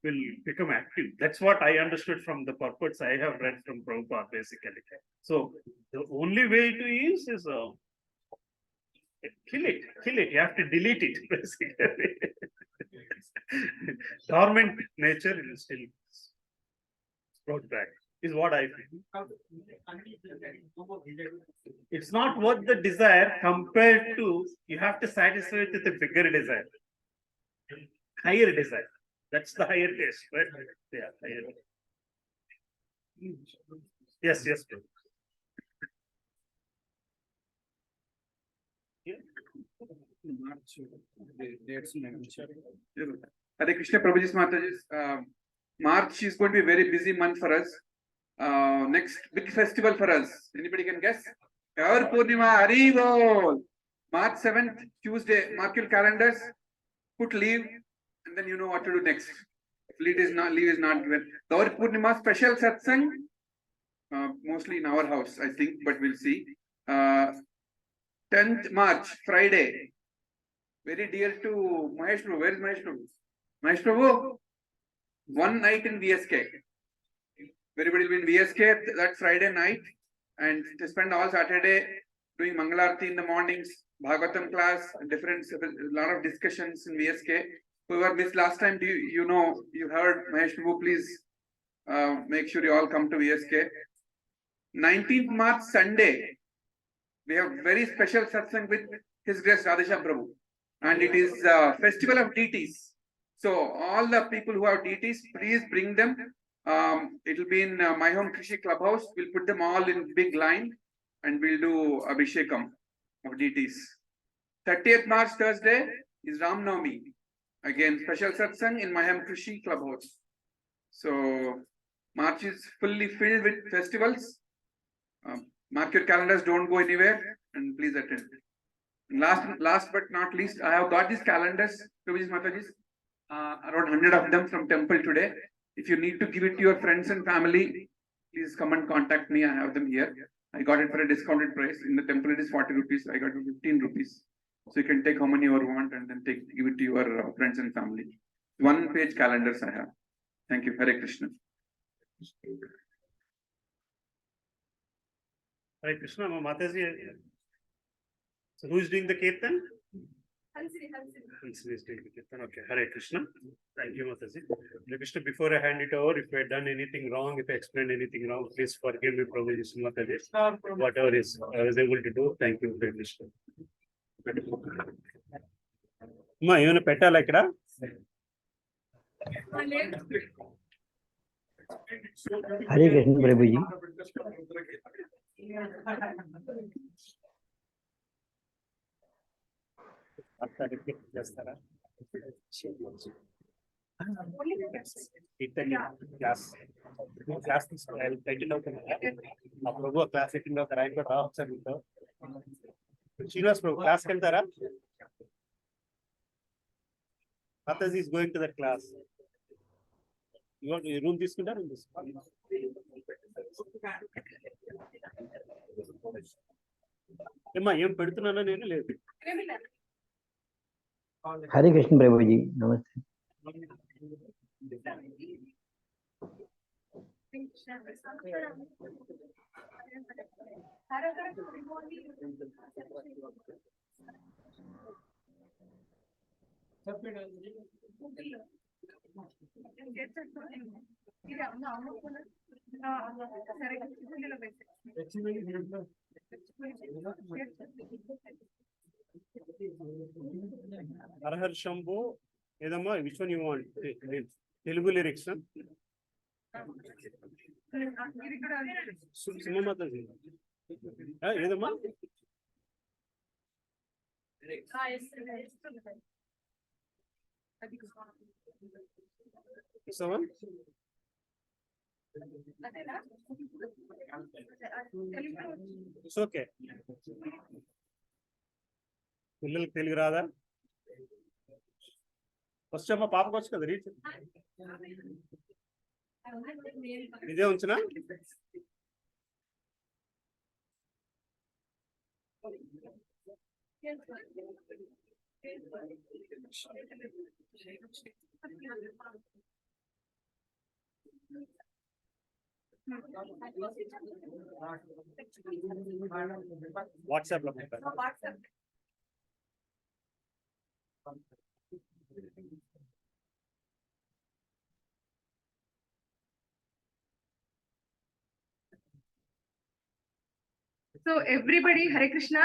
will become active. That's what I understood from the purports I have read from Prabhupada, basically. So the only way to use is kill it. You have to delete it, basically. Dormant nature will still sprout back. Is what I feel. It's not worth the desire compared to you have to satisfy it with a bigger desire, higher desire. That's the higher taste, right? Yeah, higher. Yes, bro. Hare Krishna Prabhuji's Mataji's. March is going to be a very busy month for us. Next big festival for us. Anybody can guess? Gaur Purnima, Haribol. March 7th, Tuesday. Mark your calendars. Put leave, and then you know what to do next. If leave is not given. Gaur Purnima special satsang. Mostly in our house, I think, but we'll see. 10th March, Friday. Very dear to Mahesh Prabhu. Where is Mahesh Prabhu? Mahesh Prabhu. One night in VSK. Everybody will be in VSK that Friday night and to spend all Saturday doing Mangalarti in the mornings, Bhagavatam class, different, a lot of discussions in VSK. Whoever missed last time, you heard Mahesh Prabhu, please make sure you all come to VSK. 19th March, Sunday, we have very special satsang with His Grace Radheshyam Prabhu. And it is Festival of Deities. So all the people who have deities, please bring them. It will be in my home Krishi Clubhouse. We'll put them all in big line. and we'll do Abhishekam of deities. 30th March, Thursday, is Ram Navami. Again, special satsang in Mayam Krishi Clubhouse. So, March is fully filled with festivals. Mark your calendars, don't go anywhere, and please attend. Last but not least, I have got these calendars, Prabhuji Mataji, around 100 of them from temple today. If you need to give it to your friends and family, please come and contact me. I have them here. I got it for a discounted price. In the temple, it is 40 rupees. I got it for 15 rupees. So you can take how many you want and then give it to your friends and family. 1-page calendars I have. Thank you. Hare Krishna. Hare Krishna, Mataji. So who is doing the Kirtan? Hansini. Hansini is doing the Kirtan. Okay, Hare Krishna. Thank you, Mataji. Hare Krishna, before I hand it over, if I had done anything wrong, if I explained anything wrong, please forgive me, Prabhuji, Mataji. Whatever is I was able to do, thank you, Hare Krishna. Ma, even petala ikkada? Hare Krishna Prabhuji. చేస్తారా class తీసుకోవాలి attend అవుతున్నారా ఆ ప్రభు class attend అవుతారా ఆయన కూడా ఒకసారి మీతో శ్రీనివాస్ ప్రభు క్లాస్కి వెళ్తారా Mataji is going to that class. You want room తీసుకుంటా రూమ్ తీసుకుంటా ఏమ్మా ఏం పెడుతున్నానో నేను లేదు Hare Krishna Prabhuji. Namaste. Arhar Shambhu, Edama, which one you want? Telugu lyrics, huh? Suma Mataji. Edama? Someone? It's okay. పిల్లలకి తెలుగు రాదా ఫస్ట్ అమ్మ పాపకు వచ్చు కదా రీచ్ ఇదే ఉంచునా వాట్సాప్ లో పెట్టారు So everybody, Hare Krishna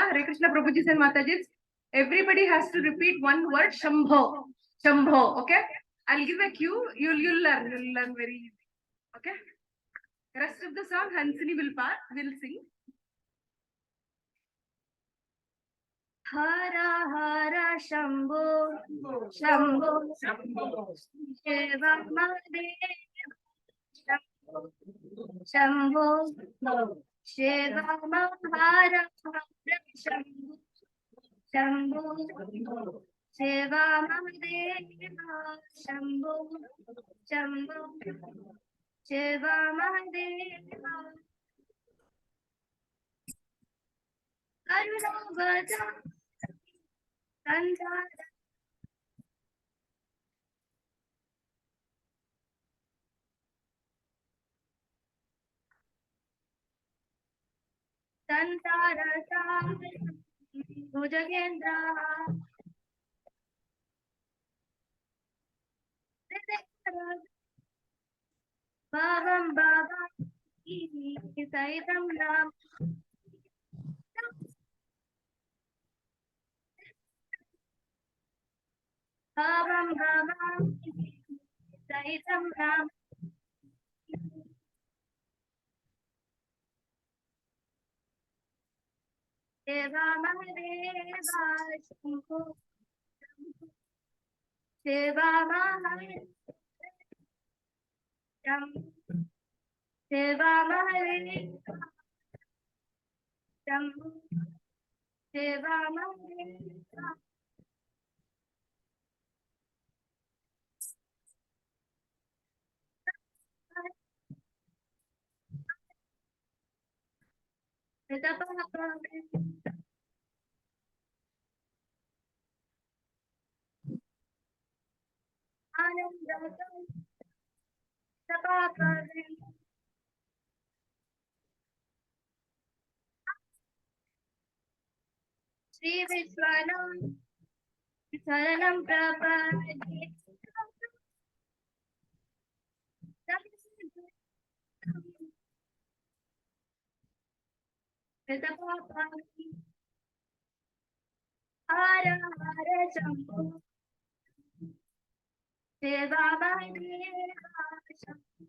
Prabhujis and Matajis, everybody has to repeat one word, Shambho, Shambho, okay? I'll give a cue, you'll learn very easy, okay? Rest of the song, Hansini will sing. Hara Hara Shambho, Shambho, Shiva Mahadev, Shambho, Shiva Mahara Shambho, Shambho, Shiva Mahadeva, Shambho, Shambho, Shiva Mahadeva. Karuna Vaja, Sandara. Santara Bhujagendra Bhavam Bhavam Saitam Ram Bhavam Bhavam Saitam Ram Deva Mahadeva Shambho Deva Mahadeva Shambho Deva Mahadeva Shambho Deva Mahadeva Sri Vishwanam Saranam Prabhati Hara Hara Shambho Deva Mahadeva Shambho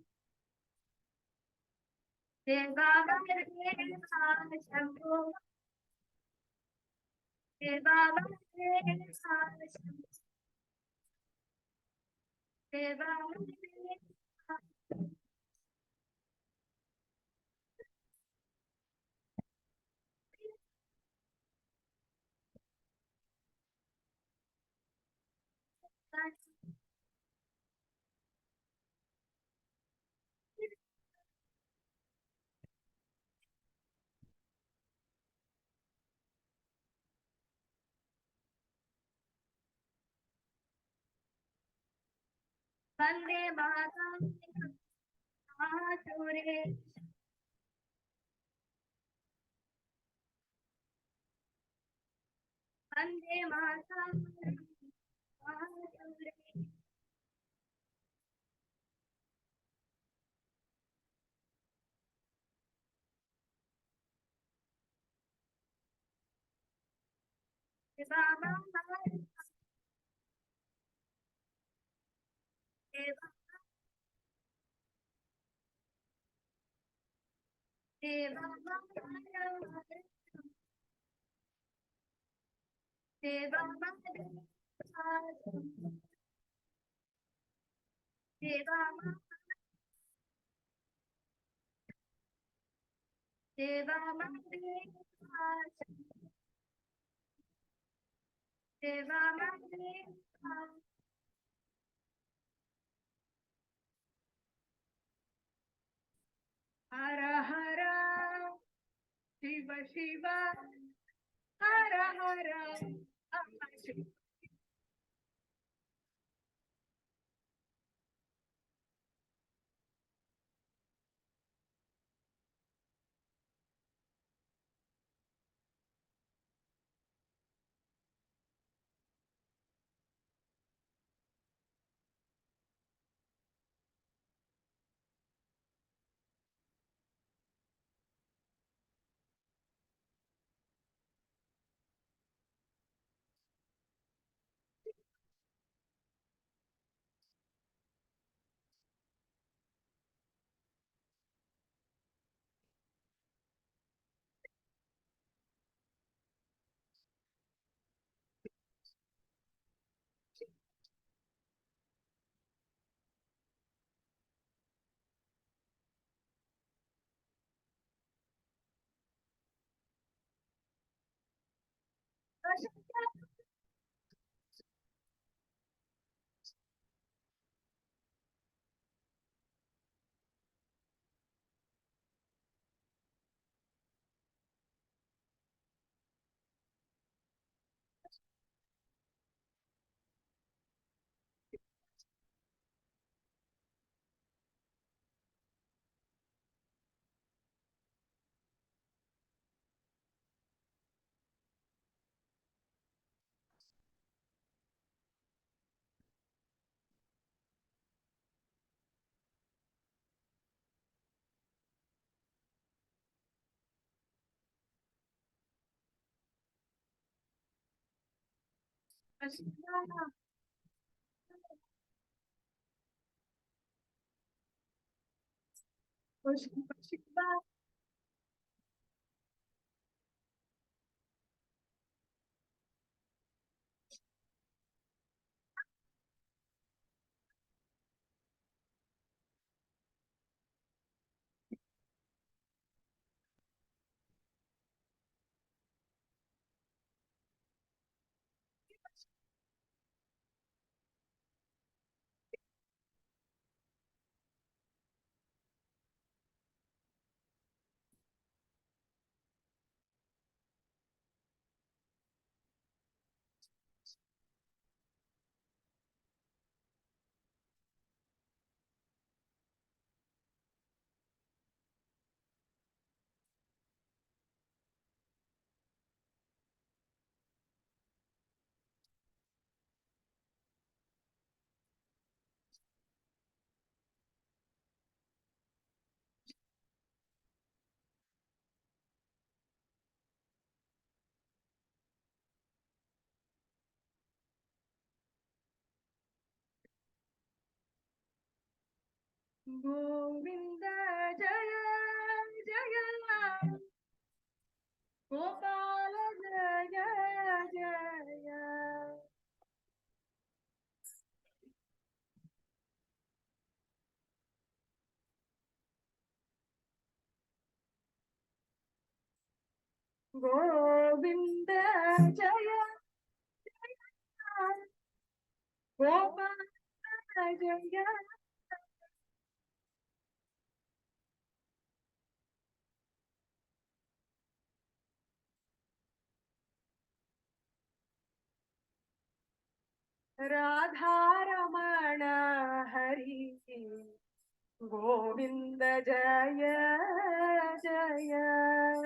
Deva Mahadeva Shambho Deva Mahadeva Shambho Deva Mahadeva Vande Mataram Mahature Vande Mataram Mahature Deva Mahadeva Deva Deva Mahadeva Deva Mahadeva Deva Deva Mahadeva Deva Mahadeva Hara Hara Shiva Shiva Hara Hara Shiva Shiva Govinda Jaya Jaya Gopala Jaya Jaya Govinda Jaya Jaya Gopala Jaya Radha Ramana Hari Govinda Jaya Jaya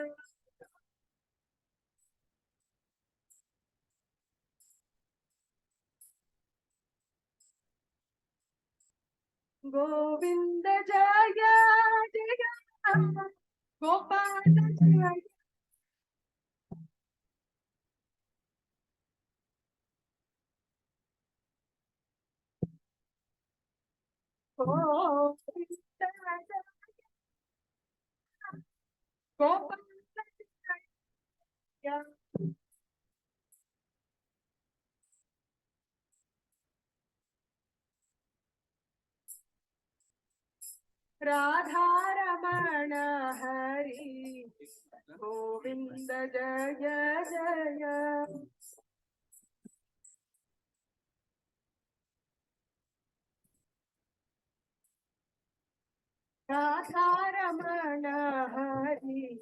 Govinda Jaya Jaya Gopala Jaya Govinda Jaya Gopala Jaya Radha Ramana Hari Govinda Jaya Jaya Radha Ramana Hari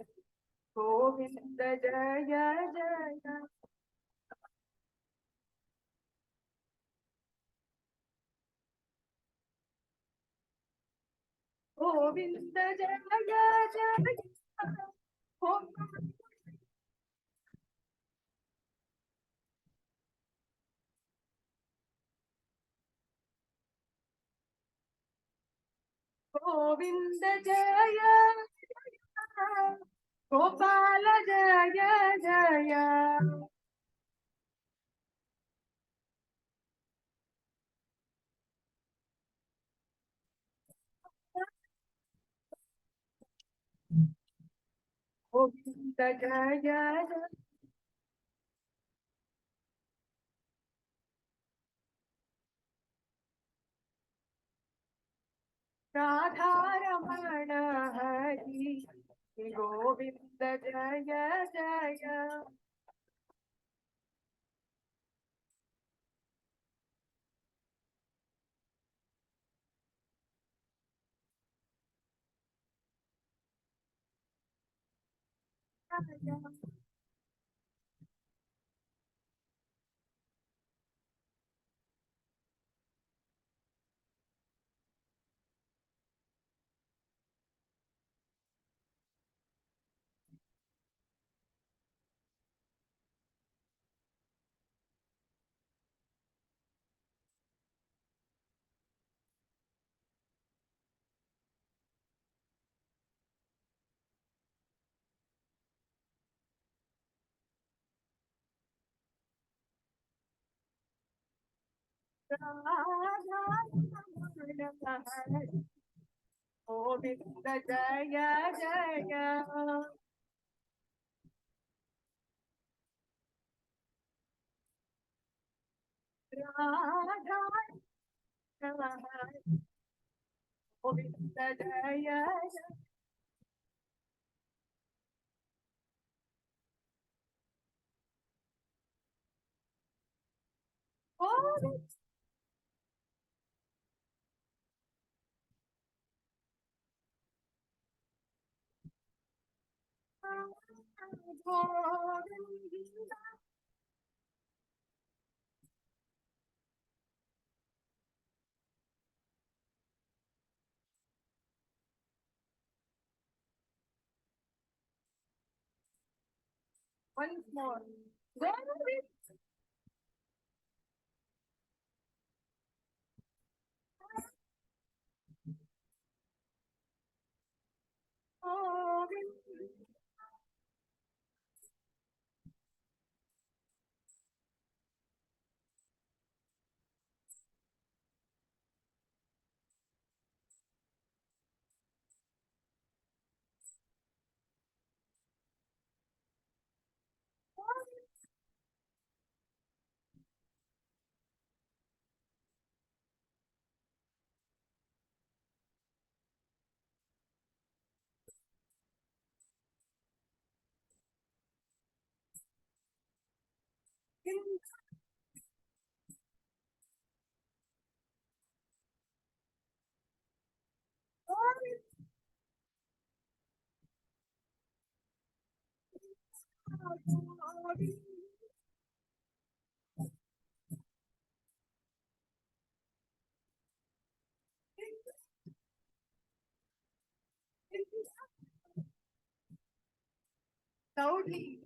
Govinda Jaya Jaya Govinda Jaya Jaya Govinda Jaya Jaya Gopala Jaya Jaya Govinda Jaya Jaya Radha Ramana Hari Govinda Jaya Jaya Radha Ramana Hari Govinda Jaya Jaya Radha Ramana Govinda Jaya Jaya Govinda Govinda Once more. Govinda Govinda Loudly.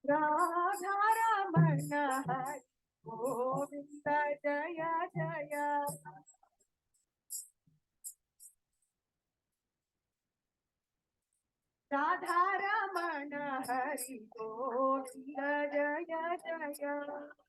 Radharamana Hari Govinda Jaya Jaya. Radharamana Hari Govinda Jaya Jaya.